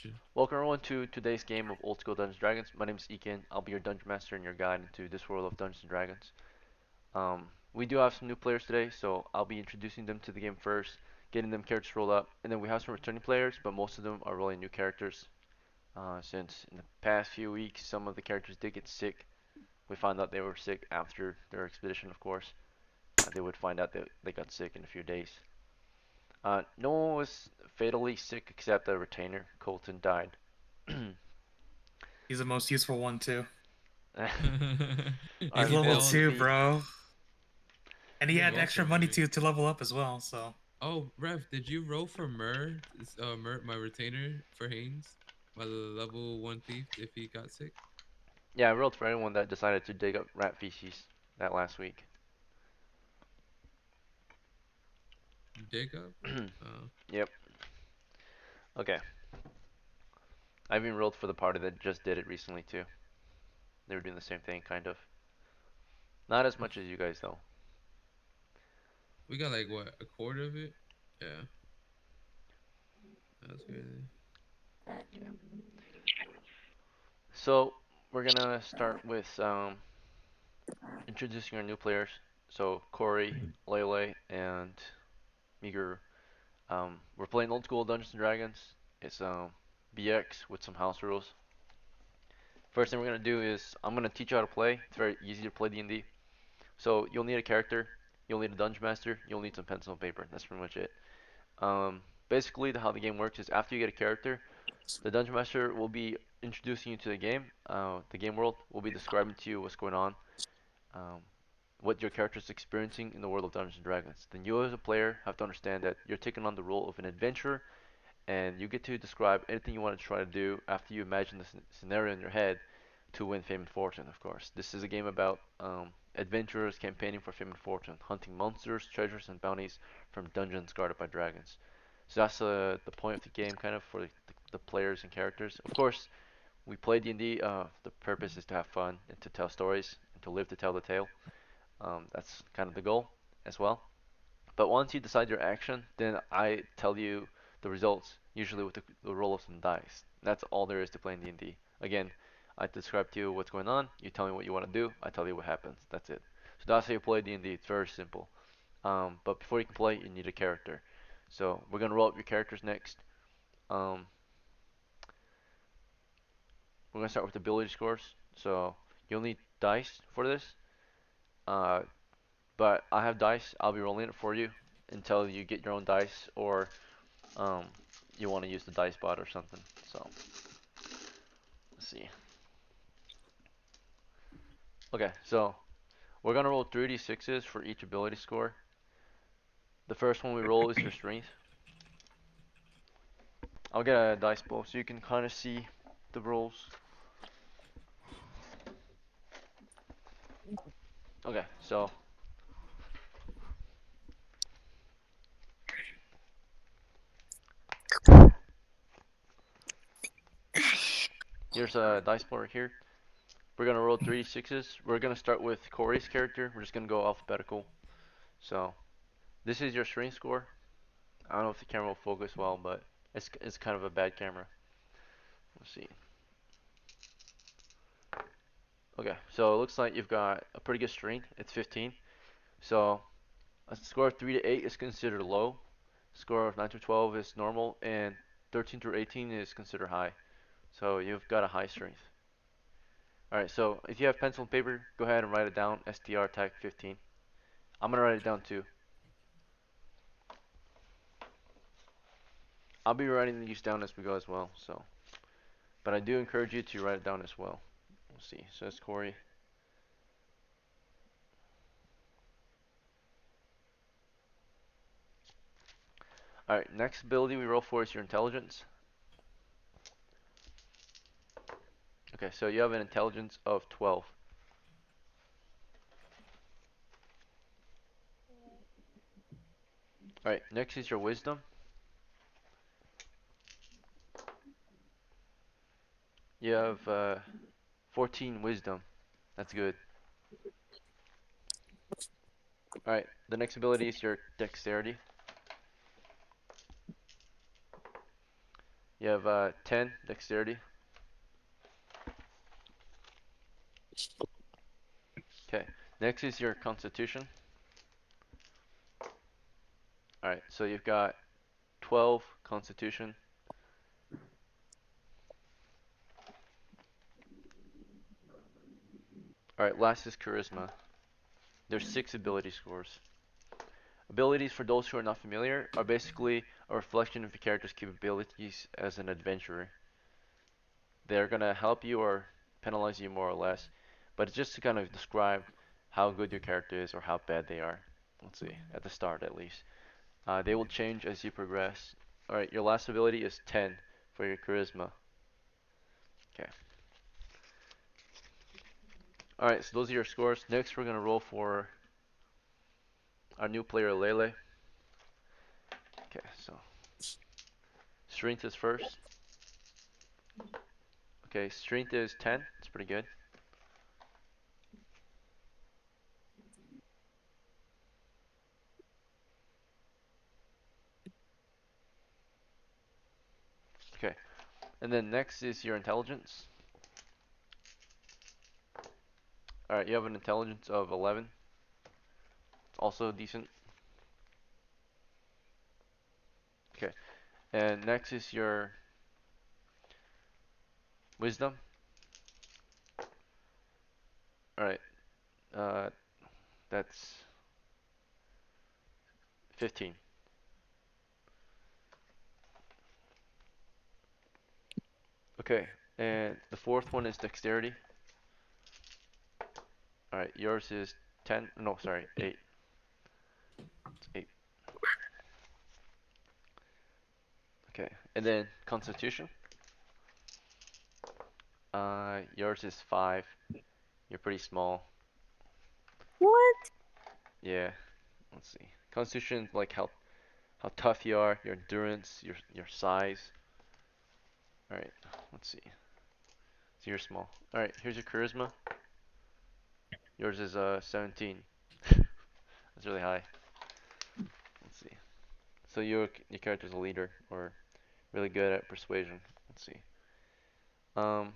Should- Welcome everyone to today's game of Old School Dungeons and Dragons. My name is Ekin. I'll be your dungeon master and your guide into this world of Dungeons and Dragons. We do have some new players today, so I'll be introducing them to the game first, getting them characters rolled up, and then we have some returning players, but most of them are really new characters. Since in the past few weeks, some of the characters did get sick. We found out they were sick after their expedition, of course. They would find out that they got sick in a few days. No one was fatally sick except the retainer. Colton died. He's the most useful one too. Alright, He's Maybe they level well, all. 2, the bro. And he You're had extra welcome, money Rick. to level up as well, so Oh, Ref, did you roll for my retainer for Haynes? My level one thief if he got sick? Yeah, I rolled for anyone that decided to dig up rat feces that last week. Dig up it? Oh. Yep. Okay. I even rolled for the party that just did it recently too. They were doing the same thing, kind of. Not as much as you guys though. We got like what, a quarter of it? Yeah, that's crazy. Okay. So we're gonna start with introducing our new players. So Corey, Lele, and Meager. We're playing old school Dungeons and Dragons. It's BX with some house rules. First thing we're gonna do is I'm gonna teach you how to play. It's very easy to play D&D. So you'll need a character, you'll need a dungeon master, you'll need some pencil and paper. That's pretty much it. Basically, how the game works is after you get a character, the dungeon master will be introducing you to the game. The game world will be describing to you what's going on, um, what your character is experiencing in the world of Dungeons and Dragons. Then you, as a player, have to understand that you're taking on the role of an adventurer, and you get to describe anything you want to try to do after you imagine the scenario in your head to win fame and fortune, of course. This is a game about adventurers campaigning for fame and fortune, hunting monsters, treasures, and bounties from dungeons guarded by dragons. So that's the point of the game, kind of for the players and characters. Of course, we play D&D. The purpose is to have fun and to tell stories and to live to tell the tale. That's kind of the goal as well. But once you decide your action, then I tell you the results, usually with the roll of some dice. That's all there is to playing D&D. Again, I describe to you what's going on, you tell me what you want to do, I tell you what happens. That's it. So that's how you play D&D. It's very simple. But before you can play, you need a character. So we're gonna roll up your characters next. Um, we're gonna start with ability scores. So you'll need dice for this. Uh, but I have dice. I'll be rolling it for you until you get your own dice or um, you want to use the dice bot or something. So let's see. Okay, so we're gonna roll 3d6s for each ability score. The first one we roll is your strength. I'll get a dice bowl so you can kind of see the rolls. Okay, so here's a dice bowl right here. We're gonna roll 3d6s. We're gonna start with Corey's character. We're just gonna go alphabetical. So this is your strength score. I don't know if the camera will focus well, but it's kind of a bad camera. Let's see. Okay, so it looks like you've got a pretty good strength. It's 15. So a score of 3 to 8 is considered low. Score of 9 to 12 is normal, and 13 through 18 is considered high. So you've got a high strength. Alright, so if you have pencil and paper, go ahead and write it down. STR tag 15. I'm gonna write it down too. I'll be writing these down as we go as well. So, but I do encourage you to write it down as well. We'll see. So that's Corey. Alright, next ability we roll for is your intelligence. Okay, so you have an intelligence of 12. Alright, next is your wisdom. You have 14 wisdom. That's good. Alright, the next ability is your dexterity. You have 10 dexterity. Okay. Next is your constitution. All right. So you've got 12 constitution. All right. Last is charisma. There's 6 ability scores. Abilities, for those who are not familiar, are basically a reflection of your character's capabilities as an adventurer. They're gonna help you or penalize you more or less, but it's just to kind of describe how good your character is or how bad they are. Let's see, at the start at least. They will change as you progress. Alright, your last ability is 10 for your charisma. Okay. Alright, so those are your scores. Next, we're gonna roll for our new player, Lele. Okay, so strength is first. Okay, strength is 10. It's pretty good. Okay, and then next is your intelligence. Alright, you have an intelligence of 11. It's also decent. Okay, and next is your wisdom. Alright, uh, that's 15. Okay, and the fourth one is dexterity. Alright, yours is 10. No, sorry, 8. It's 8. Okay, and then constitution. Yours is 5. You're pretty small. What? Yeah, let's see. Constitution, like how tough you are, your endurance, your size. Alright, let's see. So you're small. Alright, here's your charisma. Yours is 17. That's really high. Let's see. So your character's a leader or really good at persuasion. Let's see. Um,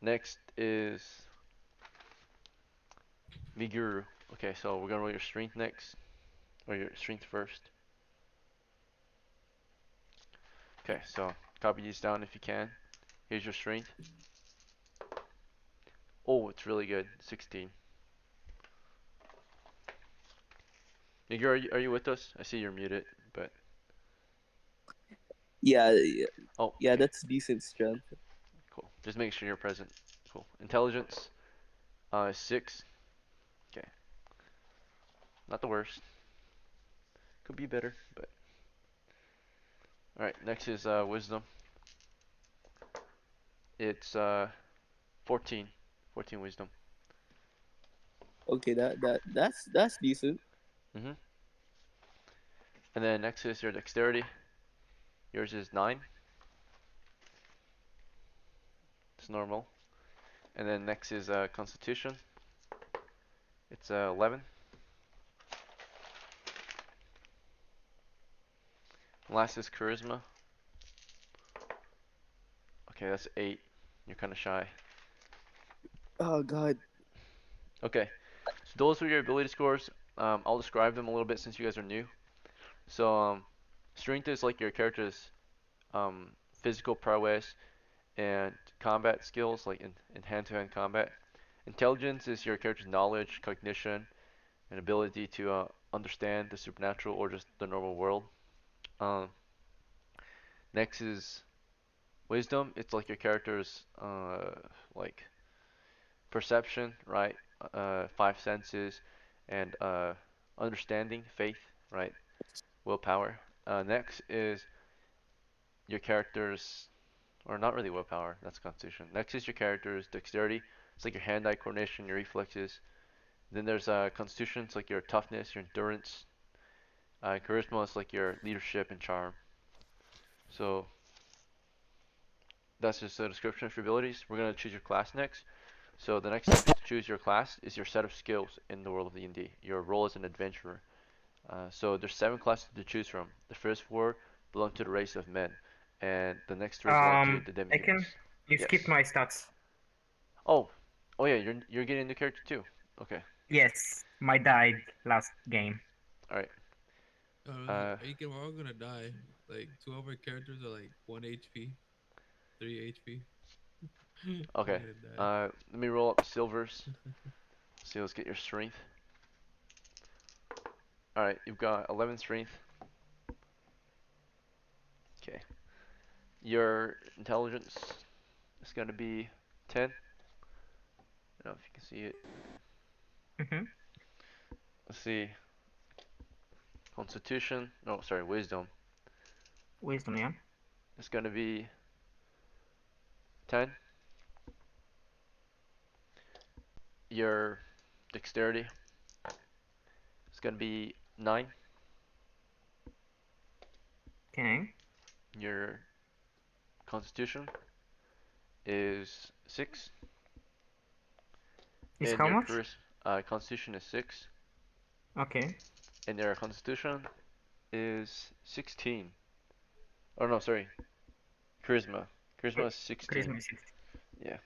next is Miguru. Okay, so we're gonna roll your strength next, or your strength first. Okay, so copy these down if you can. Here's your strength. Oh, it's really good. 16. Miguru, are you with us? I see you're muted, but Yeah, yeah, oh, yeah, okay, that's decent strength. cool. Just make sure you're present. Cool. Intelligence, 6. Okay, not the worst. Could be better, but all right. Next is wisdom. It's 14. 14 wisdom. Okay, that's decent. Mhm. And then next is your dexterity. Yours is 9. It's normal. And then next is constitution. It's 11. Last is charisma. Okay, that's 8. You're kind of shy. Oh God. Okay, so those were your ability scores. I'll describe them a little bit since you guys are new. So, strength is like your character's physical prowess and combat skills, like in hand-to-hand combat. Intelligence is your character's knowledge, cognition, and ability to understand the supernatural or just the normal world. Um, next is wisdom. It's like your character's like perception, right? 5 senses, and understanding, faith, right? Willpower. Next is your character's, or not really willpower, that's constitution. Next is your character's dexterity. It's like your hand-eye coordination, your reflexes. Then there's constitution. It's like your toughness, your endurance. Charisma is like your leadership and charm. So that's just a description of your abilities. We're gonna choose your class next. So the next step is to choose your class is your set of skills in the world of D&D. Your role as an adventurer. So there's 7 classes to choose from. The first 4 belong to the race of men. and the next three belong to the I can. demi-humans. You skipped Yes. my stats. Oh, oh yeah, you're getting a new character too. Okay. Yes, my died last game. All right. Uh, Aiken, we're all gonna die. Like two of our characters are like 1 HP, 3 HP. We're okay. gonna die. Let me roll up silvers. So let's get your strength. All right, you've got 11 strength. Okay. Your intelligence is gonna be 10. I don't know if you can see it. Mm-hmm. Let's see. Constitution. No, sorry, wisdom. Wisdom, yeah. It's gonna be 10. Your dexterity is gonna be 9. Okay. Your constitution is 6. Is And how your much? constitution is 6. Okay. And your constitution is 16. Oh no, sorry. Charisma. Charisma is 16. Charisma is 60. Yeah.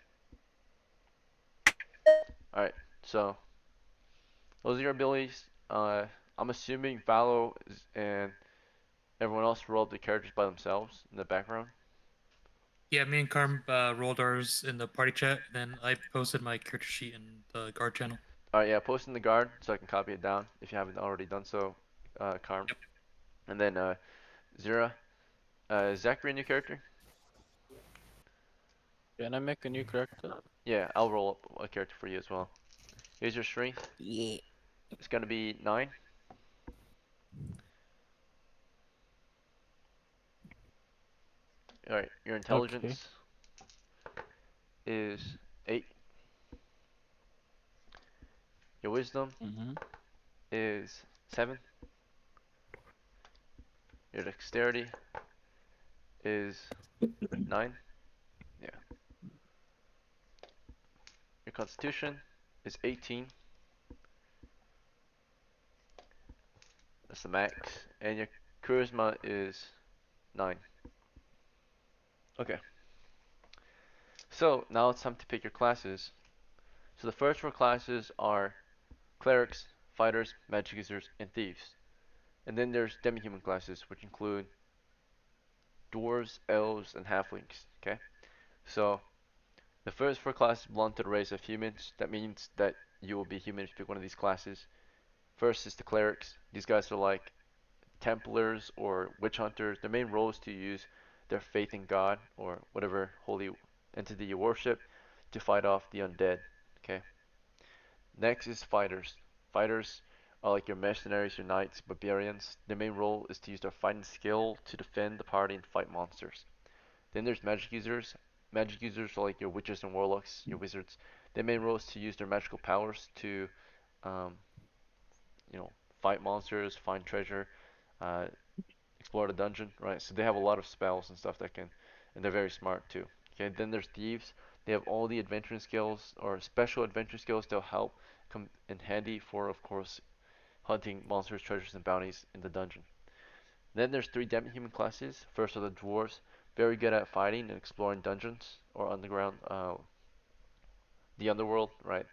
Alright, so those are your abilities. I'm assuming and everyone else rolled the characters by themselves in the background. Yeah, me and Carm rolled ours in the party chat, and then I posted my character sheet in the guard channel. Alright, yeah, post in the guard so I can copy it down if you haven't already done so, Karm. Yep. And then Zira. Is Zachary a new character? Can I make a new character? Yeah, I'll roll up a character for you as well. Here's your strength. Yeah. It's gonna be 9. Alright, your Okay. intelligence is 8. Your wisdom Mm-hmm. is 7. Your dexterity is 9. Yeah. Your constitution is 18. That's the max. And your charisma is 9. Okay. So now it's time to pick your classes. So the first 4 classes are clerics, fighters, magic users, and thieves. And then there's demi-human classes, which include dwarves, elves, and halflings. Okay. So the first 4 classes belong to the race of humans. That means that you will be human if you pick one of these classes. First is the clerics. These guys are like Templars or witch hunters. Their main role is to use their faith in God or whatever holy entity you worship to fight off the undead. Okay. Next is fighters. Fighters are like your mercenaries, your knights, barbarians. Their main role is to use their fighting skill to defend the party and fight monsters. Then there's magic users. Magic users are like your witches and warlocks, your wizards. Their main role is to use their magical powers to, um, fight monsters, find treasure, uh, explore the dungeon, right? So they have a lot of spells and stuff and they're very smart too. Okay, then there's thieves. They have all the adventuring skills or special adventure skills that'll help come in handy for, of course, hunting monsters, treasures, and bounties in the dungeon. Then there's 3 demi-human classes. First are the dwarves, very good at fighting and exploring dungeons or underground, the underworld, right?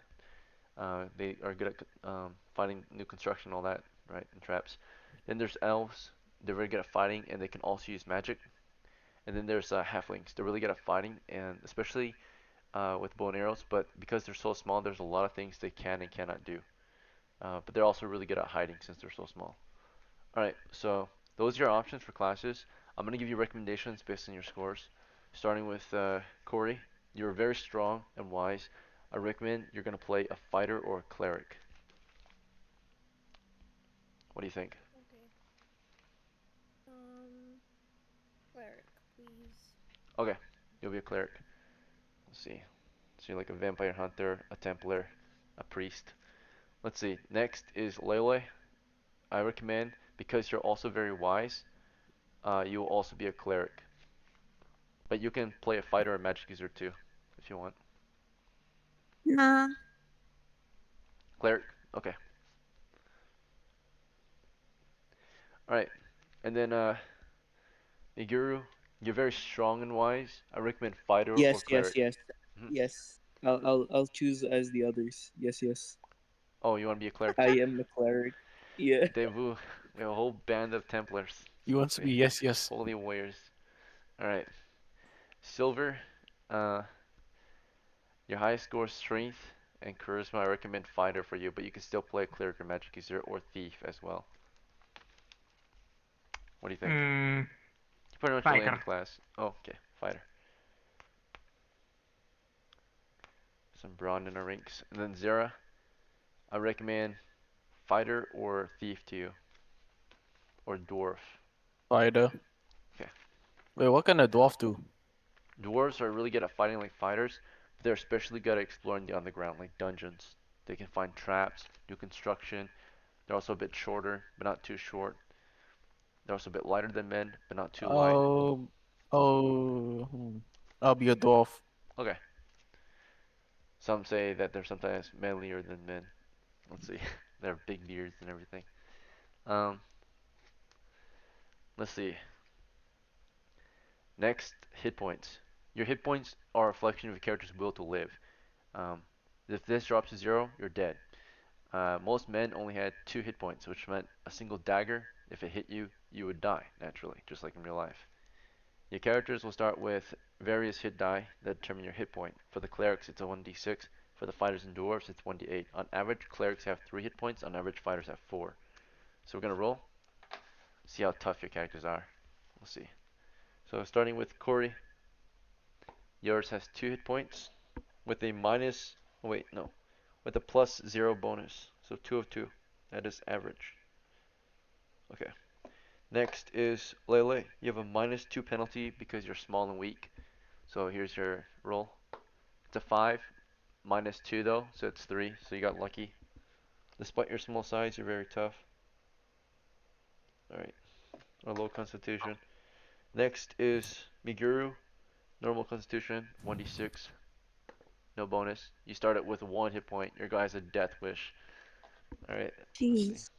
They are good at finding new construction and all that, right? And traps. Then there's elves. They're very good at fighting and they can also use magic. And then there's halflings. They're really good at fighting and especially with bow and arrows. But because they're so small, there's a lot of things they can and cannot do. But they're also really good at hiding since they're so small. All right, so those are your options for classes. I'm gonna give you recommendations based on your scores. Starting with Corey, you're very strong and wise. I recommend you're gonna play a fighter or a cleric. What do you think? Okay. Cleric, please. Okay, you'll be a cleric. Let's see. So you're like a vampire hunter, a templar, a priest. Let's see. Next is Lele. I recommend because you're also very wise. You will also be a cleric, but you can play a fighter or magic user too, if you want. Nah. Cleric. Okay. All right. And then Iguru, You're very strong and wise. I recommend fighter or Yes, cleric. Mhm. yes. I'll choose as the others. Yes, yes. Oh, you want to be a cleric I too? am a cleric. Yeah. Devu, we have a whole band of Templars. He wants to be yes, yes. Holy warriors. Alright. Silver, uh, your highest score is strength and charisma. I recommend fighter for you, but you can still play cleric or magic user or thief as well. What do you think? Mm, You pretty much only have the fighter. class. Oh, okay, fighter. Some brawn in our ranks. And then Zera, I recommend fighter or thief to you, or dwarf. Fighter. Okay. Wait, what can a dwarf do? Dwarves are really good at fighting like fighters, but they're especially good at exploring the underground, like dungeons. They can find traps, do construction. They're also a bit shorter, but not too short. They're also a bit lighter than men, but not too light. Oh, oh, I'll be a dwarf. Okay. Some say that they're sometimes manlier than men. Let's see. They have big beards and everything. Um, let's see. Next, hit points. Your hit points are a reflection of your character's will to live. Um, if this drops to 0, you're dead. Most men only had 2 hit points, which meant a single dagger. If it hit you, you would die, naturally, just like in real life. Your characters will start with various hit die that determine your hit point. For the clerics, it's a 1d6. For the fighters and dwarves, it's 1d8. On average, clerics have 3 hit points. On average, fighters have 4. So we're going to roll. See how tough your characters are. We'll see. So starting with Corey, yours has 2 hit points with a minus, oh wait, no, with a plus 0 bonus. So 2 of 2. That is average. Okay. Next is Lele. You have a minus 2 penalty because you're small and weak. So here's your roll. It's a 5. Minus 2 though, so it's 3. So you got lucky. Despite your small size, you're very tough. Alright. Or low constitution. Next is Miguru. Normal constitution, 1d6. No bonus. You start it with 1 hit point. Your guy has a death wish. Alright, let's see. Jeez.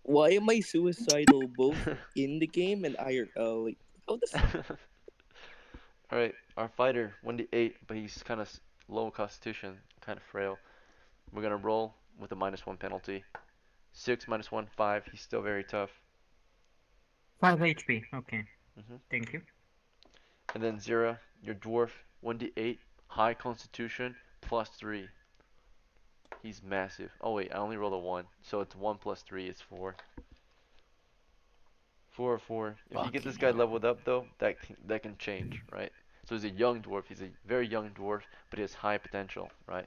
Why am I suicidal both in the game and IRL? Like, how does? Alright, our fighter, 1d8, but he's kind of low constitution, kind of frail. We're gonna roll with a minus 1 penalty. 6 minus 1, 5. He's still very tough. 5 HP. Okay. hmm Thank you. And then Zera, your dwarf, 1d8, high constitution, plus 3. He's massive. Oh wait, I only rolled a 1, so it's 1 plus 3 is 4. 4 or 4. If you get this Fucking guy hell. leveled up though, that can change, right? So he's a young dwarf. He's a very young dwarf, but he has high potential, right?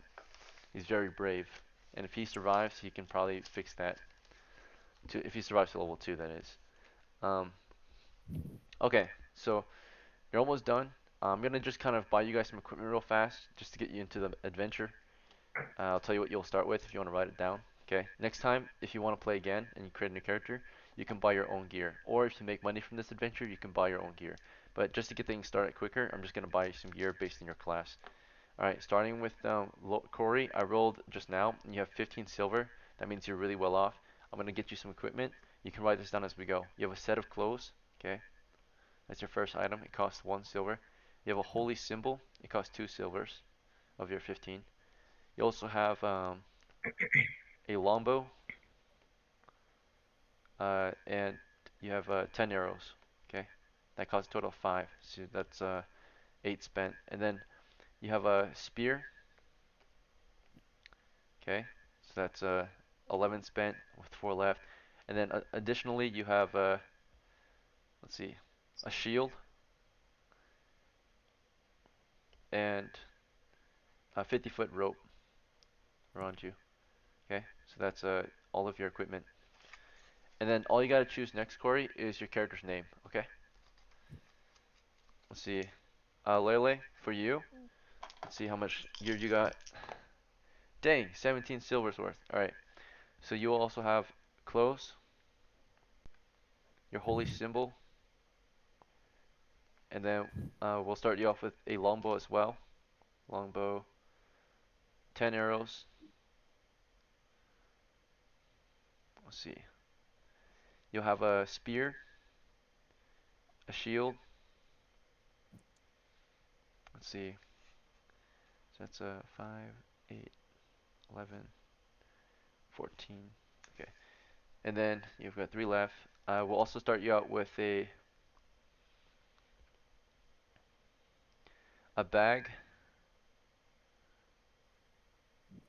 He's very brave, and if he survives, he can probably fix that. If he survives to level 2, that is. Um, okay, so you're almost done. I'm gonna just kind of buy you guys some equipment real fast, just to get you into the adventure. I'll tell you what you'll start with if you want to write it down. Okay. Next time, if you want to play again and you create a new character, you can buy your own gear. Or if you make money from this adventure, you can buy your own gear. But just to get things started quicker, I'm just gonna buy you some gear based on your class. All right. Starting with Corey, I rolled just now, and you have 15 silver. That means you're really well off. I'm gonna get you some equipment. You can write this down as we go. You have a set of clothes. Okay. That's your first item. It costs 1 silver. You have a holy symbol. It costs 2 silvers of your 15. You also have a longbow, and you have 10 arrows. Okay, that costs a total of 5. So that's 8 spent. And then you have a spear. Okay, so that's 11 spent with 4 left. And then additionally, you have let's see, a shield and a 50-foot rope around you. Okay, so that's all of your equipment. And then all you gotta choose next, Corey, is your character's name. Okay, let's see. Lele, for you, Mm. let's see how much gear you got. Dang, 17 silver's worth. Alright, so you will also have clothes, your holy symbol, and then we'll start you off with a longbow as well. Longbow, 10 arrows. Let's see. You'll have a spear, a shield, Let's see. So that's 5, 8, 11, 14. Okay. And then you've got 3 left. We'll also start you out with a bag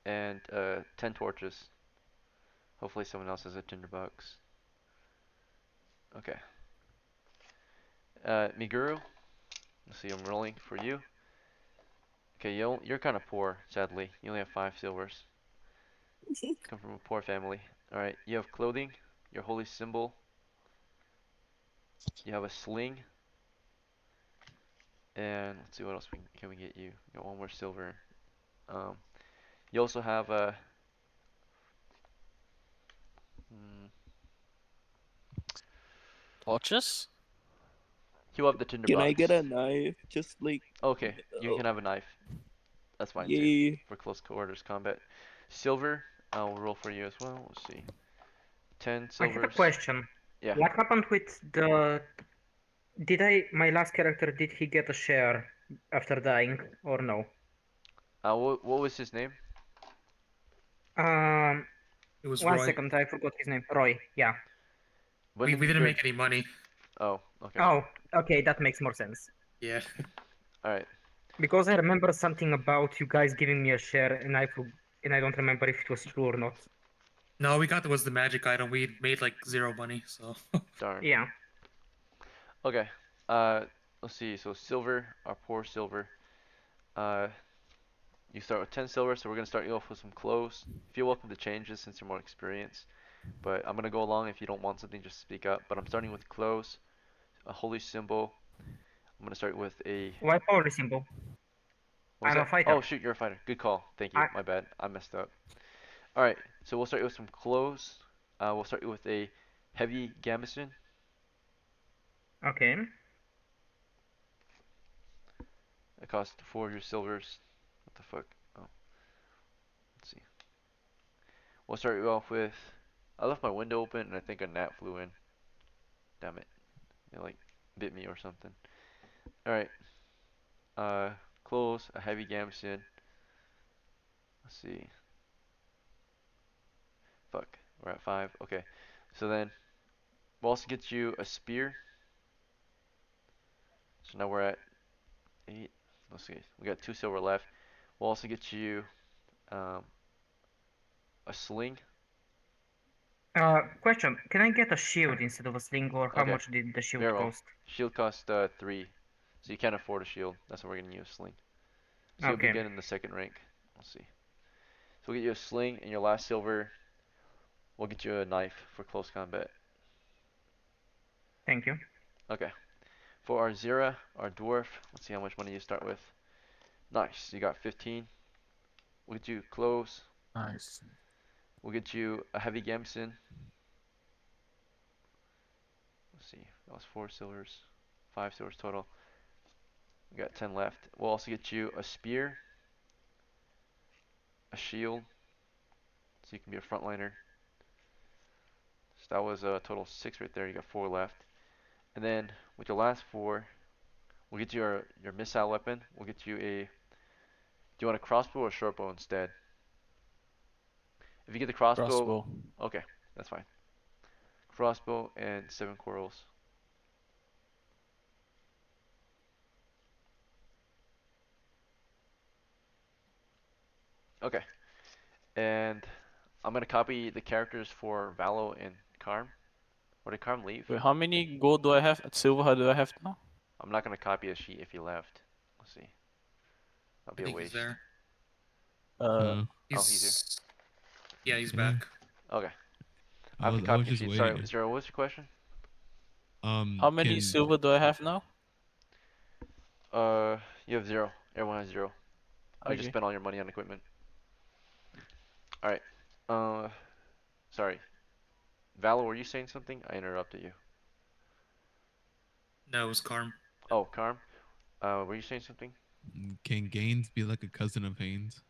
and 10 torches. Hopefully someone else has a tinderbox. Okay. Miguru, let's see, I'm rolling for you. Okay, you're kind of poor, sadly. You only have 5 silvers. Come from a poor family. Alright, you have clothing, your holy symbol. You have a sling. And let's see what else can we get you. You got 1 more silver. Um, you also have a... Mm, Torches? you have the Can I get tinderbox. a knife? Just like, Okay, you oh, can have a knife. That's fine too. yay. For close quarters combat. Silver, I'll roll for you as well. Let's see. 10 I have a silvers. question. Yeah. What happened with the? My last character, did he get a share after dying or no? What was his name? Um, It was One Roy. second, I forgot his name. Roy. Yeah. When did We you didn't grade? make any money. Oh, okay. Oh, okay, that makes more sense. Yeah. Alright. Because I remember something about you guys giving me a share, and I don't remember if it was true or not. No, we got was the magic item. We made like 0 money, so. Darn. Yeah. Okay. Let's see. So silver, our poor silver. Uh, you start with 10 silver, so we're gonna start you off with some clothes. Feel welcome to change this since you're more experienced. But I'm gonna go along. If you don't want something, just speak up. But I'm starting with clothes, a holy symbol. I'm gonna start with a... Why power symbol? What was I'm a that? Oh fighter. shoot, you're a fighter. Good call. Thank you. I My bad. I messed up. Alright, so we'll start you with some clothes. We'll start you with a heavy gambeson. okay. It costs 4 of your silvers. What the fuck? Oh, let's see. We'll start you off with... I left my window open and I think a gnat flew in. Damn it. It like bit me or something. Alright. Uh, clothes, a heavy gambeson. Let's see. Fuck. We're at 5. Okay. So then, we'll also get you a spear. So now we're at 8. Let's see. We got 2 silver left. We'll also get you um, a sling. Question. Can I get a shield instead of a sling, or how Okay. much did the shield Very well. cost? Shield costs 3. So you can't afford a shield. That's why we're gonna use sling. So you'll Okay. begin in the 2nd rank. Let's see. So we'll get you a sling and your last silver. We'll get you a knife for close combat. Thank you. Okay. For our Zira, our dwarf, let's see how much money you start with. Nice. You got 15. We'll get you clothes. Nice. We'll get you a heavy gambeson. Let's see. That was 4 silvers. 5 silvers total. We got 10 left. We'll also get you a spear, a shield, so you can be a frontliner. So that was a total of 6 right there. You got 4 left. And then with your last 4, we'll get you your missile weapon. We'll get you a... Do you want a crossbow or a short bow instead? If you get the crossbow... Crossbow. Okay, that's fine. Crossbow and 7 corals. Okay. And I'm gonna copy the characters for Valo and Karm. Or did Karm leave? Wait, how many gold do I have? Silver, how do I have now? I'm not gonna copy a sheet if he left. Let's see. That'll I be a think he's waste. there. Uh, Oh, he's here. Yeah, he's Yeah. back. Okay. I I have to was copy a just sheet. Sorry, waiting. Zero, what's your question? how many Can silver do I have now? Uh, you have 0. Everyone has 0. I just Okay. spent all your money on equipment. Alright. Uh, sorry. Valo, were you saying something? I interrupted you. No, it was Karm. Oh, Karm? Were you saying something? can Gaines be like a cousin of Haynes?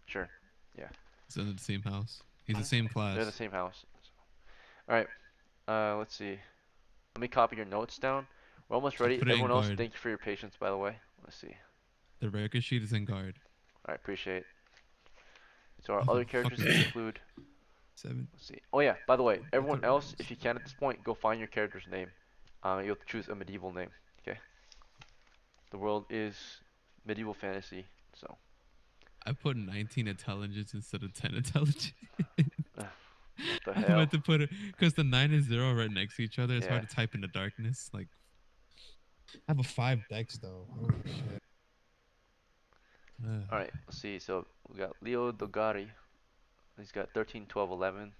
Sure. Yeah. He's in the same house. He's the same They're in the class. same house. Alright. Let's see. Let me copy your notes down. We're almost Just ready. put it in Everyone else, guard. thank you for your patience, by the way. Let's see. The record sheet is in guard. Alright, appreciate it. So our Oh, other for characters fucking include. 7. Let's see. Oh yeah, by the way, That's everyone a else, rose. if you can at this point, go find your character's name. You have to choose a medieval name. Okay. The world is medieval fantasy, so. I put 19 intelligence instead of 10 intelligence. What the I hell? meant to put it because the 9 and 0 right next to each other. It's Yeah. hard to type in the darkness. Like, I have a 5 dex though. Holy shit. Alright, let's see. So we got Leo Dogari. He's got 13, 12, 11. And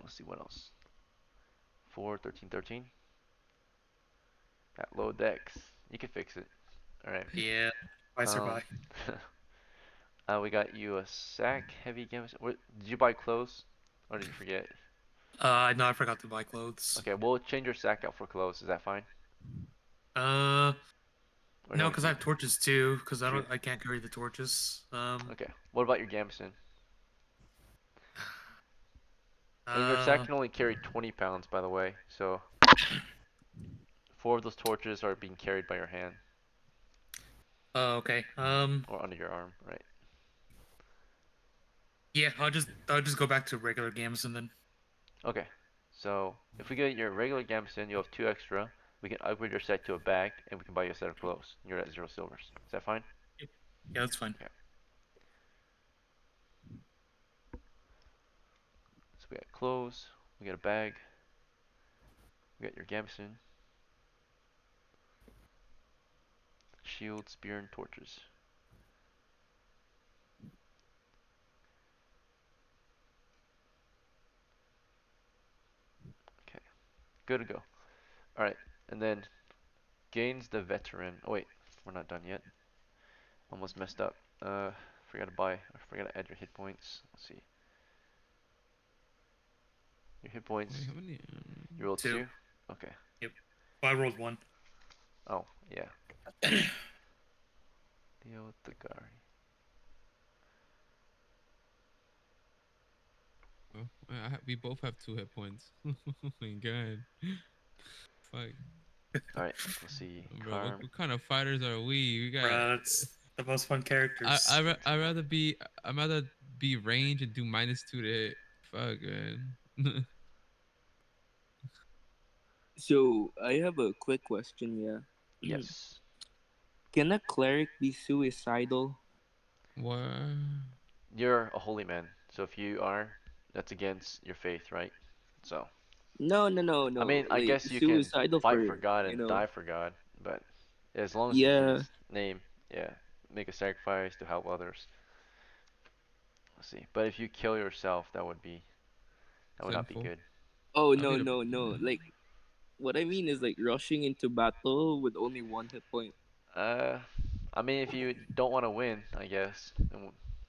let's see what else. 4, 13, 13. Got low dex. You can fix it. Alright. Yeah, twice or Um, by. we got you a sack, heavy games. What, did you buy clothes? Or did you forget? No, I forgot to buy clothes. Okay, we'll change your sack out for clothes. Is that fine? Uh, Or do you no, want to because I keep have torches too. Because True. I can't carry the torches. Okay. What about your gambeson? And your sack Uh, can only carry 20 pounds, by the way. So 4 of those torches are being carried by your hand oh, okay. or under your arm, right? Yeah, I'll just go back to regular games and then. Okay. So if we get your regular gambeson, you'll have 2 extra. We can upgrade your set to a bag, and we can buy you a set of clothes. You're at 0 silvers. Is that fine? Yeah, that's fine. Okay. So we got clothes. We got a bag. We got your gambeson. Shield, spear, and torches. Okay. Good to go. Alright. And then gains the veteran. Oh wait, we're not done yet. Almost messed up. Forgot to buy. I forgot to add your hit points. Let's see. Your hit points. Wait, how many? You rolled 2. 2? Okay. Yep. Well, I rolled 1. Oh, yeah. Deal with the Gari. Oh, we both have 2 hit points. Oh my god. Fuck. Alright, let's see. Bro, Karm. what kind of fighters are we? We got. Bruh, that's the most fun characters. I'd rather be range and do -2 to hit. Fuck, man. So I have a quick question. Yeah. Yes. Can a cleric be suicidal? What? You're a holy man, so if you are, that's against your faith, right? So, No, no, no, I no. mean, I Like guess you can suicidal fight for for God you and know. die for God, but as long as you use Yeah. His name, yeah, make a sacrifice to help others. Let's see. But if you kill yourself, that would not be Sinful. good. Oh I'll be no, the. no, no. Like what I mean is like rushing into battle with only 1 hit point. Uh, I mean, if you don't want to win, I guess.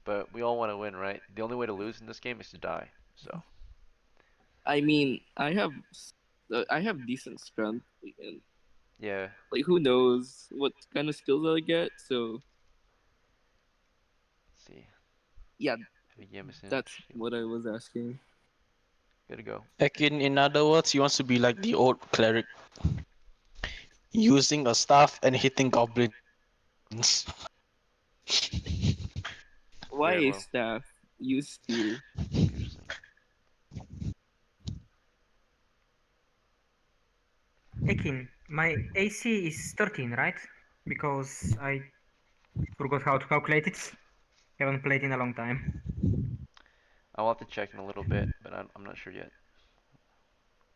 But we all want to win, right? The only way to lose in this game is to die. So, I mean, I have decent strength, and yeah. like who knows what kind of skills I'll get. So Let's see. yeah, Heavy gambeson, that's shield. what I was asking. Good to go. Like in other words, he wants to be like the old cleric, using a staff and hitting goblins. Why Very is well. staff use spear? Interesting. Ekin, my AC is 13, right? Because I forgot how to calculate it. Haven't played in a long time. I'll have to check in a little bit, but I'm not sure yet.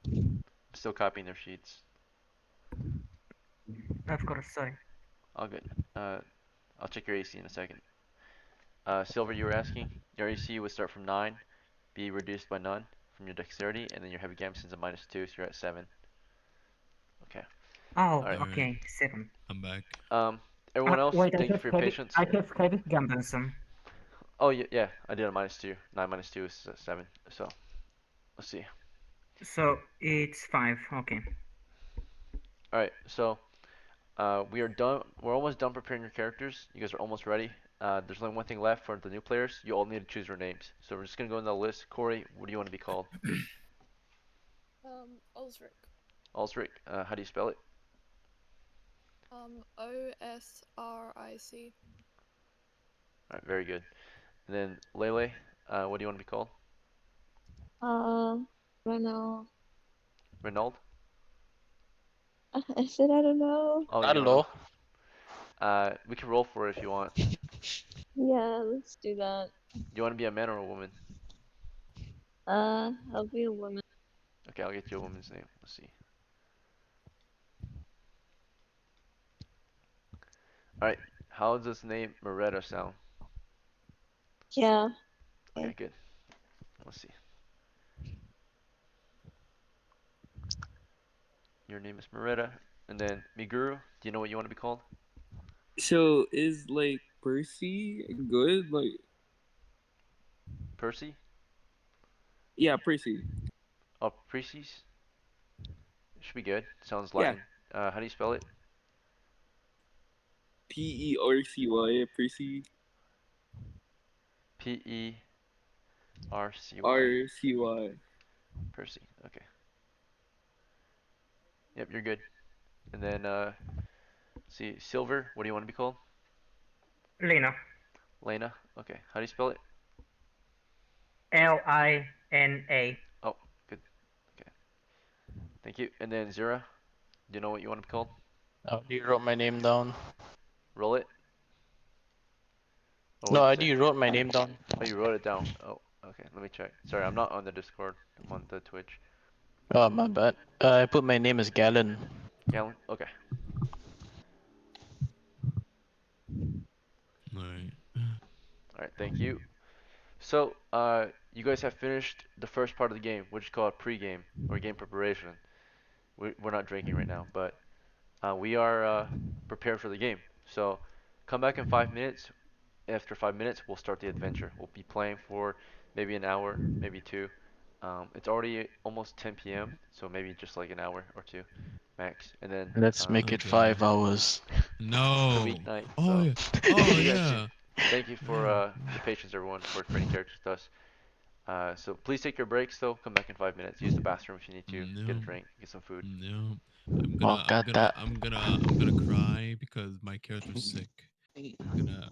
I'm still copying their sheets. Of course, sorry. All good. Uh, I'll check your AC in a second. Silver, you were asking? Your AC would start from 9, be reduced by none from your dexterity, and then your heavy gambeson's a -2, so you're at 7. Okay. Oh, Alright. Alright, okay, 7. I'm back. Everyone else, Wait, thank you for your patience. I have heavy Gambenson. Oh, yeah, I did a -2. 9 -2 is 7. So, let's see. So it's 5. Okay. Alright, so we are done. We're almost done preparing your characters. You guys are almost ready. There's only one thing left for the new players. You all need to choose your names. So we're just gonna go in the list. Corey, what do you want to be called? Ulzric. Ulsric. How do you spell it? OSRIC. All right, very good. And then Lele, what do you want to be called? Uh, don't know. Renault? I said I don't know. Oh, you don't know. Hello. We can roll for it if you want. Yeah, let's do that. Do you want to be a man or a woman? I'll be a woman. Okay, I'll get you a woman's name. Let's see. All right. How does this name Moretta sound? Yeah. Okay, Okay. good. Let's see. Your name is Moretta. And then Miguru, do you know what you want to be called? So is like Percy good? Like Percy? yeah, Percy. Oh, Precies? Should be good. Sounds Yeah, Latin. How do you spell it? Percy. Percy. Percy. RCY. Percy. Okay. Yep, you're good. And then, let's see, Silver, what do you want to be called? Lena. Lena? Okay. How do you spell it? Lina. Oh, good. Okay. Thank you. And then Zira, do you know what you want to be called? Oh, you wrote my name down. Roll it. Or No, what'd you I say? you wrote my name down. Oh, you wrote it down. Oh, okay. Let me check. Sorry, I'm not on the Discord. I'm on the Twitch. Oh, my bad. I put my name as Galen. Galen? Okay. All right. Alright, thank you. So, you guys have finished the first part of the game, which is called pre-game or game preparation. We're not drinking right now, but we are prepared for the game. So, come back in 5 minutes. After 5 minutes, we'll start the adventure. We'll be playing for maybe an hour, maybe two. It's already almost 10 p.m., so maybe just like an hour or two max. And then Let's make it Okay. 5 hours. it's a No. weeknight, Oh so yeah. Oh you guys should yeah. thank you for Yeah. the patience, everyone, for creating characters with us. So please take your breaks, though. Come back in 5 minutes. Use the bathroom if you need to. Get a No. drink, get some food. No. I'm gonna I'm gonna Mockata. I'm gonna I'm gonna cry because my character's sick. I'm gonna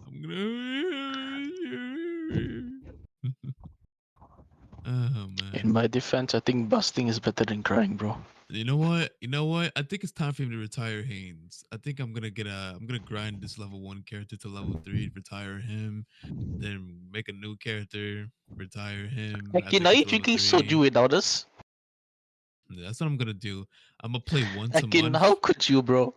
Oh In man. my defense, I think busting is better than crying, bro. You know what? You know what? I think it's time for him to retire Haynes. I think I'm gonna grind this level 1 character to level 3, retire him, then make a new character, retire him Like, after I are get you to level drinking soju 3. without us? That's what I'm gonna do. I'm gonna play once a Like, month. how could you, bro?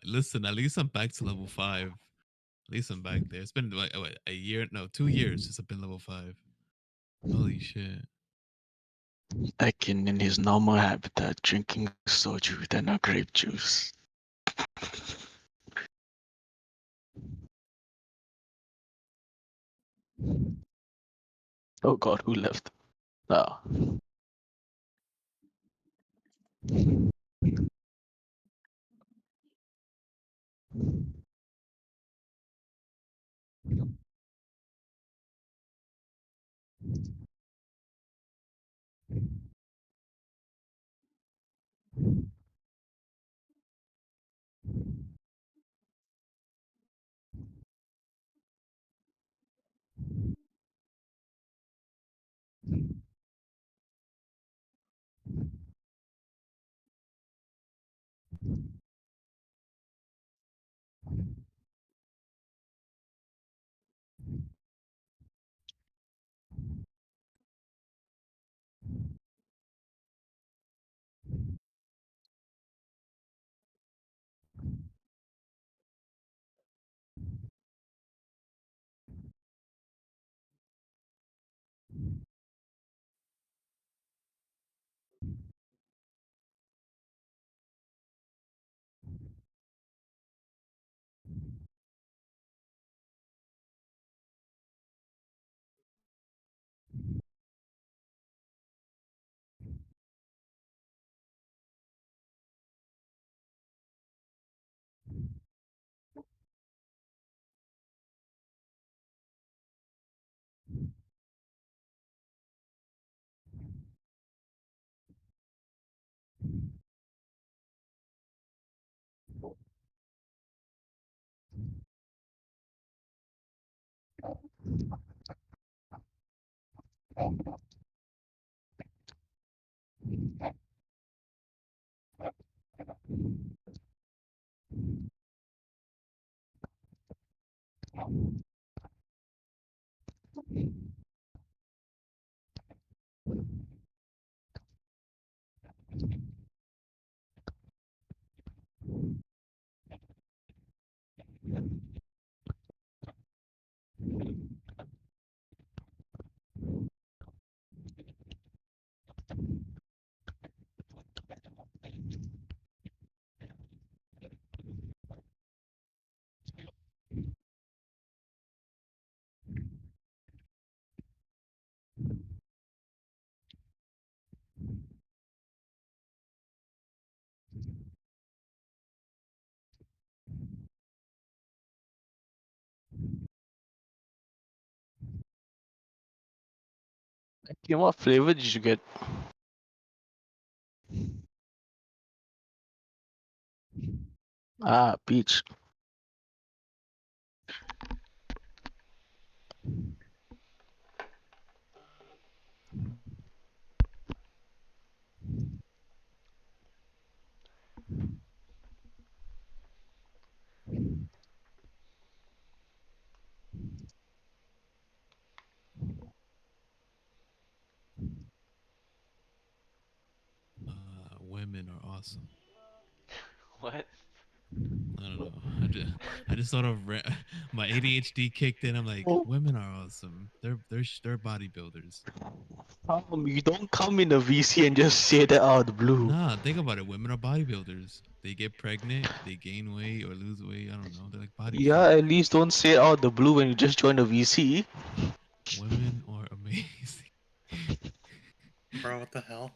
Listen, at least I'm back to level 5. At least I'm back there. It's been like what, a year, no, 2 years since I've been level 5. Holy shit. Akin in his normal habitat, drinking soju, then a grape juice. Oh god, who left? Ah. Okay, what flavor did you get? Ah, peach. Women are awesome. What? I don't know. I just thought of my ADHD kicked in. I'm like, Oh, women are awesome. They're bodybuilders. you don't come in a VC and just say that out of the blue. Nah, think about it. Women are bodybuilders. They get pregnant, they gain weight or lose weight. I don't know. They're like body Yeah, shape. at least don't say it out of the blue when you just joined a VC. Women are amazing. Bro, what the hell?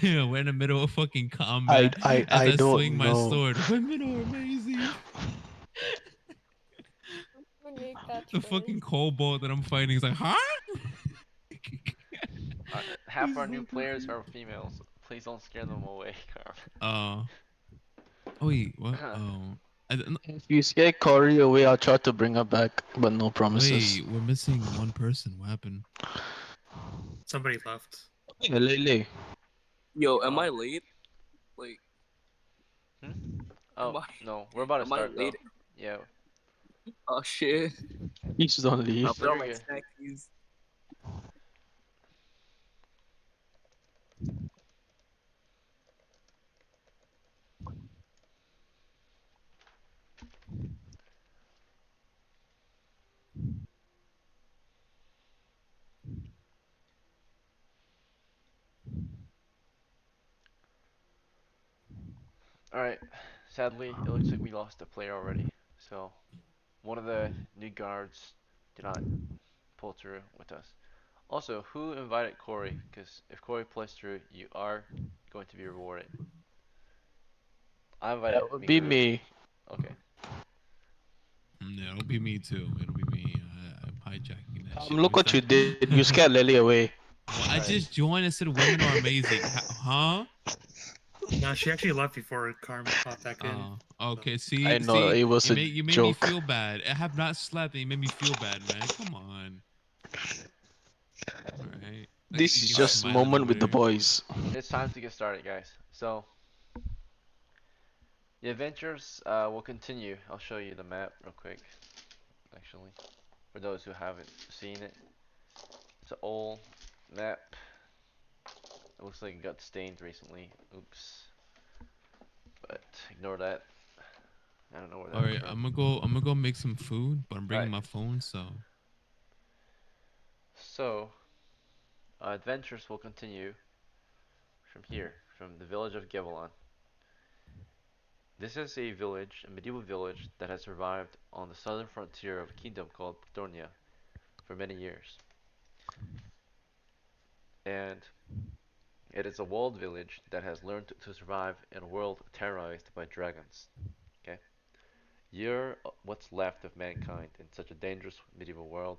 Yeah, we're in the middle of fucking I, combat I, as I I swing don't my know. sword. Women are amazing. Your new The catchphrase. fucking kobold that I'm fighting is like, huh? Half He's our new fucking players crazy. are females. Please don't scare them away, Carm. Uh, oh wait, what? Oh, If you scare Corey away, I'll try to bring her back, but no promises. wait, we're missing one person. What happened? Somebody left. Yeah, Lele. Yo, am Oh. I late? Like, Hmm? am Oh, I no. We're about to am I start, though. late? Yeah. Oh shit! Please don't I'll leave. No, put on you're my good. snackies. Alright. Sadly, it looks like we lost a player already. So, one of the new guards did not pull through with us. Also, who invited Corey? Because if Corey plays through, you are going to be rewarded. I invited That would be Miguru. me. Okay. Yeah, it'll be me too. It'll be me. I'm hijacking that shit. Look Who's what you that? did. You scared Lele away. Well, I Alright. just joined and said women are amazing. Huh? No, she actually left before Carm popped back in. Okay. I See, know see, it was you a made me joke. feel bad. I have not slept, and you made me feel bad, man. Come on. All right. Like This you is can Alright. just smile in the moment with the winter. boys. It's time to get started, guys. So, the adventures will continue. I'll show you the map real quick, actually, for those who haven't seen it. It's an old map. It looks like it got stained recently. Oops. But ignore that. I don't know where All that was right. from. I'm gonna go make some food, but I'm bringing Alright. my phone. So So, adventures will continue from here, from the village of Gevelon. This is a village, a medieval village, that has survived on the southern frontier of a kingdom called Dornia for many years. And it is a walled village that has learned to survive in a world terrorized by dragons. Okay? You're what's left of mankind in such a dangerous medieval world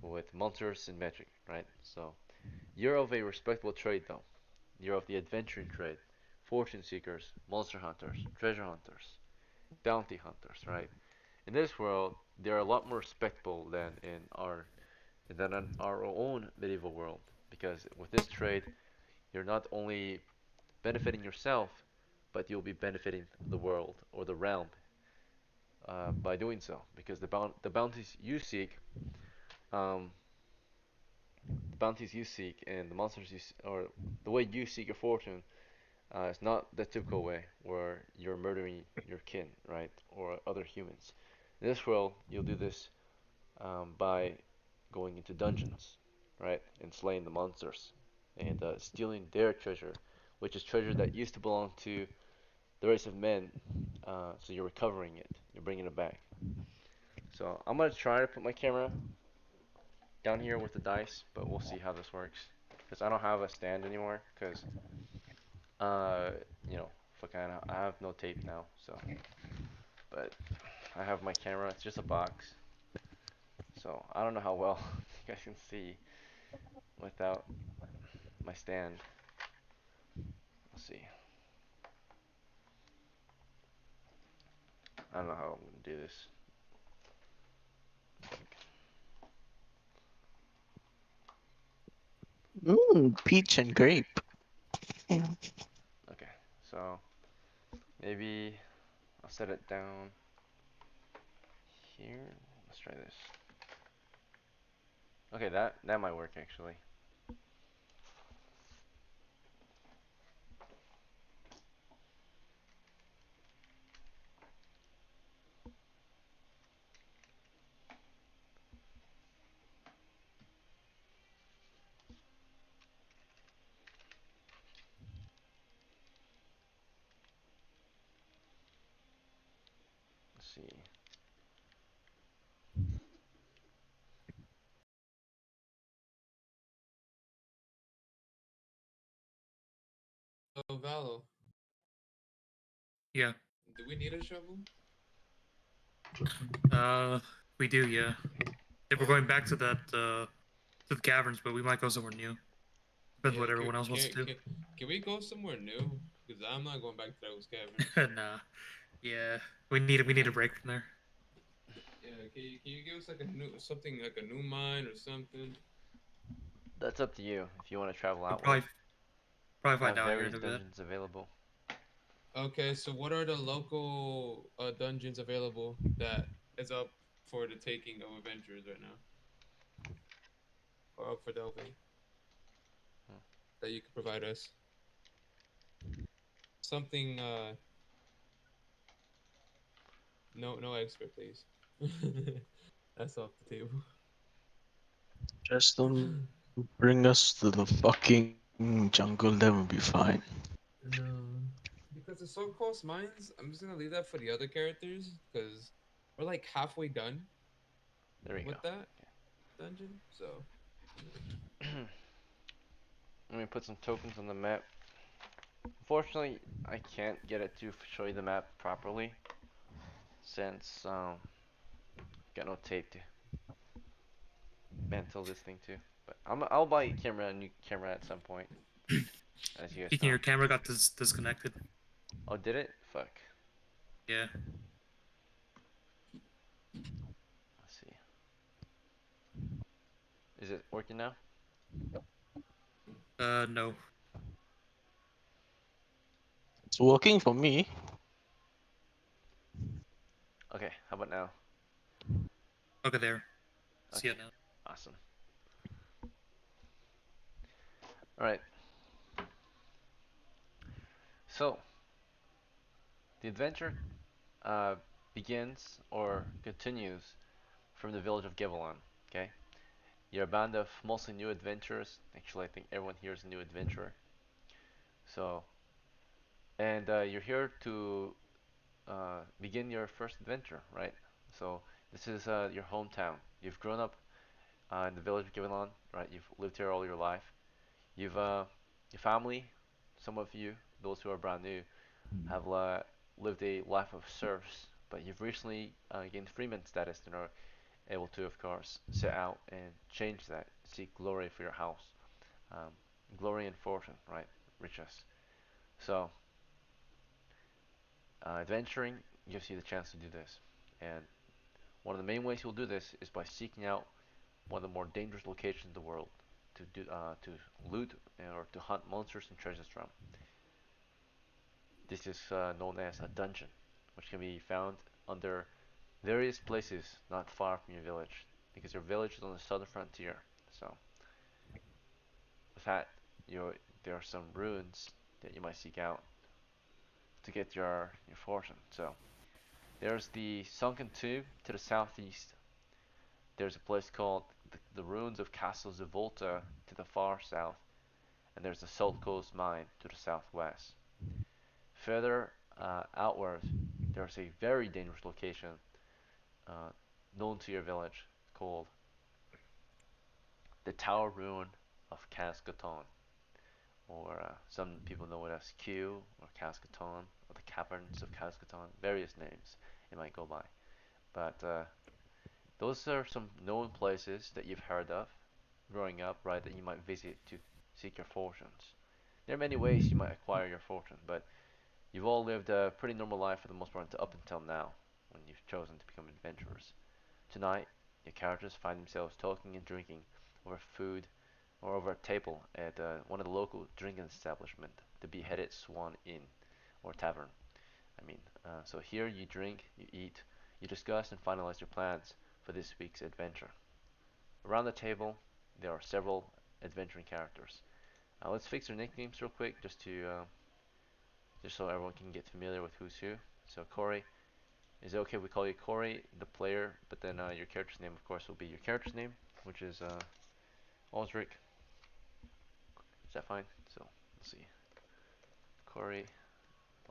with monsters and magic, right? So, you're of a respectable trade though. You're of the adventuring trade. Fortune seekers, monster hunters, treasure hunters, bounty hunters, right? In this world, they're a lot more respectable than in our and then on our own medieval world. Because with this trade, you're not only benefiting yourself, but you'll be benefiting the world or the realm by doing so. Because the bounties you seek, um, the bounties you seek, and the monsters or the way you seek your fortune, it's not the typical way where you're murdering your kin, right, or other humans. In this world, you'll do this by going into dungeons, right, and slaying the monsters, and stealing their treasure, which is treasure that used to belong to the race of men. So you're recovering it, you're bringing it back. So I'm gonna try to put my camera down here with the dice, but we'll see how this works. Because I don't have a stand anymore. Because uh, you know, fuck, I have no tape now. So, but I have my camera. It's just a box. So I don't know how well you guys can see without my stand. Let's see. I don't know how I'm gonna do this. Peach and grape. Yeah. Okay, so maybe I'll set it down here. Let's try this. Okay, that might work actually. Let's see. Oh, Valo, Yeah. do we need a shovel? Uh, we do. Yeah. If we're Oh, going back to the caverns, but we might go somewhere new. Depends yeah. what everyone else wants to Can we go somewhere new? Because I'm not going back to those caverns. do. Nah. Yeah. We need a break from there. Yeah, can you give us like a new something like a new mine or something? That's up to you if you want to travel We'll outward. probably I find have out here in various a bit. dungeons available. Okay, so what are the local dungeons available that is up for the taking of adventurers right now, or up for delving Hmm. that you could provide us? Something no expert, please. That's off the table. Just don't bring us to the fucking jungle, then we'll be fine. No, because the so close mines, I'm just gonna leave that for the other characters because we're like halfway done There we go. with that dungeon. So Okay. Let me put some tokens on the map. Unfortunately, I can't get it to show you the map properly since got no tape to mantle this thing to. But I'll buy a new camera at some point, as you guys Speaking, know. your camera got disconnected. Oh, did it? Fuck. Yeah. Let's see. Is it working now? No. It's working for me. Okay. How about now? Okay, there. See Okay. it now. Awesome. All right. So the adventure uh, begins or continues from the village of Gevelon. Okay. You're a band of mostly new adventurers. Actually, I think everyone here is a new adventurer. So, and you're here to begin your first adventure, right? So, this is your hometown. You've grown up in the village of Givenon, right? You've lived here all your life. You've your family, some of you, those who are brand new, have lived a life of serfs, but you've recently gained freeman status and are able to, of course, set out and change that, seek glory for your house, um, glory and fortune, right? Riches. So, adventuring gives you the chance to do this, and one of the main ways you'll do this is by seeking out one of the more dangerous locations in the world to loot or to hunt monsters and treasures from. This is known as a dungeon, which can be found under various places not far from your village, because your village is on the southern frontier. So, with that, there are some ruins that you might seek out to get your fortune. So, there's the sunken tomb to the southeast. There's a place called the ruins of Castle Zivolta to the far south, and there's the Salt Coast Mine to the southwest. Further outward, there's a very dangerous location uh, known to your village called the Tower Ruin of Cascaton, or some people know it as Q or Cascaton, or the Caverns of Cascaton. Various names it might go by, but those are some known places that you've heard of growing up, right? That you might visit to seek your fortunes. There are many ways you might acquire your fortune, but you've all lived a pretty normal life for the most part up until now, when you've chosen to become adventurers. Tonight, your characters find themselves talking and drinking over food or over a table at one of the local drinking establishment, the Beheaded Swan Inn or Tavern. So here you drink, you eat, you discuss and finalize your plans for this week's adventure. Around the table, there are several adventuring characters. Let's fix their nicknames real quick, just so everyone can get familiar with who's who. So Corey, is it okay if we call you Corey, the player, but then your character's name, of course, will be your character's name, which is Osric. Is that fine? So let's see, Corey,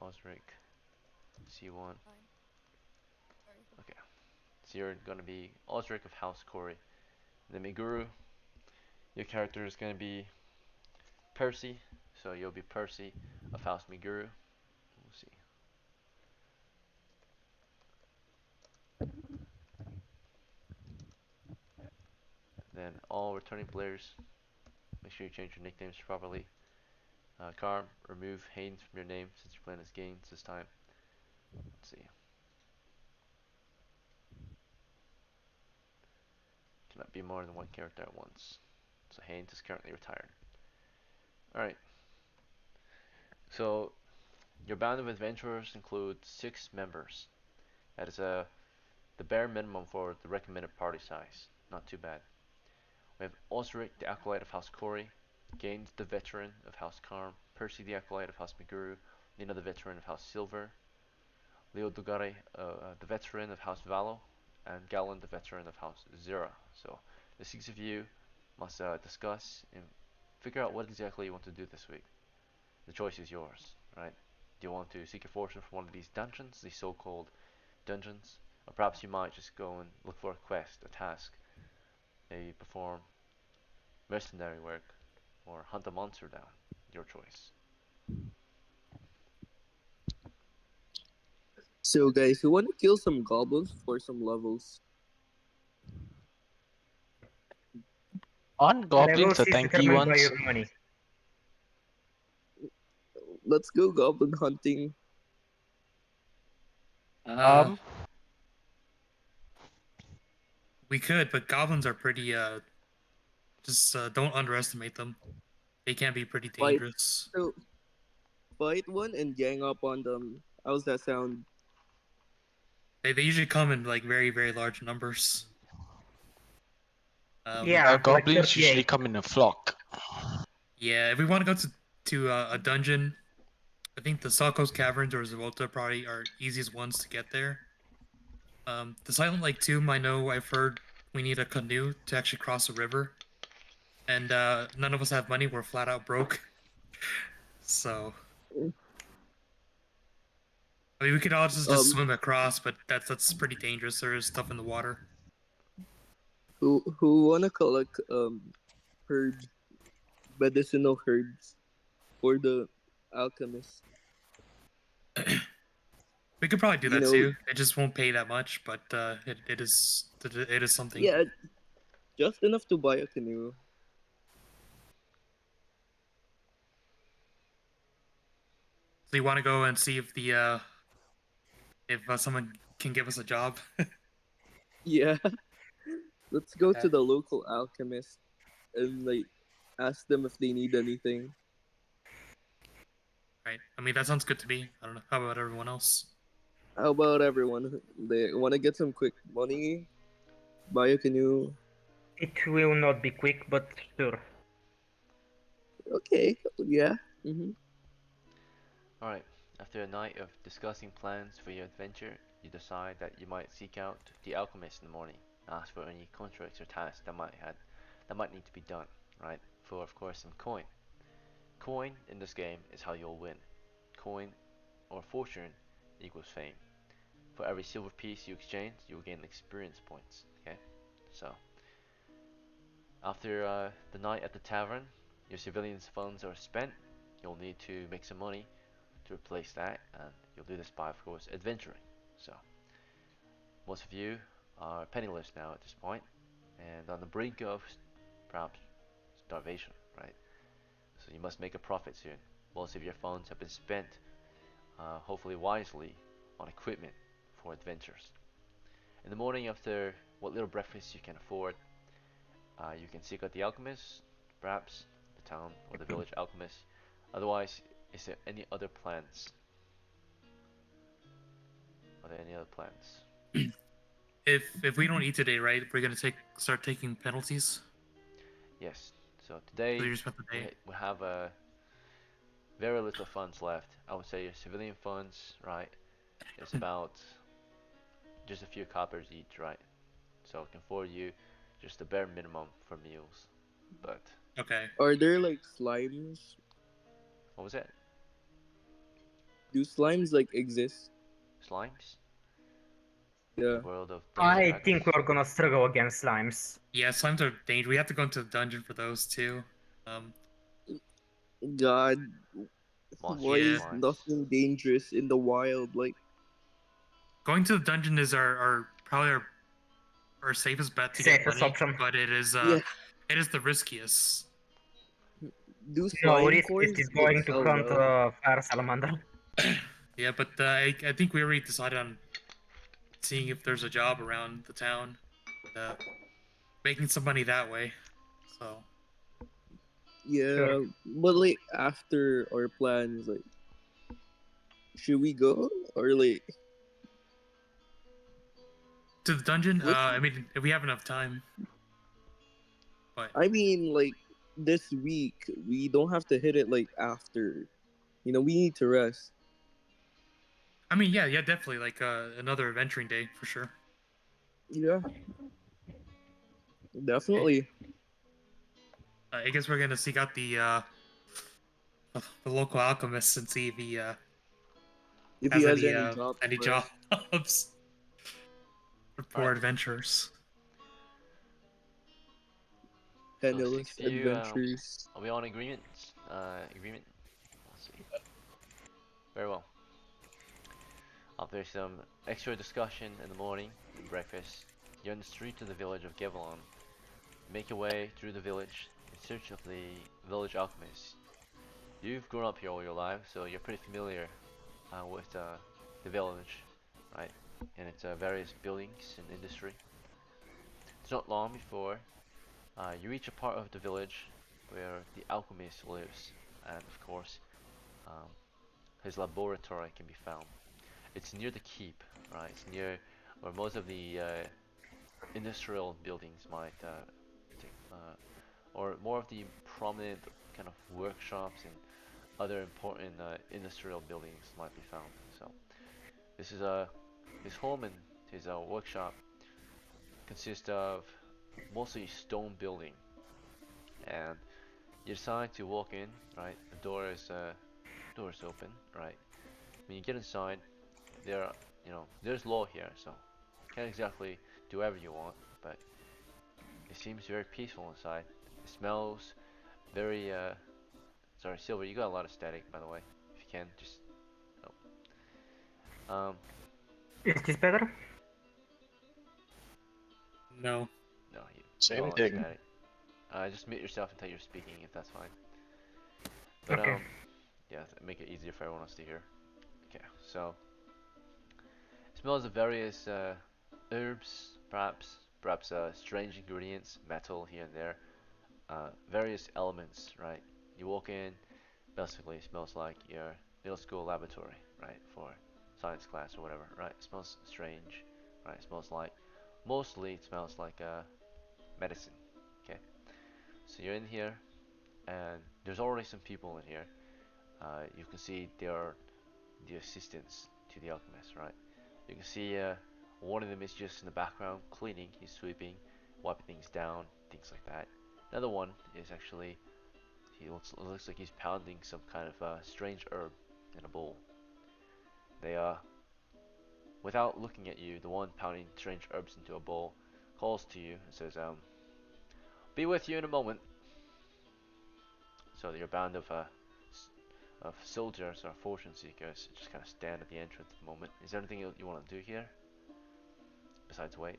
Osric, C1. Fine. Sorry. Okay, so you're gonna be Osric of House Corey. And then Meguru, your character is gonna be Percy, so you'll be Percy of House Meguru. We'll see. Then all returning players, make sure you change your nicknames properly. Karm, remove Haynes from your name since you're playing as Gaines this time. Let's see. Cannot be more than one character at once. So Haynes is currently retired. Alright, so your band of adventurers includes 6 members. That is the bare minimum for the recommended party size. Not too bad. We have Osric, the Acolyte of House Corey, Gaines, the Veteran of House Karm, Percy, the Acolyte of House Meguru, Nina, the Veteran of House Silver, Leo Dugare, the Veteran of House Valo, and Galen, the Veteran of House Zera. So the 6 of you must discuss and figure out what exactly you want to do this week. The choice is yours, right? Do you want to seek your fortune from one of these dungeons, these so-called dungeons? Or perhaps you might just go and look for a quest, a task, maybe perform mercenary work, or hunt a monster down. Your choice. So guys, who want to kill some goblins for some levels? Aren't goblins Levels the is tanky determined by ones? your money. Let's go goblin hunting. Uh, Um, we could, but goblins are pretty. Just don't underestimate them. They can be pretty Fight. dangerous. So fight one and gang up on them. How's that sound? They usually come in like very very large numbers. Yeah, like goblins usually 38. come in a flock. Yeah, if we want to go to a dungeon, I think the Salkos Caverns or Zawota probably are easiest ones to get there. The Silent Lake Tomb, I know I've heard we need a canoe to actually cross a river, and none of us have money. We're flat out broke. So I mean, we could all just Um, swim across, but that's pretty dangerous. There is stuff in the water. who wanna collect herbs, medicinal herbs for the alchemist? We could probably do You that know, too. It just won't pay that much, but it is something. yeah, just enough to buy a canoe. So you want to go and see if someone can give us a job? Yeah, Let's go Uh, to the local alchemist and like ask them if they need anything. Right. I mean, that sounds good to me. I don't know. How about everyone else? How about everyone? They want to get some quick money, buy a canoe. it will not be quick, but sure. Okay, yeah. Alright, after a night of discussing plans for your adventure, you decide that you might seek out the alchemist in the morning, ask for any contracts or tasks that might need to be done, right? For of course some coin. Coin in this game is how you'll win. Coin or fortune equals fame. For every silver piece you exchange, you will gain experience points. Okay, so after the night at the tavern, your civilians' funds are spent. You'll need to make some money to replace that, and you'll do this by, of course, adventuring. So most of you are penniless now at this point, and on the brink of perhaps starvation, right? So you must make a profit soon. Most of your funds have been spent, hopefully wisely, on equipment for adventures. In the morning, after what little breakfast you can afford, you can seek out the alchemist, perhaps the town or the village alchemist. Otherwise, is there any other plans? Are there any other plans? If we don't eat today, right, we're gonna start taking penalties. Yes. So So today you just spent the we day. we have very little funds left. I would say your civilian funds, right, is about just a few coppers each, right? So it can afford you just the bare minimum for meals. But Okay. Are there like slimes? what was it? Do slimes like exist? Slimes in the Yeah. world of Dungeons and I think Dragons? we're gonna struggle against slimes. Yeah, slimes are dangerous. We have to go into the dungeon for those too. Um, God, why Monstrous yeah, is slimes. nothing dangerous in the wild? Like, going to the dungeon is our probably our safest bet to get Safest money, option. but yeah, it is the riskiest. do No slime risk cores is like going to sell hunt well? fire salamander. Yeah, but I think we already decided on seeing if there's a job around the town, uh, making some money that way. So Sure. Yeah, but like after our plans, like, should we go or like to the dungeon, let's? I mean, if we have enough time, but I mean, like this week we don't have to hit it like after. We need to rest. I mean, yeah, definitely like another adventuring day for sure. Yeah, definitely. I guess we're gonna seek out the local alchemist and see if he If he has has any jobs any for us. jobs for poor Alright. adventurers. So the six Penniless of you, adventures. are we on agreement? Agreement? Let's see. Very well. After some extra discussion in the morning and breakfast, you're on the street of the village of Gevelon. You make your way through the village in search of the village alchemist. You've grown up here all your life, so you're pretty familiar with the village, right? And its various buildings and industry. It's not long before you reach a part of the village where the alchemist lives, and of course, um, his laboratory can be found. It's near the keep, right? It's near where most of the industrial buildings might, or more of the prominent kind of workshops and other important industrial buildings might be found. So this is his home and his workshop consists of mostly stone building, and you decide to walk in. Right, the door is open. Right, when you get inside, there are, there's law here, so you can't exactly do whatever you want, but it seems very peaceful inside. It smells very sorry, Silver, you got a lot of static, by the way. If you can just, oh. Is this better? No, No, you got a Same lot of thing. static. Just mute yourself until you're speaking, if that's fine. But Okay. yeah, make it easier for everyone else to hear. Okay, so it smells of various herbs, perhaps perhaps strange ingredients, metal here and there, various elements, right? You walk in, basically it smells like your middle school laboratory, right, for science class or whatever, right? It smells strange, right? It smells like, mostly it smells like medicine, okay? So you're in here, and there's already some people in here. You can see they are the assistants to the alchemist, right? You can see one of them is just in the background cleaning, he's sweeping, wiping things down, things like that. Another one is actually, looks like he's pounding some kind of strange herb in a bowl. They without looking at you, the one pounding strange herbs into a bowl calls to you and says, "Be with you in a moment." So your band of soldiers or fortune seekers just kind of stand at the entrance at the moment. Is there anything you want to do here besides wait?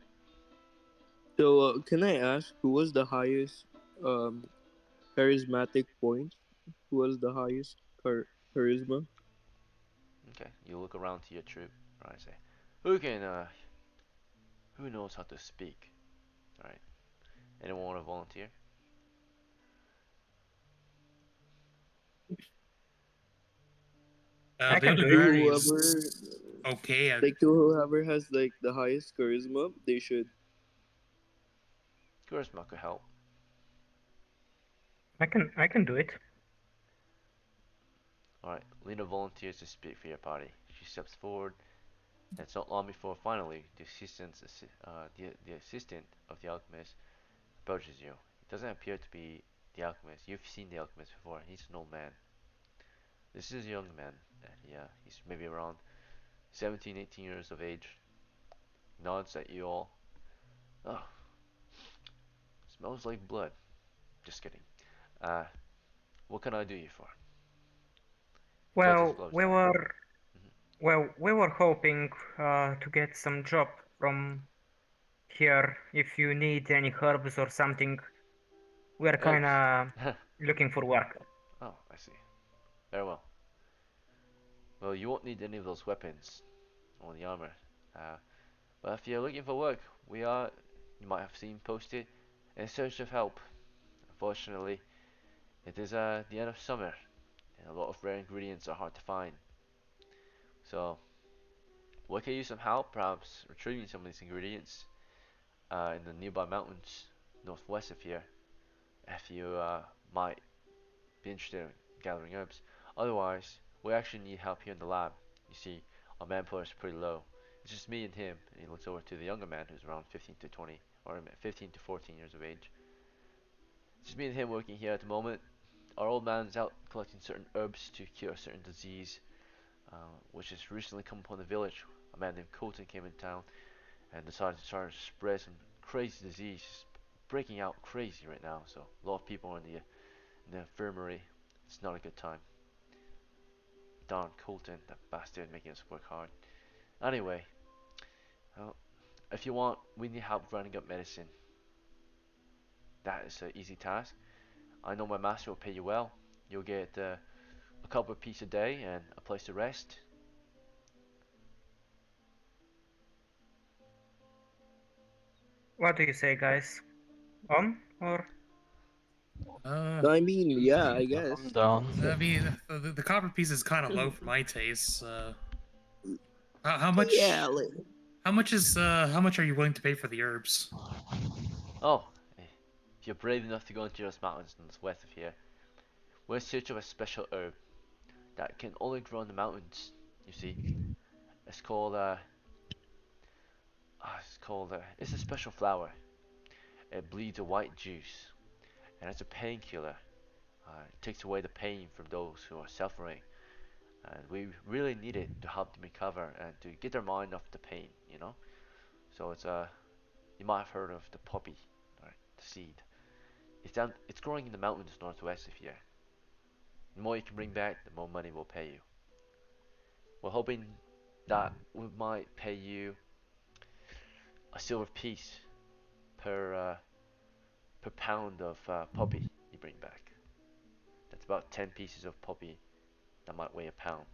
So, can I ask who was the highest um charismatic point? Who was the highest charisma? Okay, you look around to your troop. Right, say, who can who knows how to speak? All right, anyone want to volunteer? I The can other do To it. party whoever, is okay. to whoever has like the highest charisma, they should. Charisma could help. I can do it. All right, Lena volunteers to speak for your party. She steps forward, and it's not long before finally the assistant of the alchemist approaches you. It doesn't appear to be the alchemist. You've seen the alchemist before. He's an old man. This is a young man. He's maybe around 17, 18 years of age. Nods at you all. Oh, smells like blood. Just kidding. Uh, what can I do you for? Full Well, we disclosure. were Mhm. we were hoping to get some job from here. If you need any herbs or something, we are Herbs. kinda looking for work. Oh, I see. Very well. Well, you won't need any of those weapons or the armor. Uh, but if you're looking for work, we are, you might have seen posted, in search of help. Unfortunately, it is the end of summer, and a lot of rare ingredients are hard to find. So, we could use some help, perhaps retrieving some of these ingredients in the nearby mountains northwest of here, if you might be interested in gathering herbs. Otherwise, we actually need help here in the lab. You see, our manpower is pretty low. It's just me and him. And he looks over to the younger man who's around 15 to 20, or 15 to 14 years of age. It's just me and him working here at the moment. Our old man is out collecting certain herbs to cure a certain disease, which has recently come upon the village. A man named Colton came in town and decided to try to spread some crazy disease, breaking out crazy right now. So a lot of people are in the infirmary. It's not a good time. Darn Colton, that bastard, making us work hard. Anyway, well, if you want, we need help running up medicine. That is an easy task. I know my master will pay you well. You'll get a couple of pieces a day and a place to rest. What do you say, guys? On or uh, I mean, yeah, I I'm guess. down. I mean, the copper piece is kind of low for my taste. How Yeah, much? like, How much are you willing to pay for the herbs? Oh, if you're brave enough to go into those mountains in the west of here, we're in search of a special herb that can only grow in the mountains. You see, it's called it's a special flower. It bleeds a white juice, and it's a painkiller. It takes away the pain from those who are suffering, and we really need it to help them recover and to get their mind off the pain. So it's you might have heard of the poppy, right? The seed. It's growing in the mountains northwest of here. The more you can bring back, the more money we'll pay you. We're hoping that we might pay you a silver piece per per pound of poppy you bring back. That's about 10 pieces of poppy that might weigh a pound.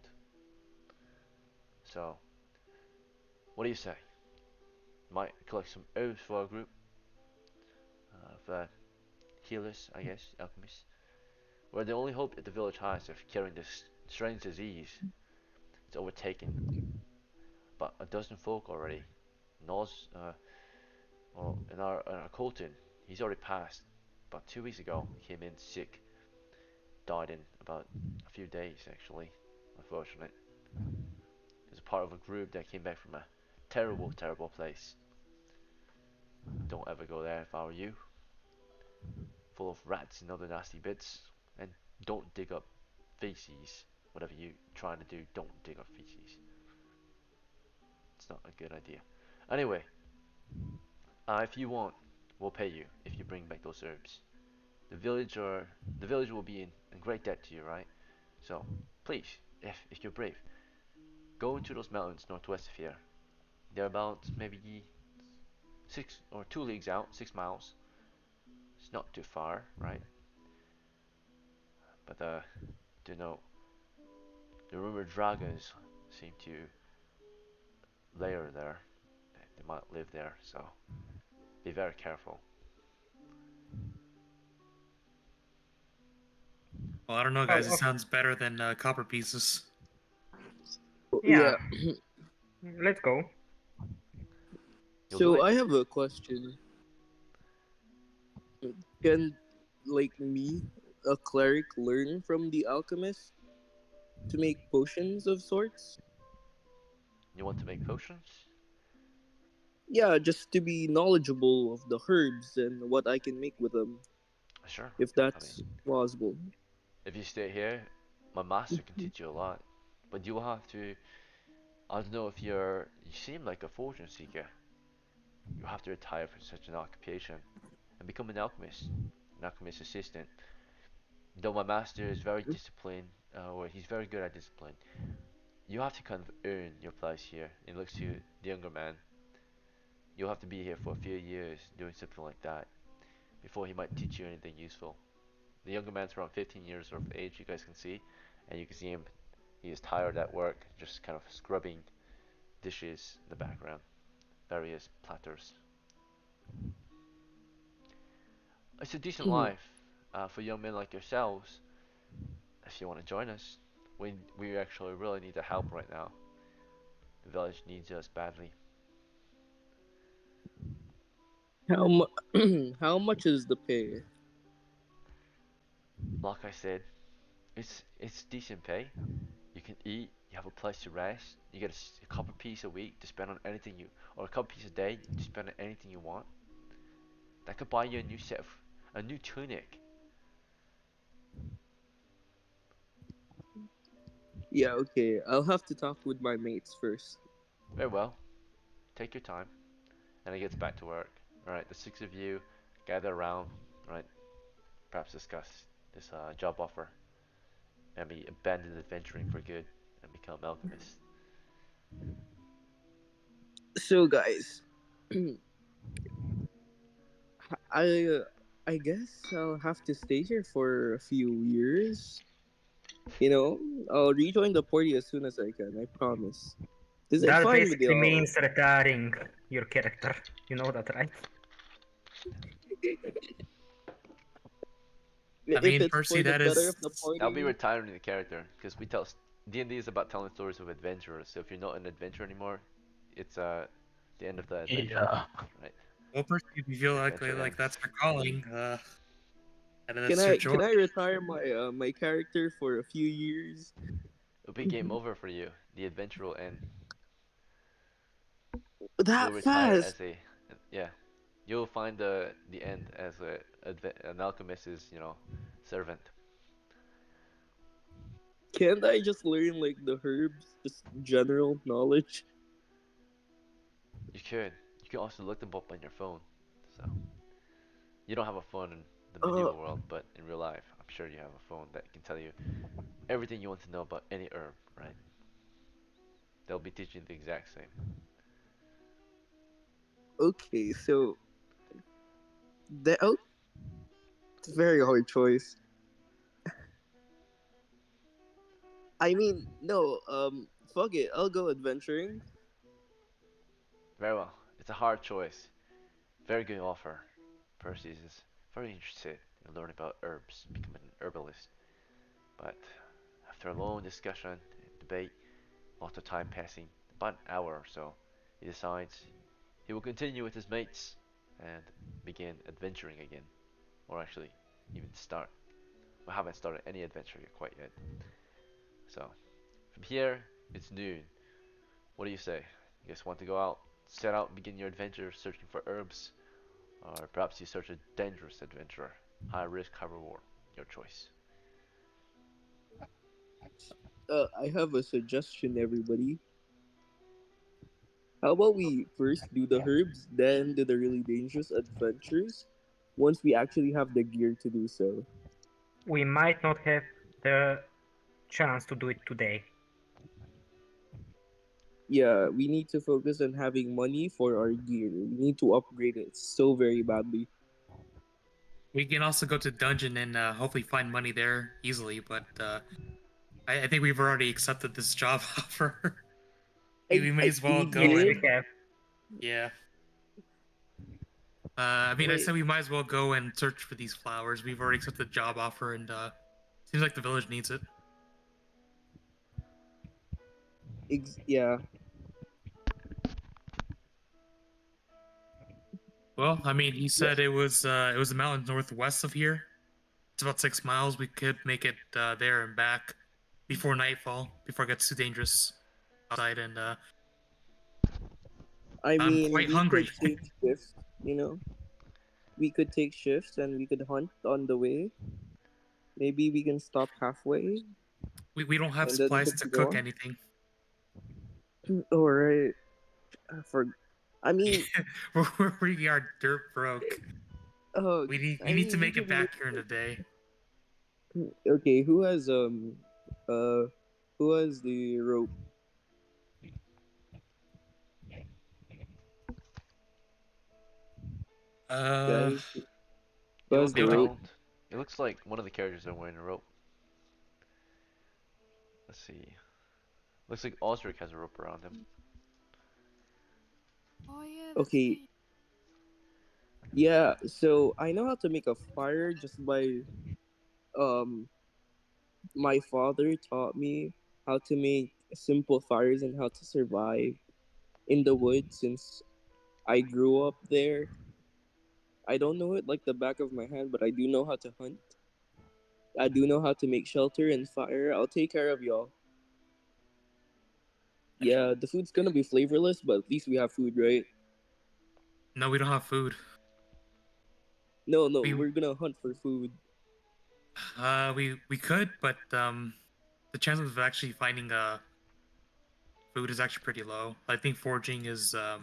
So, what do you say? Might collect some herbs for our group. of healers, I guess, alchemists. We're the only hope that the village has of curing this strange disease. It's overtaken about a dozen folk already. Nos, well, in our Colton, he's already passed. About 2 weeks ago, he came in sick, died in about a few days actually. Unfortunate. He was a part of a group that came back from a terrible, terrible place. Don't ever go there if I were you. Full of rats and other nasty bits. And don't dig up feces. Whatever you're trying to do, don't dig up feces. It's not a good idea. Anyway, if you want, we'll pay you if you bring back those herbs. The village or the village will be in great debt to you, right? So please, if you're brave, go into those mountains northwest of here. They're about maybe 2 leagues out, 6 miles. It's not too far, right? But do know the rumored dragons seem to lair there. They might live there, so be very careful. Well, I don't know, Oh, guys. It sounds better than copper pieces. yeah. Yeah. Let's go. You'll do So it? I have a question. Can, like me, a cleric, learn from the alchemist to make potions of sorts? You want to make potions? Yeah, just to be knowledgeable of the herbs and what I can make with them, Sure. if I mean, that's plausible. if you stay here, my master can teach you a lot. But you'll have to. I don't know if You seem like a fortune seeker. You'll have to retire from such an occupation and become an alchemist assistant. Though my master is very disciplined, or he's very good at discipline, you have to kind of earn your place here. It looks to the younger man. You'll have to be here for a few years doing something like that before he might teach you anything useful. The younger man's around 15 years of age, you guys can see, and you can see him. He is tired at work, just kind of scrubbing dishes in the background, various platters. It's a decent life for young men like yourselves. If you want to join us, we actually really need the help right now. The village needs us badly. How much is the pay? Like I said, it's decent pay. You can eat. You have a place to rest. You get a couple piece a week to spend on anything or a couple piece a day to spend on anything you want. That could buy you a new tunic. Yeah, okay. I'll have to talk with my mates first. Very well. Take your time. And it gets back to work. Alright, the six of you gather around, right? Perhaps discuss this job offer. Maybe abandon adventuring for good and become alchemists. So, guys, I I guess I'll have to stay here for a few years. You know, I'll rejoin the party as soon as I can. I promise. Is it That fine with basically y'all? means retiring your character. You know that, right? I If mean, it's Percy, for the that better is. of the That'll be party? retiring the character because we tell D&D is about telling stories of adventurers. So if you're not an adventurer anymore, it's the end of the adventure, Yeah. right? Well, Percy, if you feel The like adventure like ends. that's your calling, and Can that's your I choice. can I retire my character for a few years? It'll be game over for you. The adventure will end. You'll That retire fast? as a yeah. You'll find the end as an alchemist's servant. Can't I just learn like the herbs, just general knowledge? You could. You can also look them up on your phone. So you don't have a phone in the Uh, medieval world, but in real life, I'm sure you have a phone that can tell you everything you want to know about any herb, right? They'll be teaching the exact same. okay, so that it's a very hard choice. I mean, no, fuck it. I'll go adventuring. Very well. It's a hard choice. Very good offer. Percy is very interested in learning about herbs, becoming an herbalist. But after a long discussion and debate, lots of time passing, about an hour or so, he decides he will continue with his mates and begin adventuring again. Or actually, even start. We haven't started any adventure yet, quite yet. So, from here, it's noon. What do you say? You guys want to go out, set out, and begin your adventure searching for herbs? Or perhaps you search a dangerous adventure? High risk, high reward. Your choice. I have a suggestion, everybody. How about we first do the herbs, then do the really dangerous adventures once we actually have the gear to do so? We might not have the chance to do it today. Yeah, we need to focus on having money for our gear. We need to upgrade it so very badly. We can also go to dungeon and hopefully find money there easily, but I think we've already accepted this job offer. We may as well We go Yes, and we did. have. yeah. I mean, I Wait, said we might as well go and search for these flowers. We've already accepted the job offer, and seems like the village needs it. yeah. Well, I mean, he Yeah. said it was the mountains northwest of here. It's about 6 miles. We could make it there and back before nightfall, before it gets too dangerous outside. And I I'm mean, quite we could hungry. take shifts, you know? We could take shifts and we could hunt on the way. Maybe we can stop halfway We don't have and then supplies to continue cook on. anything. Alright. For I mean, We are dirt broke. oh, We I need to mean, we make it could back make. here in a day. Okay, uh, who has the rope, Uh, guys? Who You has look the it would rope? around. It looks like one of the characters are wearing a rope. Let's see. Looks like Osric has a rope around him. Oh yeah, that's Okay, me. yeah. So I know how to make a fire just by um. My father taught me how to make simple fires and how to survive in the woods since I grew up there. I don't know it like the back of my hand, but I do know how to hunt. I do know how to make shelter and fire. I'll take care of y'all. Yeah, the food's gonna be flavorless, but at least we have food, right? no, we don't have food. No, no, We we're gonna hunt for food. we could, but the chances of actually finding food is actually pretty low. I think foraging is I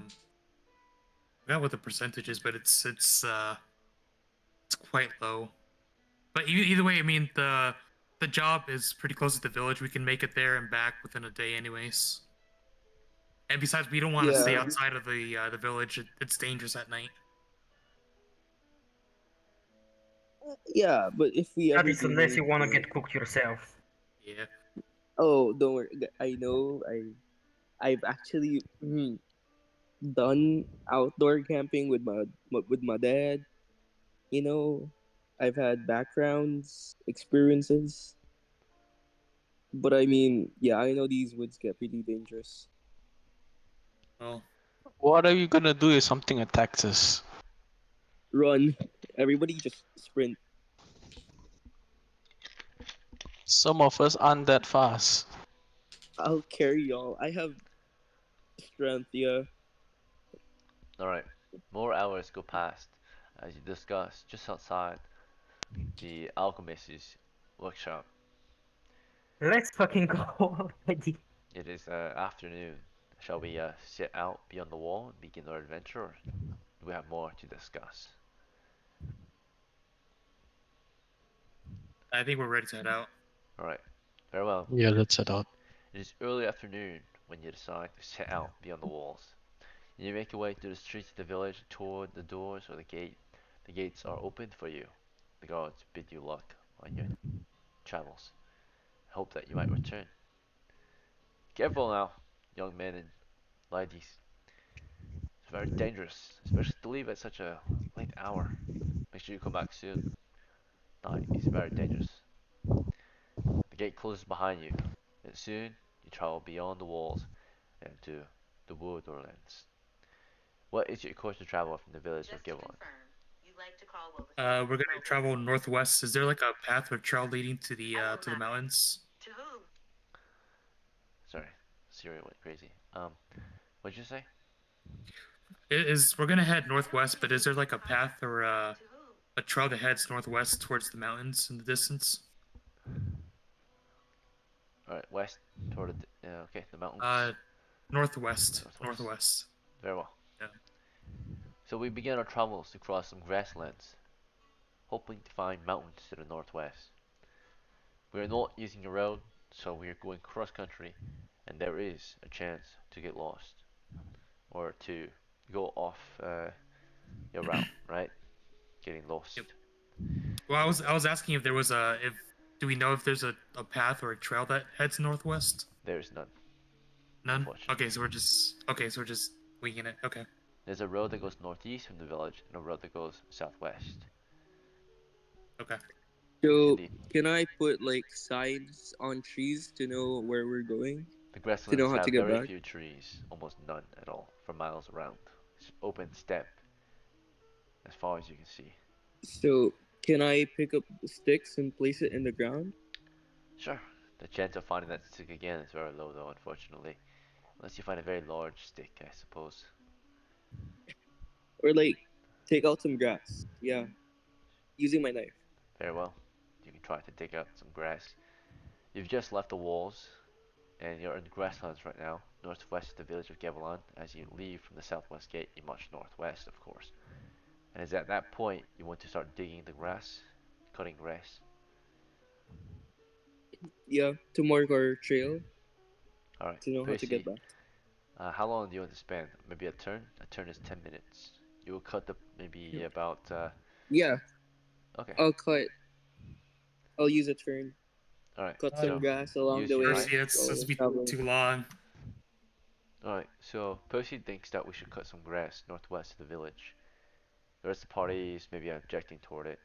forgot what the percentage is, but it's quite low. But either way, I mean the job is pretty close to the village. We can make it there and back within a day, anyways. And besides, we don't want to stay Yeah, outside of the village. It's dangerous at night. yeah, but if we That ever is do unless need you wanna to, get cooked yourself. Yeah. oh, don't worry. I know. I've actually done outdoor camping with my dad. You know, I've had backgrounds, experiences, but I mean, yeah, I know these woods get pretty dangerous. Well, What are you gonna do if something attacks us? Run, everybody, just sprint. Some of us aren't that fast. I'll carry y'all. I have strength. Yeah. Alright. More hours go past as you discuss just outside the alchemist's workshop. Let's fucking go already. It is afternoon. Shall we set out beyond the wall and begin our adventure, or do we have more to discuss? I think we're ready to head out. Alright. Farewell. Yeah, let's head out. It is early afternoon when you decide to set out beyond the walls. You make your way through the streets of the village toward the doors or the gate. The gates are opened for you. The guards bid you luck on your travels. Hope that you might return. Careful now, young men and ladies. It's very dangerous, especially to leave at such a late hour. Make sure you come back soon. Night is very dangerous. The gate closes behind you, and soon you travel beyond the walls and into the wood or lands. What is your course to travel from the village of Gilwan? We're gonna travel northwest. Is there like a path or trail leading to the mountains? Sorry, Siri went crazy. What'd you say? We're gonna head northwest, but is there like a path or a trail that heads northwest towards the mountains in the distance? All right, west toward okay, the Uh, mountains, northwest, northwest. northwest. Very well. Yeah. So we begin our travels across some grasslands, hoping to find mountains to the northwest. We are not using a road, so we are going cross country, and there is a chance to get lost or to go off your route, right? Getting Yep. lost. Well, I was asking if there was a if do we know if there's a path or a trail that heads northwest? There is none, None. unfortunately. Okay, so we're just winging it. Okay. There's a road that goes northeast from the village and a road that goes southwest. Okay. So Indeed. can I put like signs on trees to know where we're going? The To know grasslands how to have get very back? few trees, almost none at all, for miles around. It's open steppe as far as you can see. So can I pick up sticks and place it in the ground? Sure, the chance of finding that stick again is very low though, unfortunately. Unless you find a very large stick, I suppose. Or like take out some grass? Yeah, using my knife. Very well. You can try to dig out some grass. You've just left the walls, and you're in the grasslands right now, northwest of the village of Gavilan. As you leave from the southwest gate, you march northwest, of course. And it's at that point you want to start digging the grass, cutting grass. Yeah, to mark our trail Alright, to know how to get Percy, back. how long do you want to spend? Maybe a turn? A turn is 10 minutes. You will cut the maybe about, Yeah, okay. I'll cut. I'll use a turn. Alright, Cut some so grass along use the your way Percy, knife. that's while be traveling. too long. Alright, so Percy thinks that we should cut some grass northwest of the village. The rest of the party is maybe objecting toward it.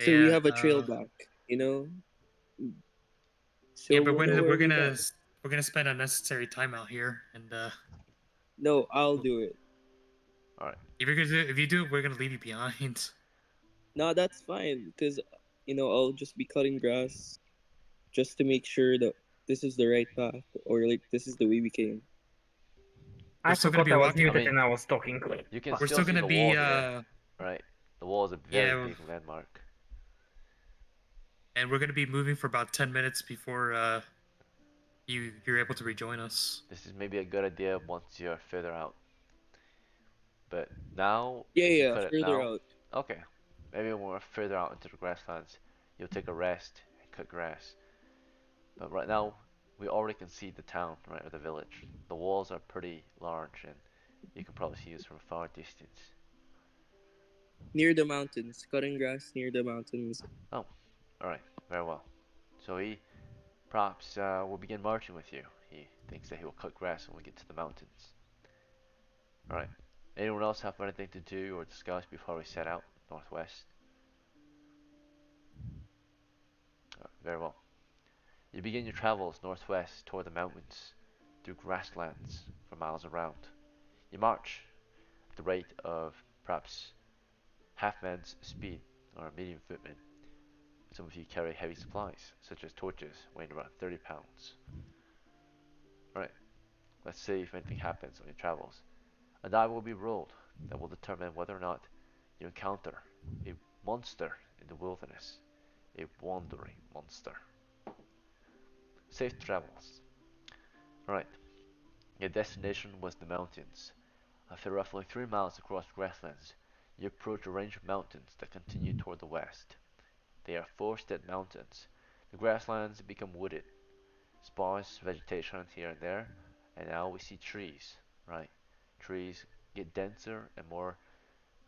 So we Yeah. have a trail back, you know. Yeah, So but we'll know where we're we gonna got. we're gonna spend unnecessary time out here, and No, I'll do it. Alright, if you do it, we're gonna leave you behind. No, that's fine because I'll just be cutting grass just to make sure that this is the right path or like this is the way we came. We're I still gonna forgot be I was walking. I muted mean, and I was talking. you can We're Fuck. still still see gonna the be walls again, right? The wall is a very yeah, big landmark. and we're gonna be moving for about 10 minutes before you're able to rejoin us. This is maybe a good idea once you're further out. But now, Yeah, if you yeah, cut it further now, out. okay. Maybe when we're further out into the grasslands, you'll take a rest and cut grass. But right now, we already can see the town, right, or the village. The walls are pretty large, and you can probably see this from a far distance. Near the mountains, cutting grass near the mountains. Oh, alright, very well. So he perhaps will begin marching with you. He thinks that he will cut grass when we get to the mountains. Alright. Anyone else have anything to do or discuss before we set out northwest? Very well. You begin your travels northwest toward the mountains, through grasslands for miles around. You march at the rate of perhaps half man's speed, or medium footman. Some of you carry heavy supplies, such as torches weighing around 30 pounds. Alright, let's see if anything happens on your travels. A die will be rolled that will determine whether or not you encounter a monster in the wilderness, a wandering monster. Safe travels. Alright, your destination was the mountains. After roughly 3 miles across grasslands, you approach a range of mountains that continue toward the west. They are forested mountains. The grasslands become wooded, sparse vegetation here and there, and now we see trees, right? Trees get denser and more,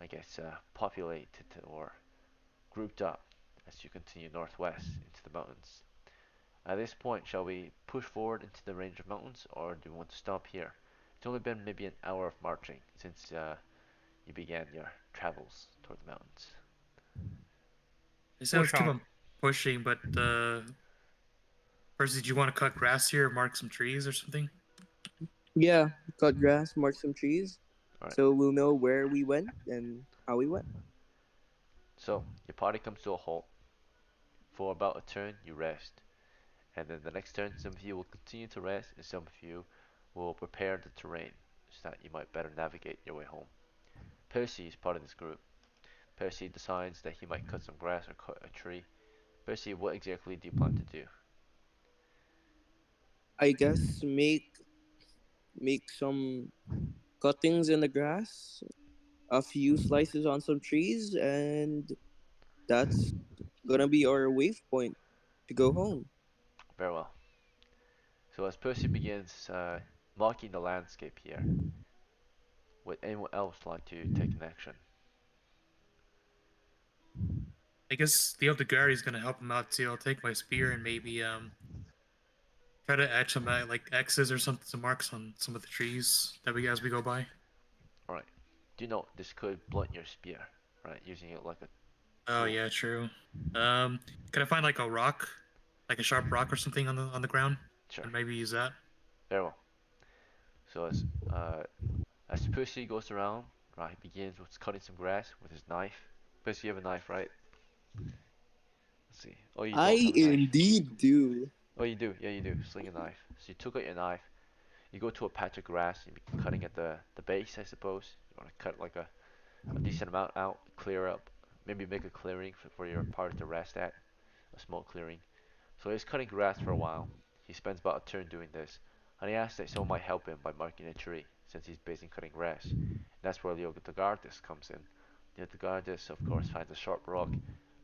I guess, populated or grouped up as you continue northwest into the mountains. At this point, shall we push forward into the range of mountains, or do we want to stop here? It's only been maybe an hour of marching since you began your travels toward the mountains. They said let's Push keep on. on pushing, but first, did you want to cut grass here, mark some trees or something? Yeah, cut grass, mark some trees, All right. so we'll know where we went and how we went. So your party comes to a halt. For about a turn, you rest, and then the next turn, some of you will continue to rest, and some of you will prepare the terrain so that you might better navigate your way home. Percy is part of this group. Percy decides that he might cut some grass or cut a tree. Percy, what exactly do you plan to do? I guess make some cuttings in the grass, a few slices on some trees, and that's gonna be our wave point to go home. Very well. So as Percy begins marking the landscape here, would anyone else like to take an action? I guess the Eldegari is gonna help him out too. I'll take my spear and maybe try to etch some like X's or something, some marks on some of the trees that we as we go by. Alright. Do you know this could blunt your spear, right? Using it like a Oh tool. yeah, true. Um, can I find like a rock, like a sharp rock or something on the ground, Sure. and maybe use that? Very well. So as Percy goes around, right, he begins with cutting some grass with his knife. Percy, you have a knife, right? Let's see. Oh, you don't I have a knife. indeed do. Oh, you do. Yeah, you do. Sling a knife. So you took out your knife. You go to a patch of grass. You begin cutting at the base, I suppose. You want to cut like a decent amount out, clear up, maybe make a clearing for your party to rest at, a small clearing. So he's cutting grass for a while. He spends about a turn doing this, and he asks that someone might help him by marking a tree, since he's busy cutting grass. And that's where Leogatagardis comes in. Leogatagardis, of course, finds a sharp rock,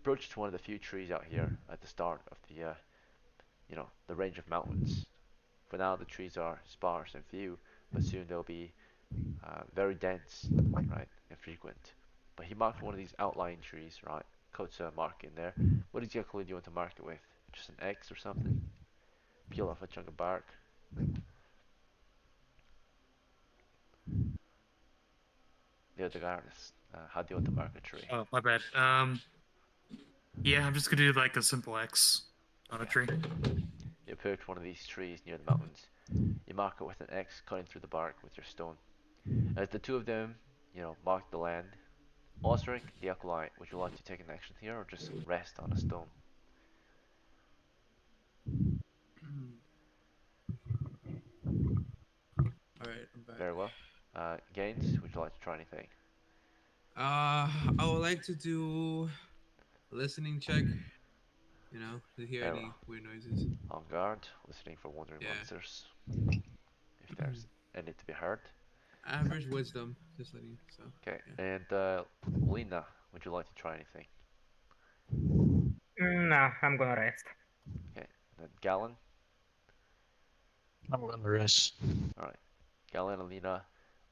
approaches one of the few trees out here at the start of the range of mountains. For now, the trees are sparse and few, but soon they'll be very dense, right, and frequent. But he marked one of these outlying trees, right? Cuts a mark in there. What exactly do you want to mark it with? Just an X or something? Peel off a chunk of bark. The other artist. How do you want to mark a tree? Oh, my bad. Yeah, I'm just gonna do like a simple X on a Okay. tree. You approach one of these trees near the mountains. You mark it with an X, cutting through the bark with your stone. As the two of them, mark the land, Osric, the acolyte, would you like to take an action here or just rest on a stone? All right, I'm back. Very well. Gaines, would you like to try anything? I would like to do a listening check. To hear Very any well. weird noises. On guard, listening for wandering Yeah. monsters, if there's any to be heard. Average wisdom, just letting you. So Okay, yeah. and Lena, would you like to try anything? No, I'm gonna rest. Okay, then Galen. I'm gonna rest. Alright, Galen and Lena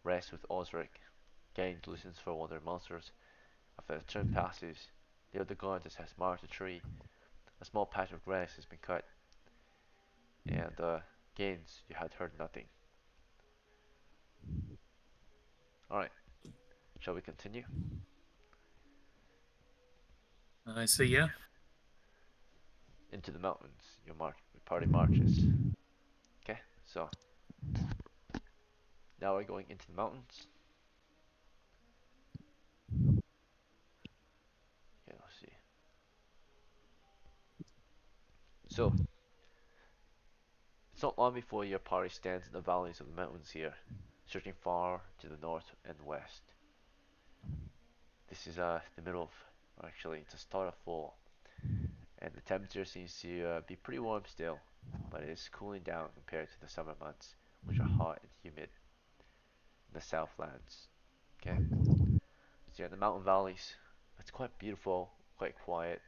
rest with Osric. Gaines listens for wandering monsters. After a turn passes, the other guard has marked a tree. A small patch of grass has been cut, and Gaines, you had heard nothing. Alright, shall we continue? I say yeah. Into the mountains, your party marches. Okay, so now we're going into the mountains. Okay, let's see. So, it's not long before your party stands in the valleys of the mountains here, stretching far to the north and west. This is the middle of, actually, it's the start of fall, and the temperature seems to be pretty warm still, but it is cooling down compared to the summer months, which are hot and humid in the southlands. Okay, so in the mountain valleys, it's quite beautiful, quite quiet.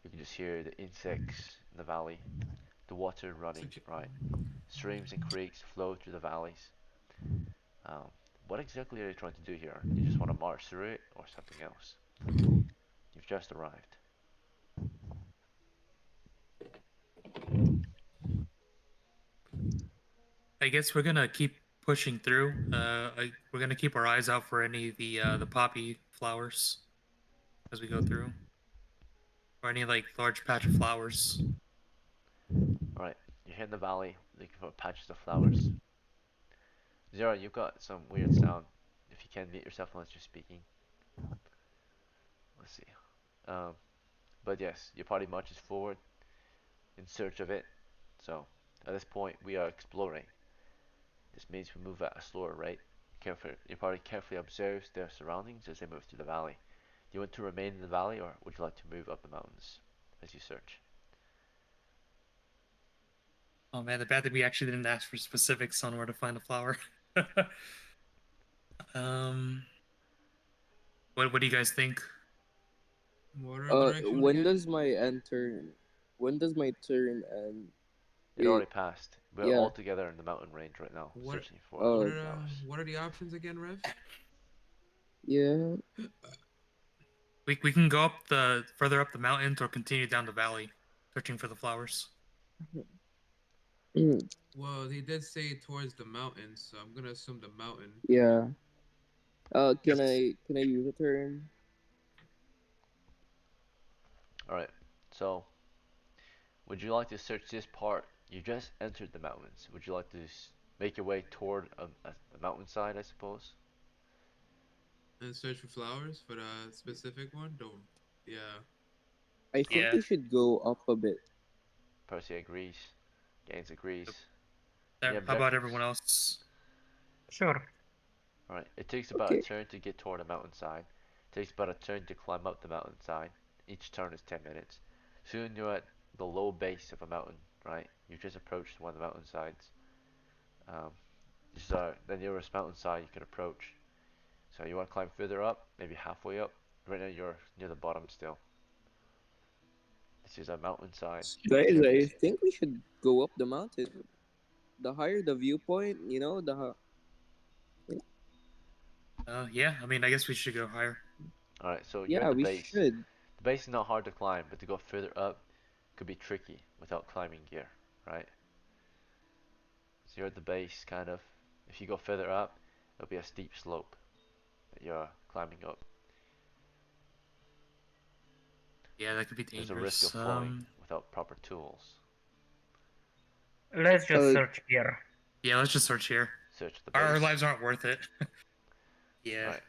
You can just hear the insects in the valley, the water running, Suggest- right? Streams and creeks flow through the valleys. Um, what exactly are you trying to do here? You just want to march through it or something else? You've just arrived. I guess we're gonna keep pushing through. We're gonna keep our eyes out for any of the poppy flowers as we go through, or any like large patch of flowers. Alright, you're in the valley looking for patches of flowers. Zero, you've got some weird sound. If you can mute yourself unless you're speaking. Let's see. Um, but yes, your party marches forward in search of it. So at this point, we are exploring. This means we move at a slower rate. Your party carefully observes their surroundings as they move through the valley. Do you want to remain in the valley, or would you like to move up the mountains as you search? Oh man, the bad that we actually didn't ask for specifics on where to find a flower. um, what do you guys think? What are the directions When again? does my end turn? When does my turn end? It already It passed. We're all yeah. together in the mountain range right now, What searching for Uh flowers. what are the options again, Rev? yeah. We can go up the further up the mountains or continue down the valley, searching for the flowers. Mm, Well, he did say towards the mountains, so I'm gonna assume the mountain. yeah. Yep. Can I use a turn? Alright, so would you like to search this part? You just entered the mountains. Would you like to make your way toward a mountainside, I suppose? And search for flowers for the specific one. Don't. Yeah. I think Yeah. we should go up a bit. Percy agrees. Gaines agrees. Any There. How about objections? everyone else? Sure. Alright, it takes about a Okay. turn to get toward a mountainside. It takes about a turn to climb up the mountainside. Each turn is 10 minutes. Soon you're at the low base of a mountain, right? You've just approached one of the mountainsides. Um, this is the nearest mountainside you can approach. So you want to climb further up, maybe halfway up. Right now you're near the bottom still. This is a mountainside. Guys, Carefully I see. think we should go up the mountain. The higher the viewpoint, Yeah. I mean, I guess we should go higher. Alright, so you're at yeah, the we base. should. The base is not hard to climb, but to go further up could be tricky without climbing gear, right? So you're at the base, kind of. If you go further up, it'll be a steep slope that you're climbing up. Yeah, that could be There's a risk of dangerous. falling without proper tools. Let's just Uh, search here. Yeah, let's just search here. Search the Our base. lives aren't worth it. Yeah. Alright,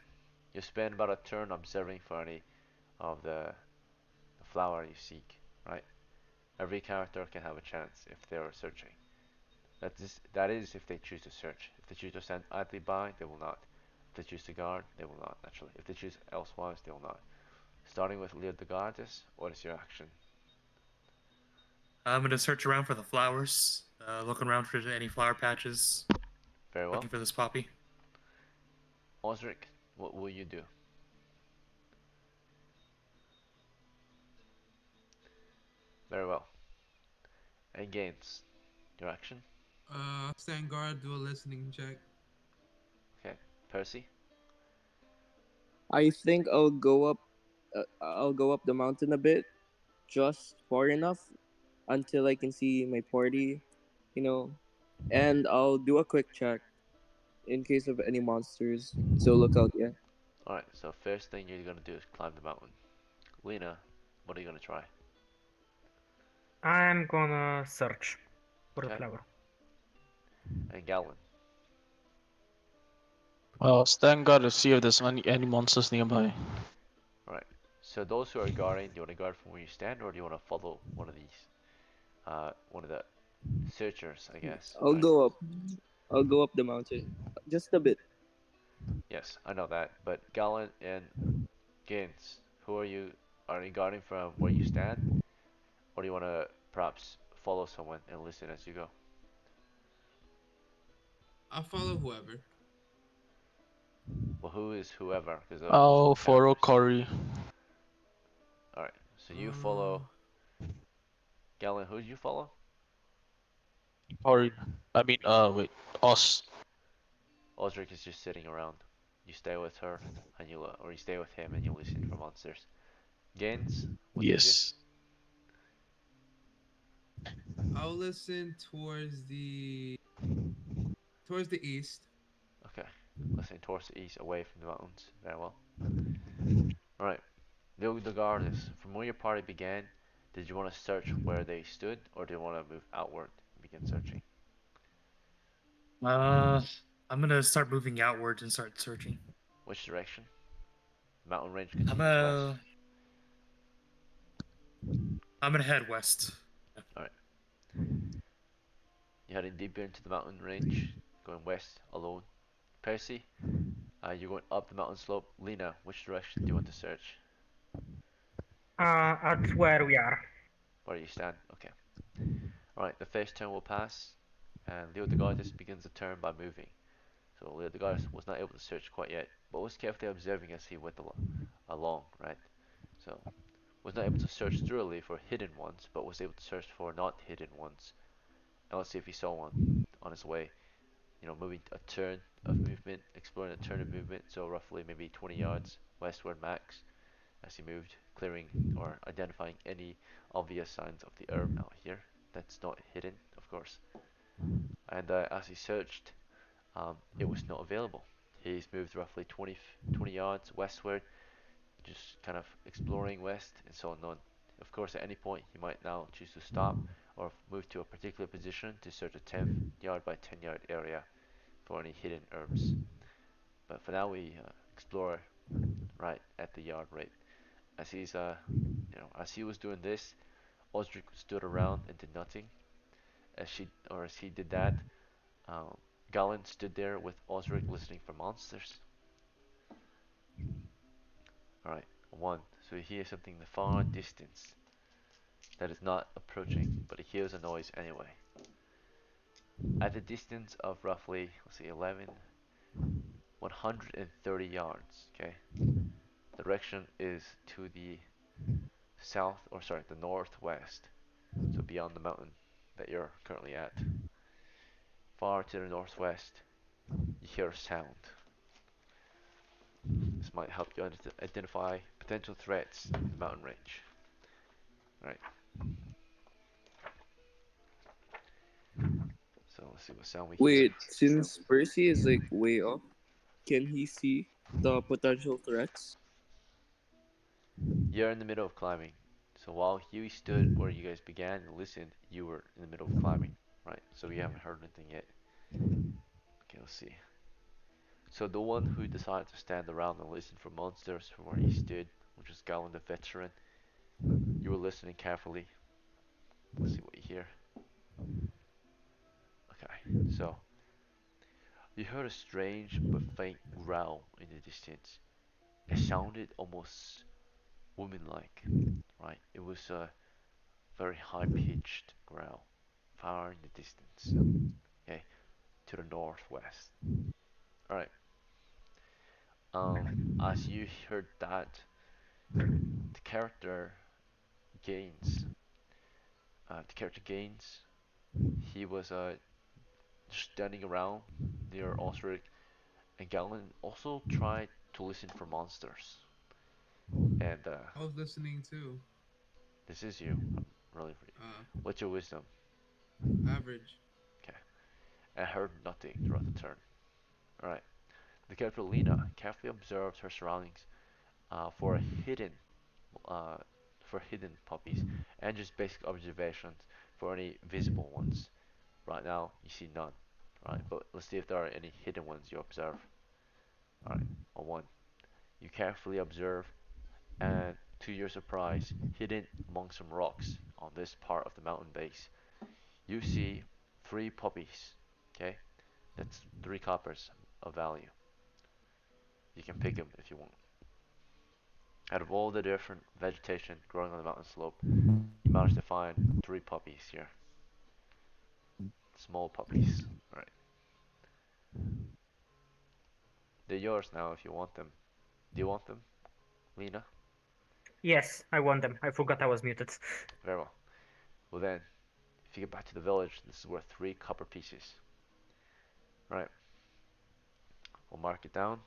you spend about a turn observing for any of the flower you seek, right? Every character can have a chance if they are searching. That is if they choose to search. If they choose to stand idly by, they will not. If they choose to guard, they will not, actually. If they choose elsewise, they will not. Starting with Lear the Goddess, what is your action? I'm gonna search around for the flowers. Looking around for any flower patches. Very well. Looking for this poppy. Osric, what will you do? Very well. And Gaines, your action? Stand guard. Do a listening check. Okay. Percy? I think I'll go up. I'll go up the mountain a bit, just far enough until I can see my party, you know, and I'll do a quick check in case of any monsters. So look out, yeah. Alright, so first thing you're gonna do is climb the mountain. Lena, what are you gonna try? I'm gonna search for a Okay. flower. And Gallon. Well, stand guard to see if there's any monsters nearby. Alright. So those who are guarding, do you want to guard from where you stand, or do you want to follow one of these? One of the searchers, I guess, I'll right? go up. I'll go up the mountain, just a bit. Yes, I know that. But Gallon and Gaines, who are you? Are you guarding from where you stand, or do you want to perhaps follow someone and listen as you go? I'll follow whoever. Well, who is whoever? Because there are I'll multiple follow characters. Cory. Alright, so you Uh, follow Gallon. Who do you follow? Cory. I mean, wait, Os. Osric is just sitting around. You stay with her, and or you stay with him, and you listen for monsters. Gaines, what do you do? Yes. I'll listen towards Towards the east. Okay, listening towards the east, away from the mountains. Very well. Alright, Leodegardas, from where your party began, did you want to search where they stood, or do you want to move outward and begin searching? Uh, I'm gonna start moving outwards and start searching. Which direction? The mountain range I'm continues west. gonna I'm gonna head west. Alright, you're heading deeper into the mountain range, going west alone. Percy, you're going up the mountain slope. Lena, which direction do you want to search? At where we are. Where you stand? Okay. Alright, the first turn will pass, and Leodegardas begins the turn by moving. So Leodegardas was not able to search quite yet, but was carefully observing as he went along, right? So, was not able to search thoroughly for hidden ones, but was able to search for not hidden ones. And let's see if he saw one on his way. Moving a turn of movement, exploring a turn of movement, so roughly maybe 20 yards westward max as he moved, clearing or identifying any obvious signs of the herb out here that's not hidden, of course. And as he searched, it was not available. He's moved roughly 20 yards westward, just kind of exploring west and so on. Of course, at any point, he might now choose to stop or move to a particular position to search a 10 yard by 10 yard area for any hidden herbs. But for now, we explore right at the yard rate. As as he was doing this, Osric stood around and did nothing. As he did that, um, Galen stood there with Osric listening for monsters. Alright, one. So he hears something in the far distance that is not approaching, but he hears a noise anyway. At a distance of roughly, let's see, 130 yards, okay? The direction is to the south, or sorry, the northwest. So beyond the mountain that you're currently at. Far to the northwest, you hear a sound. This might help you identify potential threats in the mountain range. Alright, so let's see what sound we hear. Wait, since Percy is like way up, can he see the potential threats? You're in the middle of climbing. So while Huey stood where you guys began and listened, you were in the middle of climbing. Right, so you haven't heard anything yet. Okay, let's see. So the one who decided to stand around and listen for monsters from where he stood, which was Gowan the veteran, you were listening carefully. Let's see what you hear. Okay, so you heard a strange but faint growl in the distance. It sounded almost woman-like, right? It was a very high-pitched growl, far in the distance. Okay, to the northwest. All right. As you heard that, the character gains. The character gains. He was just standing around near Osric, and Galen also tried to listen for monsters. And I was listening too. this is you. I'm really for you. Uh, What's your wisdom? Average. Okay. I heard nothing throughout the turn. All right. The character Lena carefully observed her surroundings for hidden uh, hidden puppies and just basic observations for any visible ones. Right now, you see none. Right, but let's see if there are any hidden ones you observe. All right, a one. You carefully observe, and to your surprise, hidden among some rocks on this part of the mountain base, you see three puppies. Okay, that's 3 coppers of value. You can pick them if you want. Out of all the different vegetation growing on the mountain slope, you managed to find 3 puppies here. Small puppies. Alright. They're yours now if you want them. Do you want them, Lena? Yes, I want them. I forgot I was muted. Very well. Well then, if you get back to the village, this is worth 3 copper pieces. Right. We'll mark it down.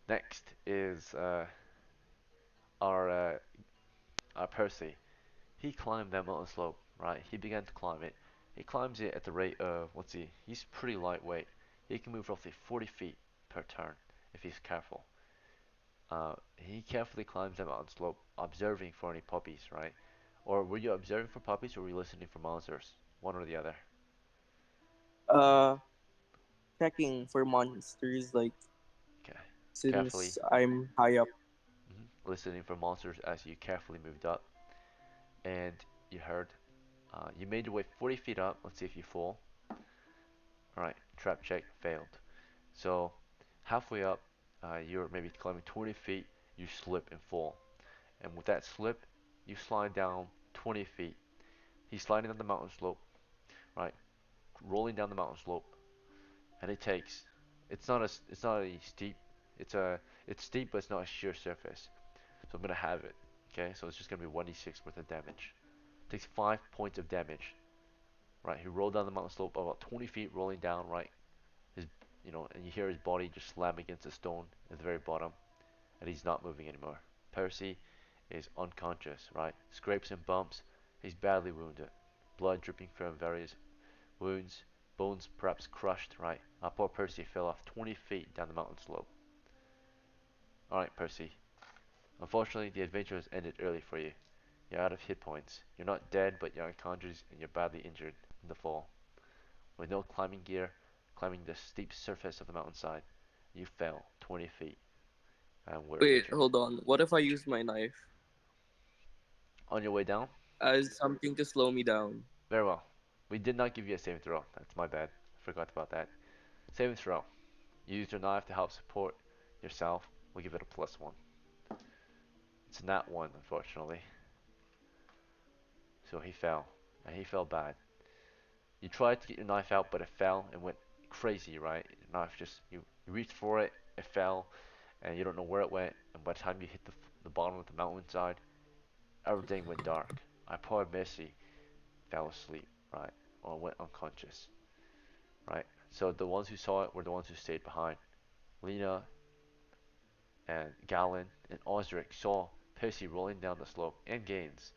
Next is our Percy. He climbed that mountain slope, right? He began to climb it. He climbs it at the rate of, let's see, he's pretty lightweight. He can move roughly 40 feet per turn if he's careful. He carefully climbs the mountain slope, observing for any puppies, right? Or were you observing for puppies or were you listening for monsters? One or the other. Uh, checking for monsters, like, Okay. Carefully since I'm high up. listening for monsters as you carefully moved up. And you heard, you made your way 40 feet up. Let's see if you fall. Alright, trap check failed. So, halfway up, you're maybe climbing 20 feet, you slip and fall. And with that slip, you slide down 20 feet. He's sliding down the mountain slope, right? Rolling down the mountain slope, and it takes. It's not a steep. It's a. It's steep, but it's not a sheer surface. So I'm gonna have it. Okay, so it's just gonna be 1d6 worth of damage. Takes 5 points of damage. Right, he rolled down the mountain slope about 20 feet, rolling down. Right, his, and you hear his body just slam against the stone at the very bottom, and he's not moving anymore. Percy is unconscious. Right, scrapes and bumps. He's badly wounded, blood dripping from various wounds, bones perhaps crushed. Right, poor Percy fell off 20 feet down the mountain slope. All right, Percy. Unfortunately, the adventure has ended early for you. You're out of hit points. You're not dead, but you're unconscious and you're badly injured in the fall. With no climbing gear, climbing the steep surface of the mountainside, you fell 20 feet and were Wait, injured. hold on. What if I use my knife On your way down? as something to slow me down? Very well. We did not give you a saving throw. That's my bad. I forgot about that. Saving throw. You used your knife to help support yourself. We'll give it a +1. It's not one, unfortunately. So he fell, and he fell bad. You tried to get your knife out, but it fell and went crazy, right? Your knife just, you reached for it, it fell, and you don't know where it went. And by the time you hit the bottom of the mountainside, everything went dark. I poor Missy fell asleep, right? Or went unconscious, right? So the ones who saw it were the ones who stayed behind. Lena and Galen and Osric saw Percy rolling down the slope and Gaines,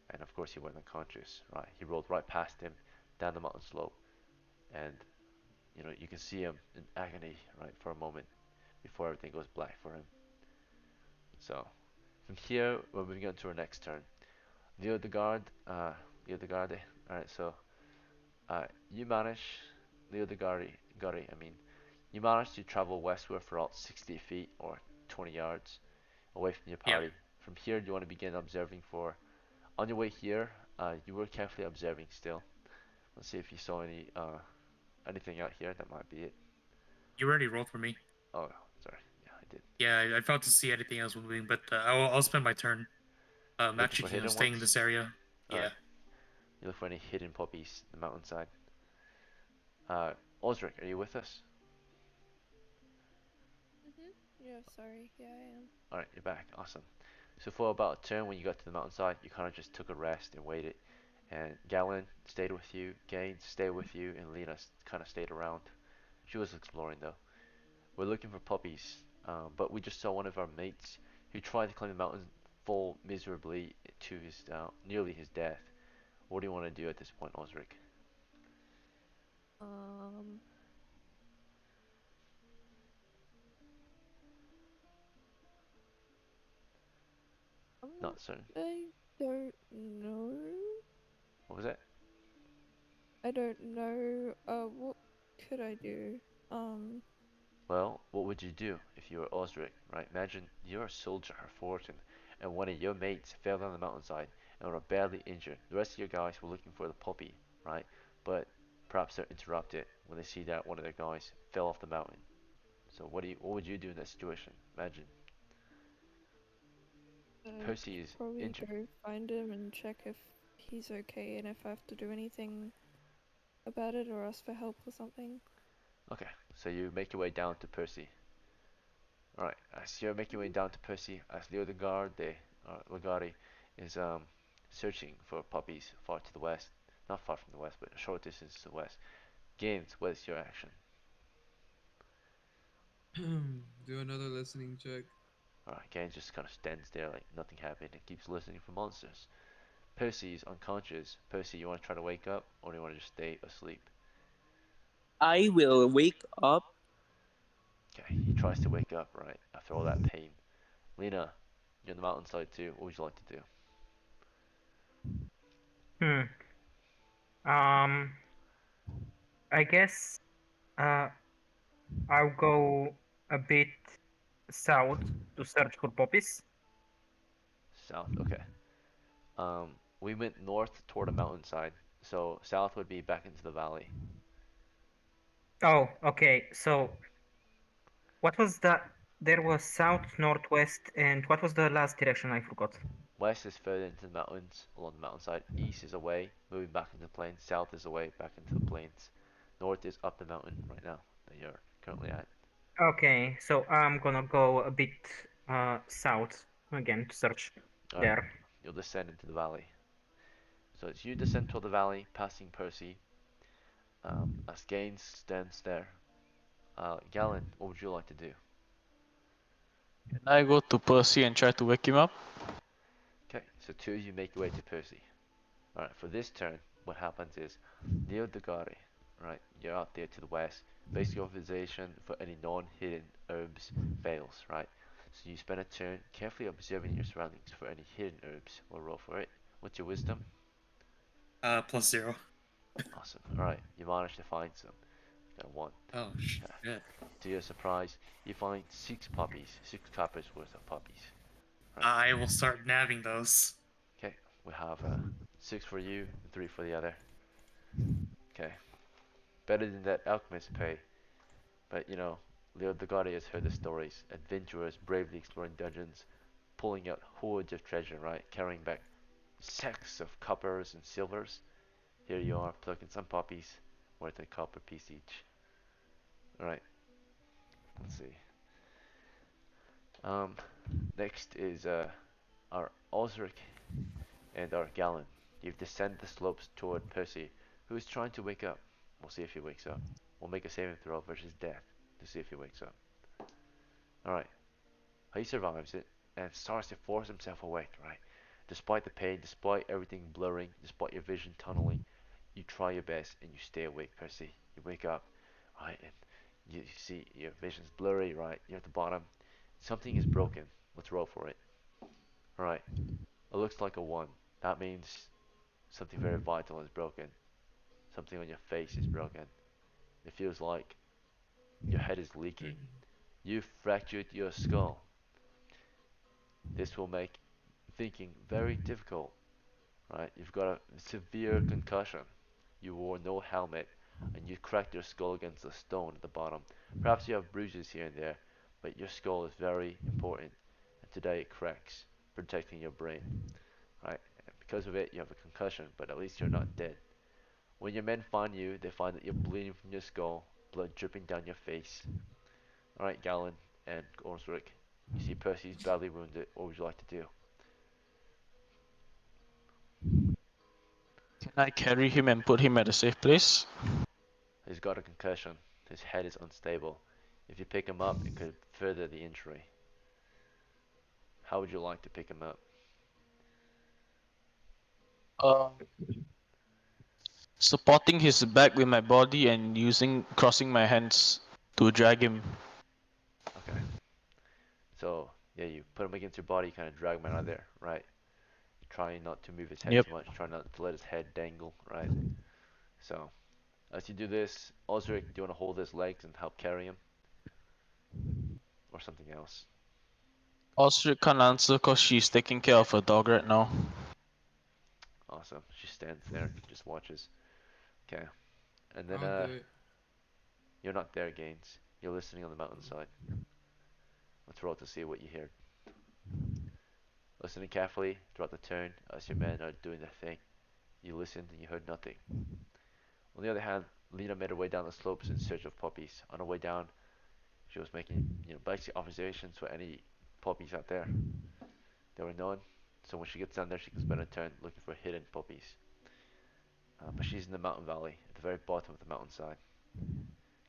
and of course he went unconscious, right? He rolled right past him down the mountain slope, and you can see him in agony, right, for a moment before everything goes black for him. So from here, we're moving on to our next turn. Leo the guard, Leo the guard. All right, so you manage, Leo the guard. I mean, you manage to travel westward for about 60 feet or 20 yards away from your Yeah. party. From here, you want to begin observing for. On your way here, you were carefully observing still. Let's see if you saw anything out here. That might be it. You already rolled for me. Oh, sorry. Yeah, I did. Yeah, I failed to see anything else moving, but I'll spend my turn. Looking for Actually, hidden staying in ones? this area. Yeah. Alright. You look for any hidden puppies in the mountainside. Osric, are you with us? Yeah, sorry. Yeah, I am. Alright, you're back. Awesome. So for about a turn when you got to the mountainside, you kind of just took a rest and waited. And Galen stayed with you, Gaines stayed with you, and Lena kind of stayed around. She was exploring though. We're looking for puppies, but we just saw one of our mates who tried to climb the mountain, fall miserably to his nearly his death. What do you want to do at this point, Osric? Um, Not certain. I don't know. What was that? I don't know. What could I do? Um, Well, what would you do if you were Osric, right? Imagine you're a soldier of fortune, and one of your mates fell down the mountainside and were badly injured. The rest of your guys were looking for the puppy, right? But perhaps they're interrupted when they see that one of their guys fell off the mountain. So what would you do in that situation? Imagine I'd Percy is probably injured. go find him and check if he's okay and if I have to do anything about it or ask for help or something. Okay, so you make your way down to Percy. Alright, as you're making your way down to Percy, as Leo the guard, Legari, is searching for puppies far to the west. Not far from the west, but a short distance to the west. Gaines, what is your action? Do another listening check. Alright, Gaines just kind of stands there like nothing happened and keeps listening for monsters. Percy is unconscious. Percy, you want to try to wake up, or do you want to just stay asleep? I will wake up. Okay, he tries to wake up, right, after all that pain. Lena, you're on the mountainside too. What would you like to do? Hmm. Um, I guess uh, I'll go a bit south to search for poppies. South, okay. We went north toward a mountainside, so south would be back into the valley. Oh, okay. So what was the? There was south, northwest, and what was the last direction? I forgot. West is further into the mountains along the mountainside. East is away, moving back into the plains. South is away, back into the plains. North is up the mountain right now that you're currently at. Okay, so I'm gonna go a bit south again to search Alright, there. you'll descend into the valley. So as you descend toward the valley, passing Percy, as Gaines stands there. Galen, what would you like to do? Can I go to Percy and try to wake him up? Okay, so two of you make your way to Percy. Alright, for this turn, what happens is near the Gari, right, you're out there to the west. Basic authorization for any non-hidden herbs fails, right? So you spend a turn carefully observing your surroundings for any hidden herbs. We'll roll for it. What's your wisdom? +0. Awesome. Alright, you managed to find some. Got a 1. Oh Okay. shit. To your surprise, you find 6 puppies, 6 coppers worth of puppies. Right. I will start nabbing those. Okay, we have 6 for you and 3 for the other. Okay. Better than that alchemist pay. But you know, Leo the God has heard the stories. Adventurers bravely exploring dungeons, pulling out hordes of treasure, right? Carrying back sacks of coppers and silvers. Here you are, plucking some poppies, worth a copper piece each. Alright, let's see. Um, next is our Osric and our Galen. You've descended the slopes toward Percy, who is trying to wake up. We'll see if he wakes up. We'll make a saving throw versus death to see if he wakes up. Alright, he survives it and starts to force himself awake, right? Despite the pain, despite everything blurring, despite your vision tunneling, you try your best and you stay awake, Percy. You wake up, right, and you see your vision's blurry, right? You're at the bottom. Something is broken. Let's roll for it. Alright, it looks like a 1. That means something very vital is broken. Something on your face is broken. It feels like your head is leaking. You've fractured your skull. This will make thinking very difficult, right? You've got a severe concussion. You wore no helmet, and you cracked your skull against a stone at the bottom. Perhaps you have bruises here and there, but your skull is very important, and today it cracks, protecting your brain, right? And because of it, you have a concussion, but at least you're not dead. When your men find you, they find that you're bleeding from your skull, blood dripping down your face. Alright, Galen and Osric, you see Percy's badly wounded. What would you like to do? Can I carry him and put him at a safe place? He's got a concussion. His head is unstable. If you pick him up, it could further the injury. How would you like to pick him up? Um, Supporting his back with my body and crossing my hands to drag him. Okay. So, yeah, you put him against your body, kind of drag him out of there, right? Trying not to move his head Yep. too much, trying not to let his head dangle, right? So, as you do this, Osric, do you want to hold his legs and help carry him? Or something else? Osric can't answer cause she's taking care of her dog right now. Awesome. She stands there and just watches. Okay. And then, I'll do it. you're not there, Gaines. You're listening on the mountainside. Let's roll to see what you hear. Listening carefully throughout the turn as your men are doing their thing. You listened and you heard nothing. On the other hand, Lena made her way down the slopes in search of puppies. On her way down, she was making, basic observations for any puppies out there. There were none, so when she gets down there, she can spend her turn looking for hidden puppies. But she's in the mountain valley, at the very bottom of the mountainside.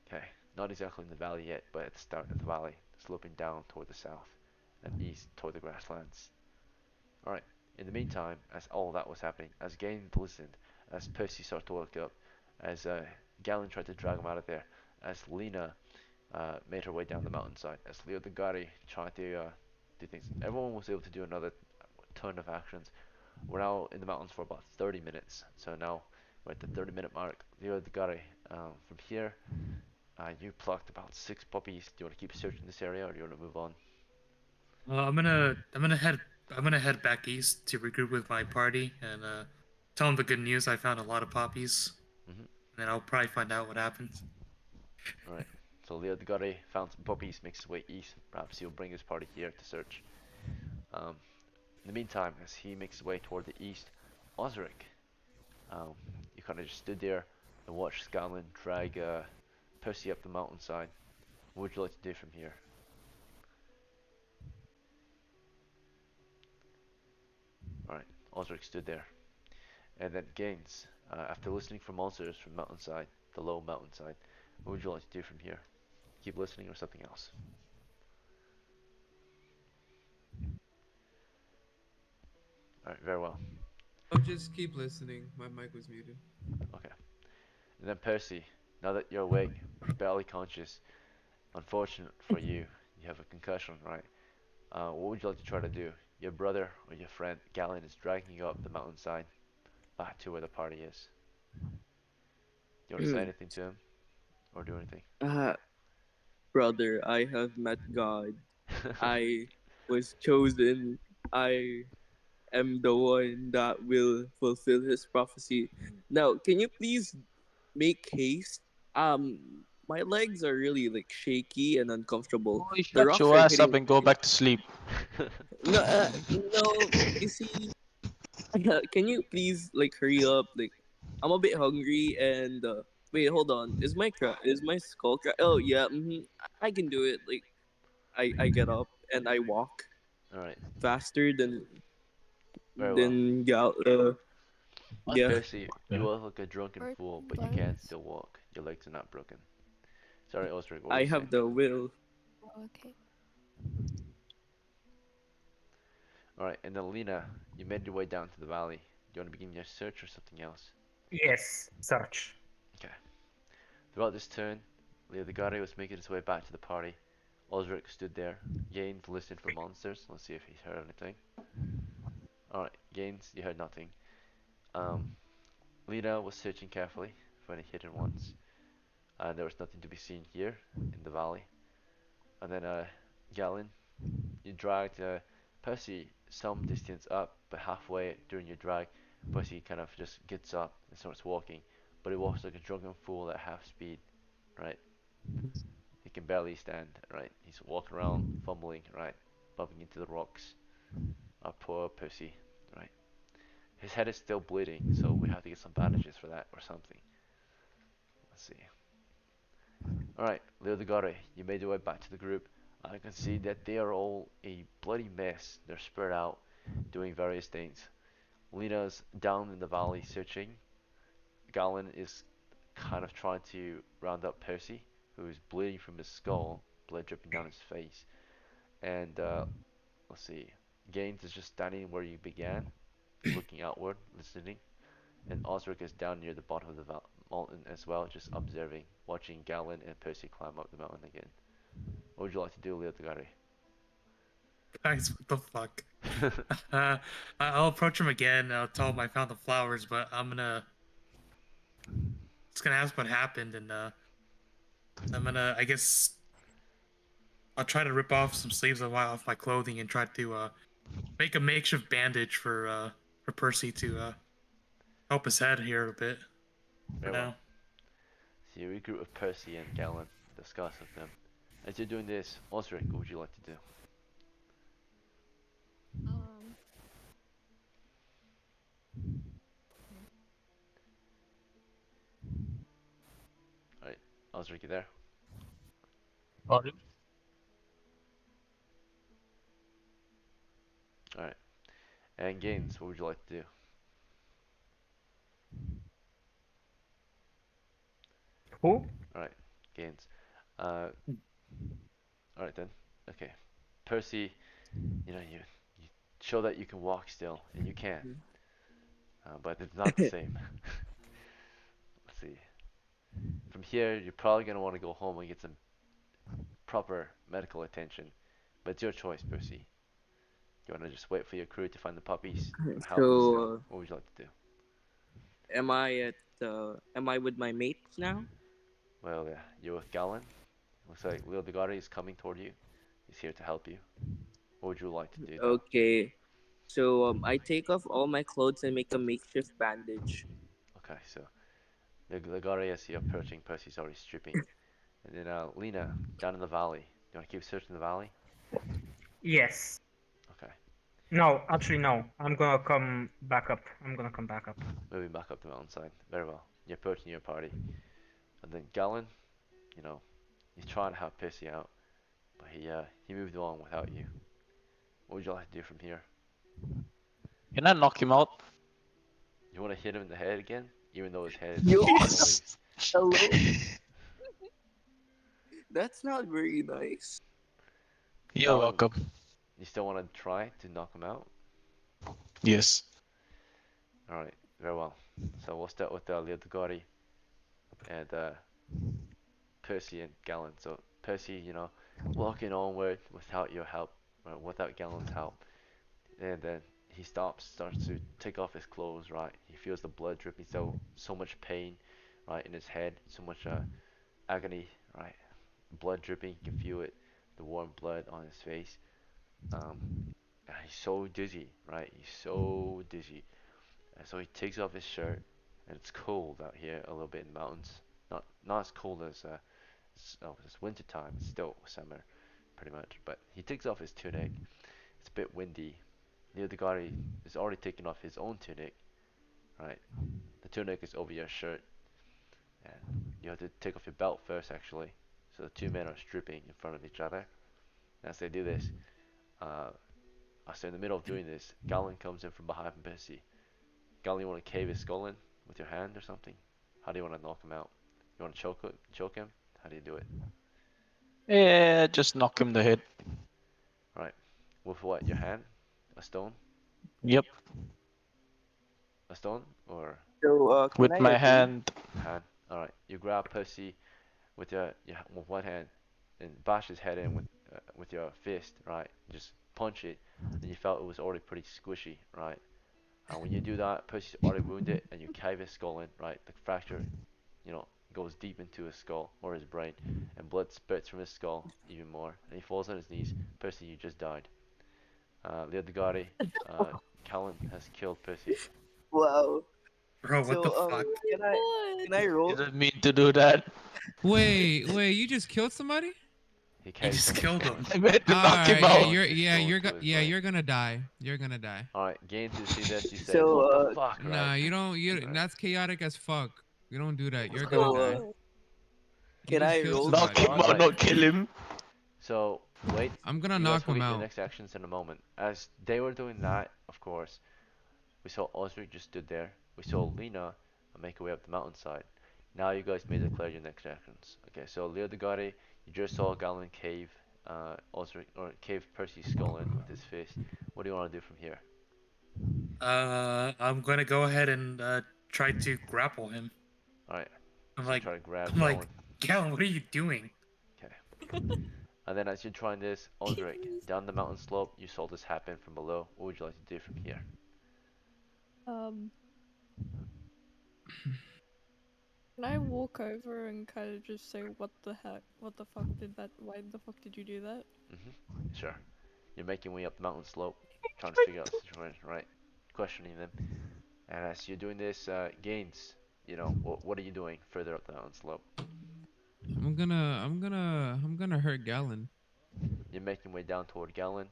Okay, not exactly in the valley yet, but at the start of the valley, sloping down toward the south and east toward the grasslands. Alright, In the meantime, as all that was happening, as Gaines listened, as Percy started to look up, as Galen tried to drag him out of there, as Lena made her way down the mountainside, as Leo the Gotti tried to do things, everyone was able to do another ton of actions. We're now in the mountains for about 30 minutes, so now we're at the 30-minute mark. Leo the Gotti, from here, you plucked about 6 puppies. Do you want to keep searching this area, or do you want to move on? I'm gonna head back east to regroup with my party and tell them the good news. I found a lot of poppies, Mm-hmm. and then I'll probably find out what happened. All right. So Leo the Gotti found some puppies, makes his way east. Perhaps he'll bring his party here to search. Um, in the meantime, as he makes his way toward the east, Osric, um, you kind of just stood there and watched Scanlan drag Percy up the mountainside. What would you like to do from here? All right. Osric stood there, and then Gaines, after listening for monsters from mountainside, the low mountainside, what would you like to do from here? Keep listening or something else? All right. Very well. I'll just keep listening. My mic was muted. Okay. And then Percy, now that you're awake, barely conscious, unfortunate for you, you have a concussion, right? What would you like to try to do? Your brother or your friend Galen is dragging you up the mountainside back to where the party is. Do you want to say Hmm. anything to him or do anything? Uh, brother, I have met God. I was chosen. I am the one that will fulfill his prophecy. Now, can you please make haste? My legs are really like shaky and uncomfortable. Boy, The shut rocks your are ass up hitting. and go back to sleep. No, no. You see, can you please like hurry up? Like, I'm a bit hungry and wait, hold on. Is my skull crack? Oh yeah, I can do it. Like, I get up and I walk All right, faster very well. than gal. Yeah. Percy, you look like a drunken fool, Broken but you can bones. still walk. Your legs are not broken. Sorry, Osric, what were I you saying? have the will. Oh, okay. All right, and then Lena, you made your way down to the valley. Do you want to begin your search or something else? Yes, search. Okay. Throughout this turn, Leo the Guardian was making his way back to the party. Osric stood there. Gaines listened for monsters. Let's see if he heard anything. Alright, Gaines, you heard nothing. Um, Lena was searching carefully for any hidden ones. There was nothing to be seen here in the valley. And then, Galen, you dragged Percy some distance up, but halfway during your drag, Percy kind of just gets up and starts walking. But he walks like a drunken fool at half speed, right? He can barely stand, right? He's walking around, fumbling, right? Bumping into the rocks. Our poor Percy, right? His head is still bleeding, so we have to get some bandages for that or something. Let's see. Alright, Leo the Gore, you made your way back to the group. I can see that they are all a bloody mess. They're spread out, doing various things. Lena's down in the valley searching. Galen is kind of trying to round up Percy, who is bleeding from his skull, blood dripping down his face. And let's see, Gaines is just standing where you began, looking outward, listening. And Osric is down near the bottom of the mountain as well, just observing, watching Galen and Percy climb up the mountain again. What would you like to do, Leotagari? Guys, what the fuck? Uh, I'll approach him again. I'll tell him I found the flowers, but I'm gonna just gonna ask what happened, and I'm gonna, I guess, I'll try to rip off some sleeves off my clothing and try to make a makeshift bandage for Percy to help his head here a bit for Very well. now. So you regroup with Percy and Galen, discuss with them. As you're doing this, Osric, what would you like to do? Um. Alright, Osric, you there? Pardon? Alright. And Gaines, what would you like to do? Who? Alright, Gaines. Uh, alright then. Okay. Percy, you know, you show that you can walk still, and you can, but it's not the same. Let's see. From here, you're probably gonna want to go home and get some proper medical attention, but it's your choice, Percy. You want to just wait for your crew to find the puppies and help them still? So, What would you like to do? am I with my mates now? Well, yeah, you're with Galen. Looks like Leo Bigari is coming toward you. He's here to help you. What would you like to do now? Okay. So I take off all my clothes and make a makeshift bandage. Okay, so the Bigari, as you're approaching, Percy's already stripping. And then Lena, down in the valley. You want to keep searching the valley? Yes. Okay, No, actually no. I'm gonna come back up. I'm gonna come back up. moving back up the mountainside. Very well. You're approaching your party. And then Galen, you know, he's trying to help Percy out, but he moved along without you. What would you like to do from here? Can I knock him out? You want to hit him in the head again, even though his head Yo, is only. Yes. hello. That's not very nice. You're Galen, welcome. you still want to try to knock him out? Yes. All right, very well. So we'll start with Leodogori and Percy and Galen. So Percy, walking onward without your help, without Galen's help, and then he stops, starts to take off his clothes. Right, he feels the blood dripping, so much pain, right, in his head, so much agony, right, blood dripping. You can feel it, the warm blood on his face. Um, and he's so dizzy, right? He's so dizzy. And so he takes off his shirt, and it's cold out here a little bit in the mountains. Not as cold as it's winter time. It's still summer, pretty much. But he takes off his tunic. It's a bit windy. The other guy is already taking off his own tunic, right? The tunic is over your shirt, and you have to take off your belt first, actually. So the two men are stripping in front of each other. As they do this, uh, so in the middle of doing this, Galen comes in from behind Percy. Galen, you want to cave his skull in with your hand or something? How do you want to knock him out? You want to choke him? How do you do it? Yeah, just knock him the head. Right. With what? Your hand? A stone? Yep. A stone? Or So can With I my agree? hand. hand? Alright. You grab Percy with with one hand and bash his head in with your fist, right? Just punch it, and you felt it was already pretty squishy, right? And when you do that, Percy's already wounded, and you cave his skull in, right? The fracture, goes deep into his skull or his brain, and blood spurts from his skull even more, and he falls on his knees. Percy, you just died. Leodgari, Callan has killed Percy. Wow. Bro, what the So fuck? can I God. can I roll? Didn't mean to do that. Wait, you just killed somebody? He You caved just someone's killed skull him. I meant to knock him Alright, in. yeah, out. Punched his skull into his brain. you're gonna die. You're gonna die. Alright, Gaines, you see this, you say, So what the fuck, right? Nah, you don't. Right. That's chaotic as fuck. You don't do that. You're gonna so die. You can just I killed roll to Knock somebody. him out, Alright, dodge? not kill him. so wait, I'm gonna you guys knock will him get your out. next actions in a moment. As they were doing that, of course, we saw Osric just stood there. We saw Lena make her way up the mountainside. Now you guys may declare your next actions. Okay, so Leo de Gare, you just saw Galen cave Osric or cave Percy's skull in with his fist. What do you want to do from here? I'm gonna go ahead and try to grapple him. Alright, I'm so you like, try to grab I'm like, Galen. Galen, what are you doing? Okay. And then as you're trying this, Osric, down the mountain slope, you saw this happen from below. What would you like to do from here? Um, can I walk over and kind of just say, what the heck? What the fuck did that? Why the fuck did you do that? Sure. You're making your way up the mountain slope, trying to figure out the situation, right? Questioning them. And as you're doing this, Gaines, what are you doing further up the mountain slope? I'm gonna hurt Galen. You're making your way down toward Galen.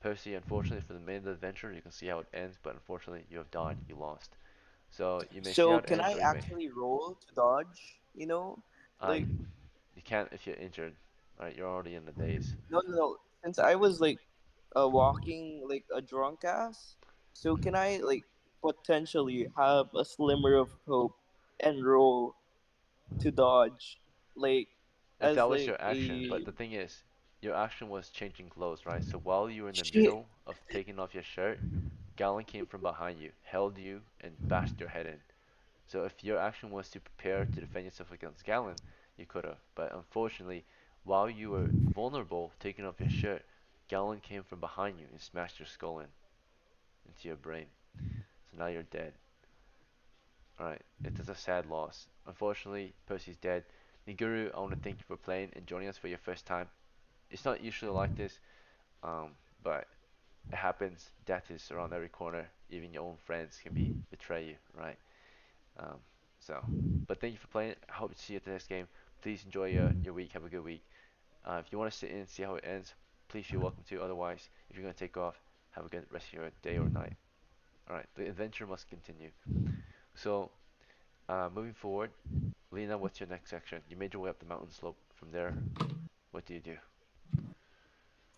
Percy, unfortunately for the main adventure, you can see how it ends, but unfortunately you have died, you lost. So you may see how So it can ends, I or you may. actually roll to dodge? Uh, Like you can't if you're injured. Right, you're already in the daze. no. Since I was like walking like a drunk ass, so can I like potentially have a slimmer of hope and roll to dodge, like If that as was like your action, but a the thing is, your action was changing clothes, right? So while you were in the Shit. middle of taking off your shirt, Galen came from behind you, held you, and bashed your head in. So if your action was to prepare to defend yourself against Galen, you could have. But unfortunately, while you were vulnerable, taking off your shirt, Galen came from behind you and smashed your skull into your brain. So now you're dead. Alright, it is a sad loss. Unfortunately, Percy's dead. Niguru, I want to thank you for playing and joining us for your first time. It's not usually like this, but it happens. Death is around every corner. Even your own friends can betray you, right? Um, so, but thank you for playing. I hope to see you at the next game. Please enjoy your week. Have a good week. If you want to sit in and see how it ends, please feel welcome to. Otherwise, if you're going to take off, have a good rest of your day or night. Alright, the adventure must continue. So, moving forward, Lena, what's your next section? You made your way up the mountain slope. From there, what do you do?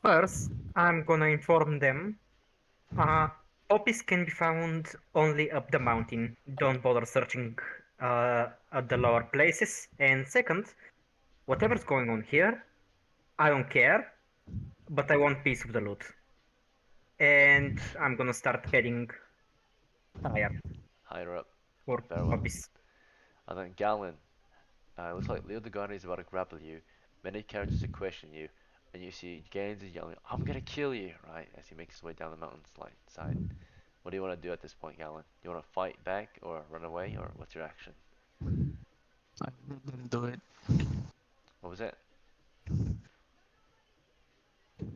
First, I'm gonna inform them. Uh, Poppies can be found only up the mountain. Don't bother searching at the lower places. And second, whatever's going on here, I don't care, but I want piece of the loot. And I'm gonna start heading higher Higher up. for Very well. poppies. And then Galen, it looks like Leo the Guardian is about to grapple you. Many characters are questioning you, and you see Gaines is yelling, "I'm gonna kill you!" Right as he makes his way down the mountain side. What do you want to do at this point, Galen? Do you want to fight back or run away, or what's your action? I let them do it. What was it?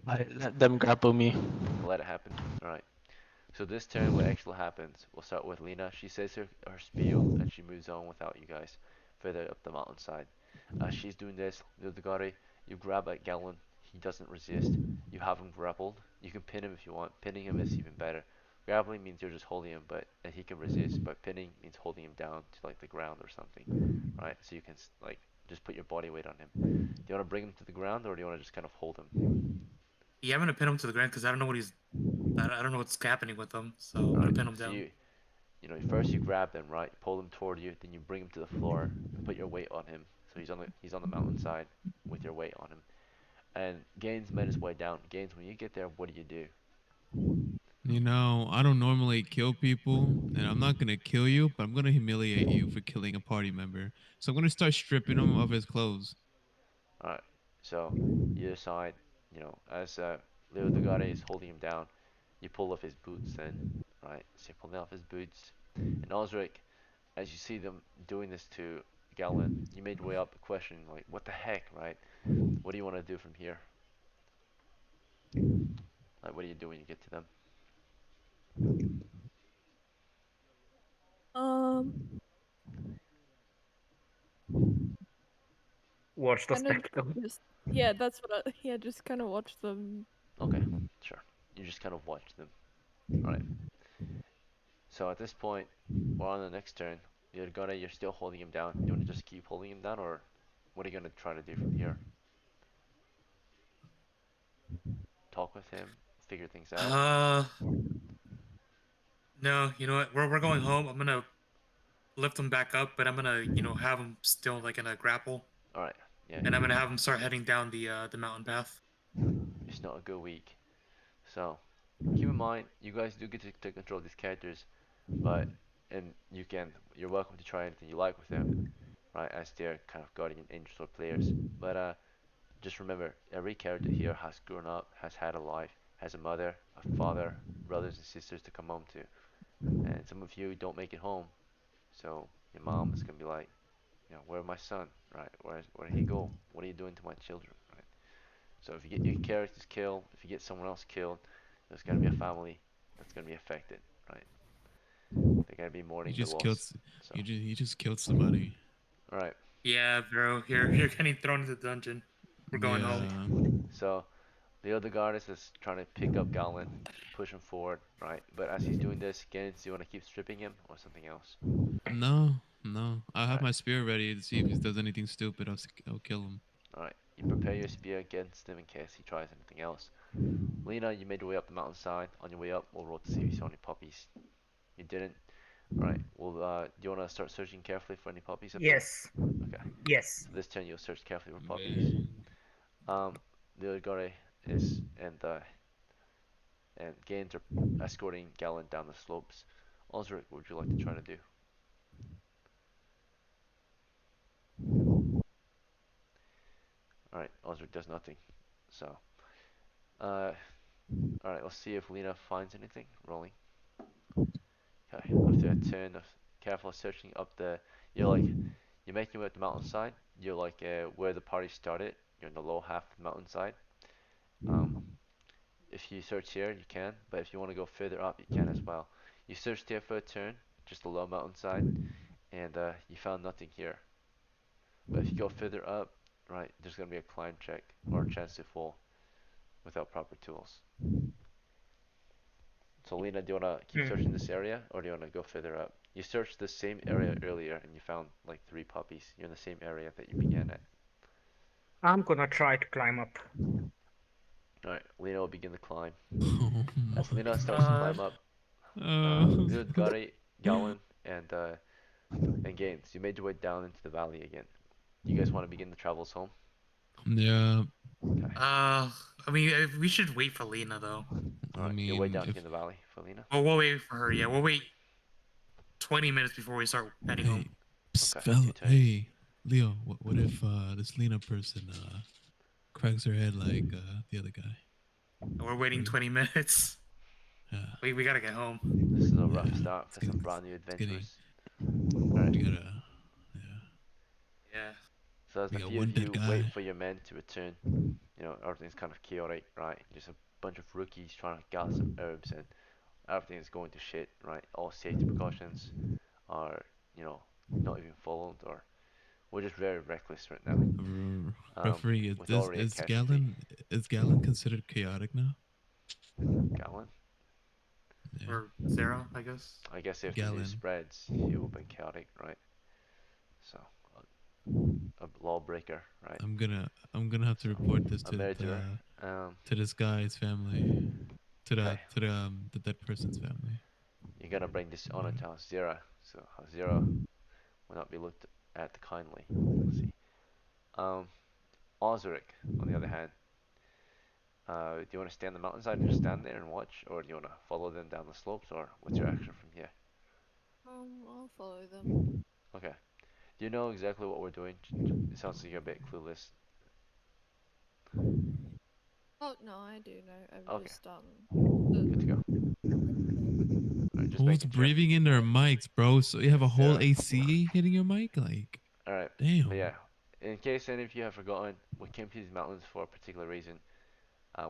I let them grapple me. You'll let it happen. All right. So this turn, what actually happens? We'll start with Lena. She says her spiel and she moves on without you guys, further up the mountainside. As she's doing this, Ludogari, you grab at Galen. He doesn't resist. You have him grappled. You can pin him if you want. Pinning him is even better. Grappling means you're just holding him, but and he can resist. But pinning means holding him down to like the ground or something, right? So you can like just put your body weight on him. Do you want to bring him to the ground or do you want to just kind of hold him? Yeah, I'm gonna pin him to the ground because I don't know what he's. I don't know what's happening with him, so I'm All gonna right. pin him So down. first you grab them, right? Pull them toward you, then you bring him to the floor and put your weight on him. So he's on the mountainside with your weight on him. And Gaines made his way down. Gaines, when you get there, what do you do? I don't normally kill people, and I'm not gonna kill you, but I'm gonna humiliate you for killing a party member. So I'm gonna start stripping him of his clothes. All right. So you decide, as Leo Dugare is holding him down, you pull off his boots. Then, right? So you pull off his boots, and Osric, as you see them doing this to Galen, you made your way up, questioning like, what the heck, right? What do you want to do from here? Like, what do you do when you get to them? Um, Watch the Kind of spectacle. just yeah, that's what I yeah, just kind of watch them. Okay, sure. You just kind of watch them. All right. So at this point, we're on the next turn. You're still holding him down. You want to just keep holding him down, or what are you gonna try to do from here? Talk with him, figure things out. Uh, no, you know what? We're going home. I'm gonna lift him back up, but I'm gonna have him still like in a grapple, All right. Yeah, and I'm gonna have him start heading down the mountain path. it's not a good week. So keep in mind, you guys do get to take control of these characters, but and you're welcome to try anything you like with them, right? As they're kind of guardian angels or players. But just remember, every character here has grown up, has had a life, has a mother, a father, brothers and sisters to come home to. And some of you don't make it home, so your mom is gonna be like, where's my son, right? Where did he go? What are you doing to my children, right? So if you get your characters killed, if you get someone else killed, there's gonna be a family that's gonna be affected, right? They're gonna be You mourning the just killed. loss. So, You just killed somebody. all right. Yeah, bro, you're getting thrown into the dungeon. We're going home. Yeah. So the other Guardus is trying to pick up Galen, push him forward, right? But as he's doing this, again, do you want to keep stripping him or something else? No, no. I All have right. my spear ready to see if he does anything stupid. I'll kill him. All right. You prepare your spear against him in case he tries anything else. Lena, you made your way up the mountainside. On your way up, we'll roll to see if you saw any puppies. You didn't. All right. Well, do you want to start searching carefully for any puppies up there? Yes, Okay. yes. So this turn you'll search carefully for puppies. Man. Um, Leodgare is and Gaines are escorting Galen down the slopes. Osric, what would you like to try to do? Alright, Osric does nothing. So, uh, alright, let's see if Lena finds anything. Rolling. Okay, after a turn of careful searching up you're making your way up the mountainside. You're where the party started. You're in the low half of the mountainside. Um, if you search here, you can, but if you want to go further up, you can as well. You searched here for a turn, just the low mountainside, and you found nothing here. But if you go further up, right, there's going to be a climb check or a chance to fall without proper tools. So Lena, do you want to keep searching this area, or do you want to go further up? You searched the same area earlier, and you found like 3 puppies. You're in the same area that you began at. I'm gonna try to climb up. Alright, Lena will begin the climb. Oh As my Lena starts to Uh, climb up, god. Gary, Galen, and Gaines, you made your way down into the valley again. Do you guys want to begin the travels home? Yeah. Okay. I mean, we should wait for Lena though. I Alright, you're way mean, down if here in the valley for Lena? Well, we'll wait for her. Yeah, we'll wait 20 minutes before we start heading home. hey, psst, Okay, fella, 2 turns. hey, Leo, what if this Lena person cracks her head like the other guy? We're waiting 20 minutes. Yeah. We gotta get home. This is a Yeah, rough start for it's some getting, brand new it's getting, adventurers. Alright, we gotta, yeah, Yeah. so as we the got few one of dead you wait guy. for your men to return, everything's kind of chaotic, right? Just a bunch of rookies trying to gather some herbs and everything is going to shit, right? All safety precautions are, not even followed, or we're just very reckless right now. Referee, With already a is casualty. Galen considered chaotic now? Galen? Yeah, Or Zero, I guess. I guess if the news Galen. spreads, he will be chaotic, right? So, a lawbreaker, right? I'm gonna have to So, report this a murderer. to this guy's family, Okay, the dead person's family. you're gonna bring this honor Yeah. to Hazira, so Hazira will not be looked at kindly. Let's see. Um, Osric, on the other hand, do you want to stay on the mountainside and just stand there and watch, or do you want to follow them down the slopes, or what's your action from here? I'll follow them. Okay. Do you know exactly what we're doing? It sounds like you're a bit clueless. Oh no, I do know. I'm Okay, just good to go. Alright, just Who's making sure. breathing in their mics, bro? So you have a whole Zero. AC hitting your mic? Like, Alright, but damn. yeah. In case any of you have forgotten, we came to these mountains for a particular reason.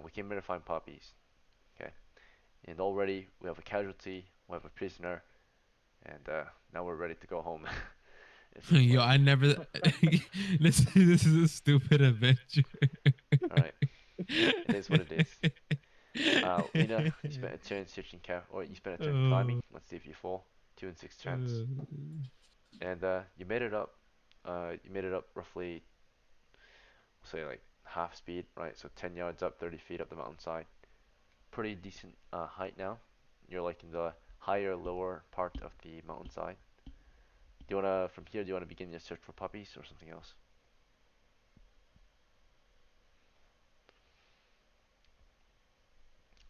We came here to find poppies. Okay. And already we have a casualty, we have a prisoner, and now we're ready to go home. It seems Yo, like. I never. This is a stupid adventure. Alright, it is what it is. Lena, you spent a turn searching or you spent a turn climbing. Oh, Let's see if you fall. 2 and 6 chance. uh, And you made it up. You made it up roughly, say like half speed, right? So 10 yards up, 30 feet up the mountainside. Pretty decent height now. You're like in the higher, lower part of the mountainside. Do you wanna, from here, do you wanna begin your search for puppies or something else?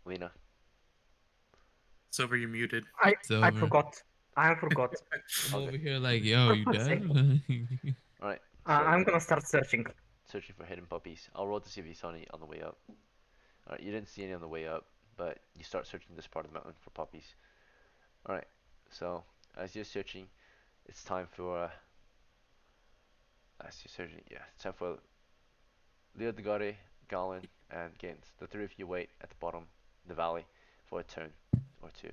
Lena. Silver, you're muted. it's I over. forgot. I forgot. I'm Okay. over here like, yo, For you fuck's dead? sake. Alright, so I'm you're gonna start searching. searching for hidden puppies. I'll roll to see if you saw any on the way up. Alright, you didn't see any on the way up, but you start searching this part of the mountain for puppies. Alright, so as you're searching, it's time for as you're searching, yeah, it's time for Leodgare, Galen, and Gaines. The 3 of you wait at the bottom of the valley for a turn or two.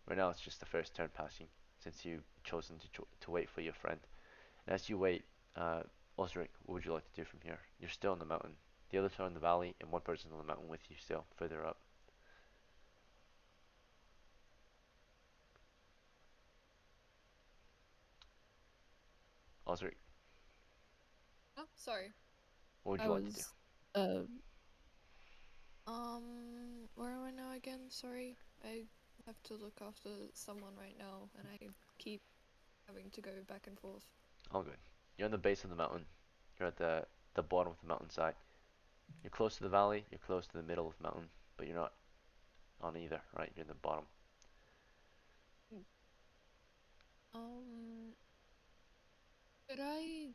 Right now it's just the first turn passing, since you've chosen to wait for your friend. And as you wait, Osric, what would you like to do from here? You're still in the mountain. The others are in the valley, and one person's on the mountain with you still, further up. Osric, Oh, sorry. what would I you like to do? was where am I now again? Sorry. I have to look after someone right now and I keep having to go back and forth. All good. You're on the base of the mountain. You're at the bottom of the mountainside. You're close to the valley, you're close to the middle of the mountain, but you're not on either, right? You're in the bottom. Um, should I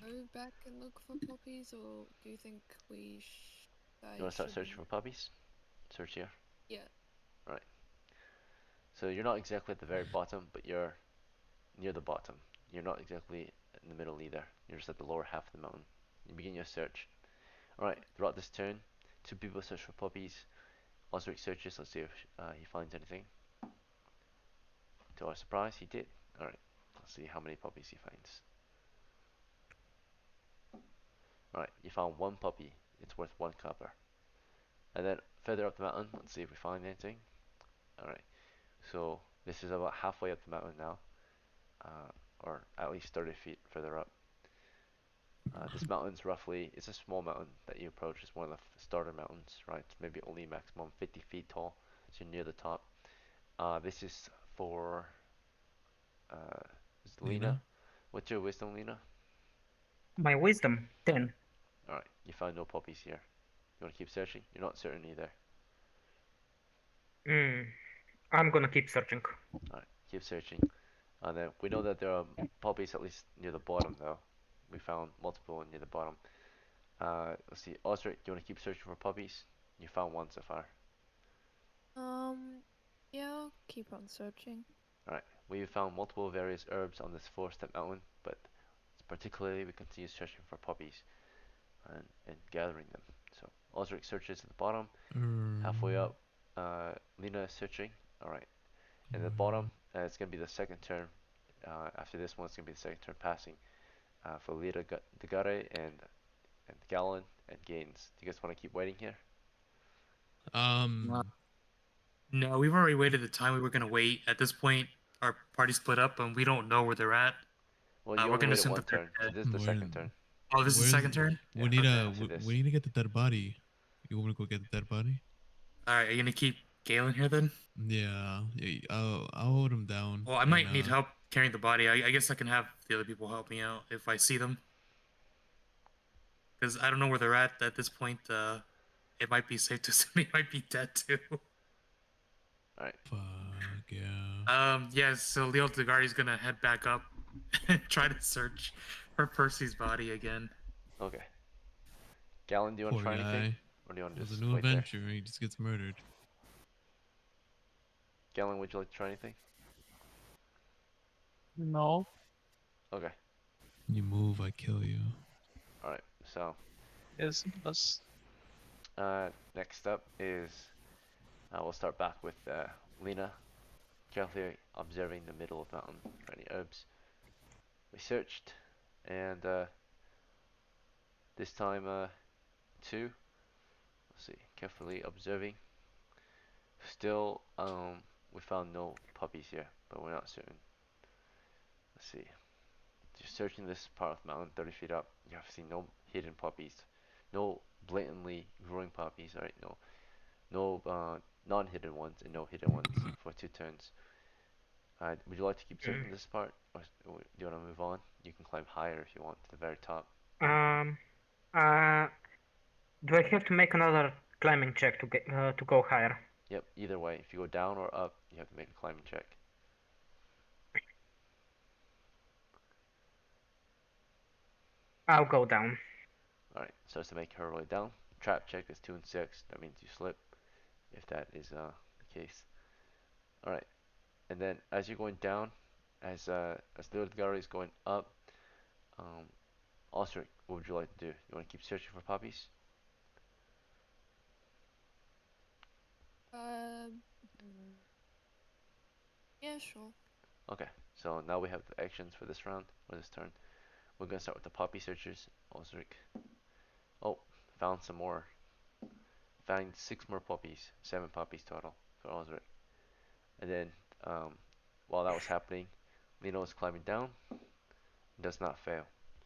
go back and look for poppies, or do you think You I want to start should? searching for puppies? Search here. Yeah. Right. So you're not exactly at the very bottom, but you're near the bottom. You're not exactly in the middle either. You're just at the lower half of the mountain. You begin your search. Alright, throughout this turn, two people search for puppies. Osric searches, let's see if he finds anything. To our surprise, he did. Alright, let's see how many puppies he finds. Alright, you found one puppy. It's worth 1 copper. And then further up the mountain, let's see if we find anything. Alright, so this is about halfway up the mountain now. Or at least 30 feet further up. This mountain's roughly, it's a small mountain that you approach. It's one of the starter mountains, right? It's maybe only maximum 50 feet tall, so you're near the top. This is for, is Lena? Lena? What's your wisdom, Lena? My wisdom, 10. Alright, you found no puppies here. You want to keep searching? You're not certain either. I'm gonna keep searching. Alright, keep searching. And then we know that there are puppies at least near the bottom, though. We found multiple near the bottom. Let's see. Osric, do you want to keep searching for puppies? You found one so far. Yeah, I'll keep on searching. Alright, we found multiple various herbs on this four-step mountain, but particularly we continue searching for puppies and gathering them. So Osric searches at the bottom, halfway up. Lena is searching. Alright, and at the bottom, it's gonna be the second turn. After this one, it's gonna be the second turn passing for Lita, Degare, and Gallon and Gaines. Do you guys want to keep waiting here? Um, No, we've already waited the time we were gonna wait. At this point, our party split up, and we don't know where they're at. Well, you We're only gonna waited assume one that they're turn, so dead. this is the where, second turn. Oh, this is the where's second turn. we Yeah, need Okay. after we, this. we need to get the dead body. You want me to go get the dead body? All right, are you gonna keep Galen here then? Yeah, I'll hold him down. Well, I and, might need help carrying the body. I guess I can have the other people help me out if I see them. Because I don't know where they're at this point. It might be safe to assume he might be dead too. Alright. Fuck yeah. Yeah. So Leo Degari's gonna head back up and try to search for Percy's body again. Okay. Gallon, do you want to Poor try anything? guy. Or do you want It to was a just new wait there? adventure. He just gets murdered. Gallon, would you like to try anything? No. Okay. You move, I kill you. Alright, so Yes, us. next up is we'll start back with Lena, carefully observing the middle of the mountain for any herbs. We searched, and this time two. Let's see, carefully observing. Still, we found no puppies here, but we're not certain. Let's see. Just searching this part of the mountain, 30 feet up, you have seen no hidden puppies, no blatantly growing puppies. Alright, no non-hidden ones and no hidden ones for 2 turns. Would you like to keep searching this part, or do you want to move on? You can climb higher if you want to the very top. Um, do I have to make another climbing check to get to go higher? Yep. Either way, if you go down or up, you have to make a climbing check. I'll go down. Alright, starts to make her way down. Trap check is 2 and 6. That means you slip, if that is the case. Alright, and then as you're going down, as the gallery is going up, Osric, what would you like to do? You want to keep searching for puppies? Mm, yeah, sure. Okay, so now we have the actions for this round, or this turn. We're gonna start with the puppy searchers. Osric. Oh, found some more. Found 6 more puppies. 7 puppies total for Osric. And then, while that was happening, Lena was climbing down. Does not fail.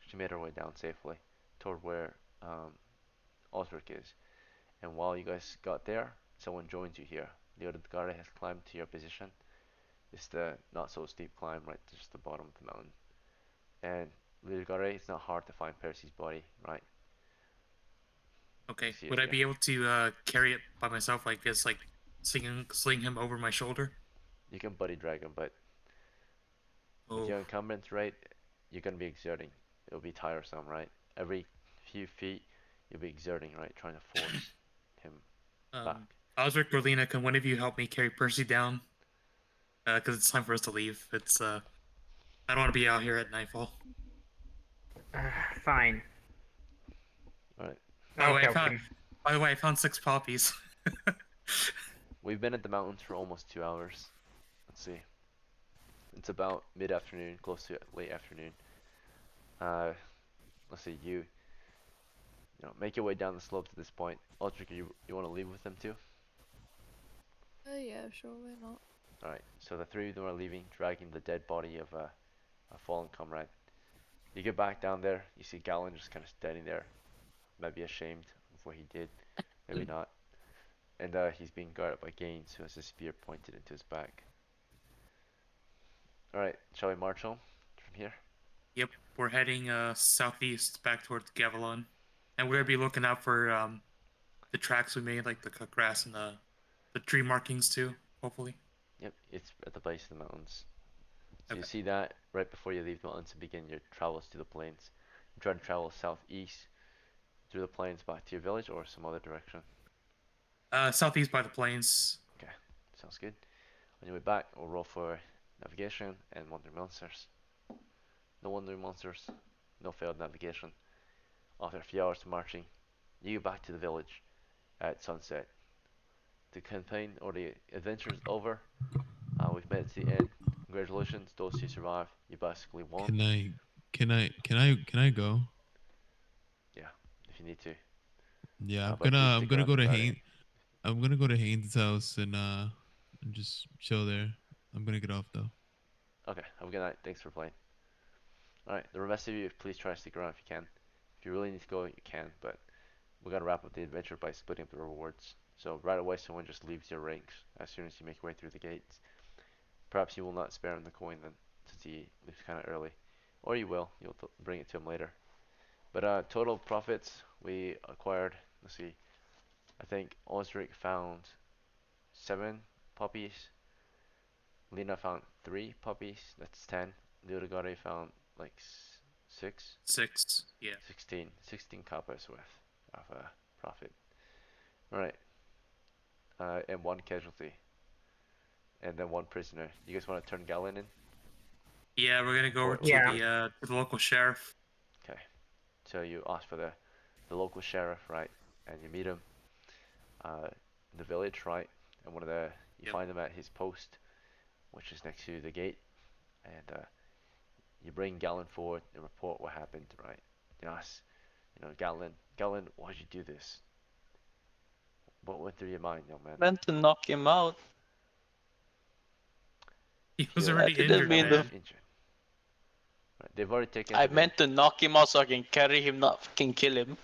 She made her way down safely toward where Osric is. And while you guys got there, someone joins you here. The other guard has climbed to your position. It's the not so steep climb right to just the bottom of the mountain. And Lilgare, it's not hard to find Percy's body, right? Okay. See it, Would I yeah. be able to carry it by myself, like just like sling him over my shoulder? You can buddy drag him, but with Oh. your encumbrance, right, you're gonna be exerting. It'll be tiresome, right? Every few feet, you'll be exerting, right, trying to force him back. Osric or Lena, can one of you help me carry Percy down? Because it's time for us to leave. I don't want to be out here at nightfall. Fine. All right. By the I'll way, I help found. him. By the way, I found 6 poppies. We've been at the mountains for almost 2 hours. Let's see. It's about mid-afternoon, close to late afternoon. Let's see. Make your way down the slope to this point. Ulrich, you want to leave with them too? Yeah, sure, why not? All right. So the three of them are leaving, dragging the dead body of a fallen comrade. You get back down there. You see Galen just kind of standing there, maybe ashamed of what he did, maybe not. And he's being guarded by Gaines, who has a spear pointed into his back. All right. Shall we march home from here? Yep, we're heading southeast back towards Gavilon, and we're gonna be looking out for the tracks we made, like the cut grass and the tree markings too. Hopefully. Yep. It's at the base of the mountains. So you Okay. see that right before you leave the mountains and begin your travels to the plains. You try to travel southeast through the plains back to your village or some other direction. Southeast by the plains. Okay, sounds good. On your way back, we'll roll for navigation and wandering monsters. No wandering monsters, no failed navigation. After a few hours of marching, you get back to the village at sunset. The campaign or the adventure is over. We've made it to the end. Congratulations, those who survived. You basically won. Can I go? Yeah, if you need to. Yeah, I'm But gonna do I'm stick gonna around go for to Friday. Haynes' house and just chill there. I'm gonna get off though. Okay, have a good night. Thanks for playing. Alright, the rest of you, please try to stick around if you can. If you really need to go, you can, but we gotta wrap up the adventure by splitting up the rewards. So right away, someone just leaves your ranks as soon as you make your way through the gates. Perhaps you will not spare him the coin then, since he leaves kind of early. Or you will, you'll bring it to him later. But total profits, we acquired, let's see, I think Osric found 7 puppies. Lena found 3 puppies, that's 10. Leodogare found like 6. 6. Yeah. 16 coppers worth of profit. Alright, and 1 casualty. And then 1 prisoner. You guys want to turn Galen in? Yeah, we're gonna go over Or to Yeah. the local sheriff. okay. So you ask for the local sheriff, right? And you meet him in the village, right? And you Yep. find him at his post, which is next to the gate. And you bring Galen forward and report what happened, right? You ask, Galen, why'd you do this? What went through your mind, young man? Meant to knock him out. He was Feel already That didn't injured, mean almost the. man. injured. Right, they've already taken I the meant village. to knock him out so I can carry him, not fucking kill him.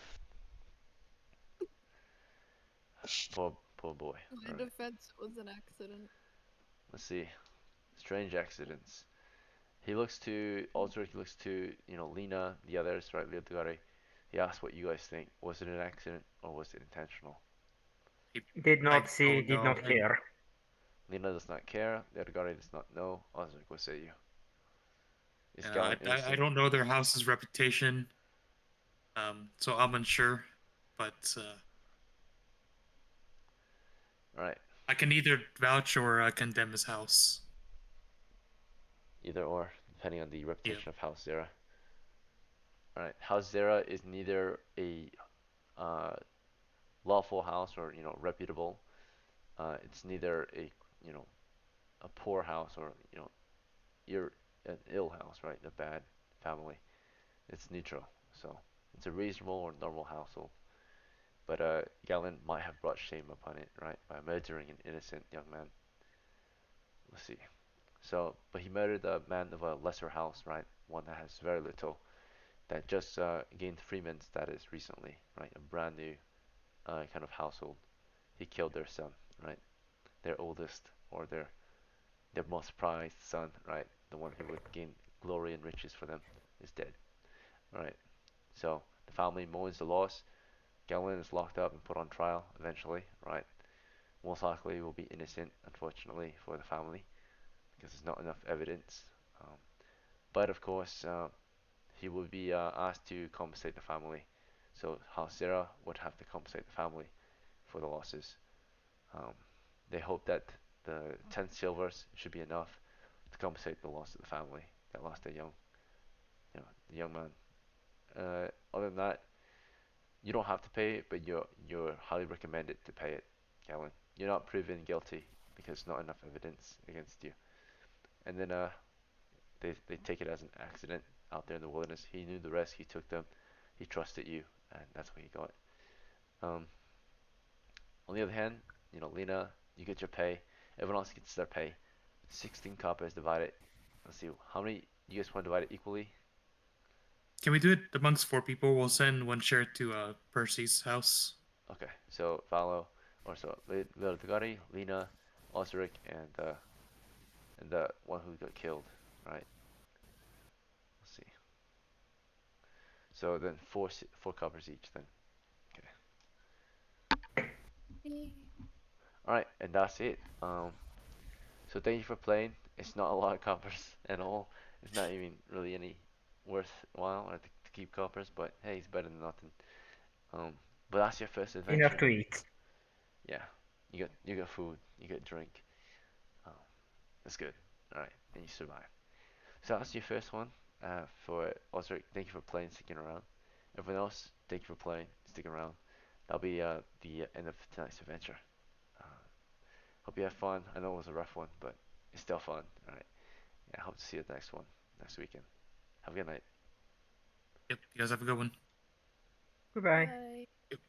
Poor boy. My Alright, defense was an accident. let's see. Strange accidents. He looks to Aldrich, he looks to, Lena, the others, right, Leodogare. He asks what you guys think. Was it an accident or was it intentional? Did I not see, don't did know. not hear. Lena does not care. Leodogare does not know. Aldrich, what say you? Is I, Galen I innocent? don't know their house's reputation, so I'm unsure. But Alright, I can either vouch or condemn his house. either or, depending on the Yeah. reputation of House Zera. Alright, House Zera is neither a uh, lawful house or, reputable. It's neither you know, a poor house or, you're an ill house, right? A bad family. It's neutral, so it's a reasonable or normal household. But Galen might have brought shame upon it, right, by murdering an innocent young man. Let's see. So, but he murdered a man of a lesser house, right? One that has very little, that just gained freeman status recently, right? A brand new kind of household. He killed their son, right? Their oldest or their most prized son, right? The one who would gain glory and riches for them is dead, right? So the family mourns the loss. Galen is locked up and put on trial eventually, right? Most likely will be innocent, unfortunately, for the family because there's not enough evidence. Um, but of course, he will be asked to compensate the family. So House Zera would have to compensate the family for the losses. Um, they hope that the 10 silvers should be enough to compensate the loss of the family that lost a the young man. Other than that, you don't have to pay it, but you're highly recommended to pay it, Galen. You're not proven guilty because not enough evidence against you. And then they take it as an accident out there in the wilderness. He knew the risk. He took them. He trusted you, and that's what he got. Um, on the other hand, Lena, you get your pay. Everyone else gets their pay. 16 coppers divided. Let's see, how many you guys want to divide it equally? Can we do it amongst 4 people? We'll send one share to Percy's house. Okay, so Valo, or so Vertigari, Lena, Osric, and the one who got killed, right? Let's see. So then four coppers each then. Okay. All right, and that's it. So thank you for playing. It's not a lot of coppers at all. It's not even really any worthwhile to keep coppers, but hey, it's better than nothing. Um, but that's your first Enough adventure. to eat. Yeah, you got food, you got drink. Um, that's good. All right, and you survive. So that's your first one. For Osric, thank you for playing, sticking around. Everyone else, thank you for playing, sticking around. That'll be the end of tonight's adventure. Uh, hope you have fun. I know it was a rough one, but it's still fun. All right. Yeah, I hope to see you at the next one next weekend. Have a good night. Yep, you guys have a good one. Goodbye. Bye. Yep.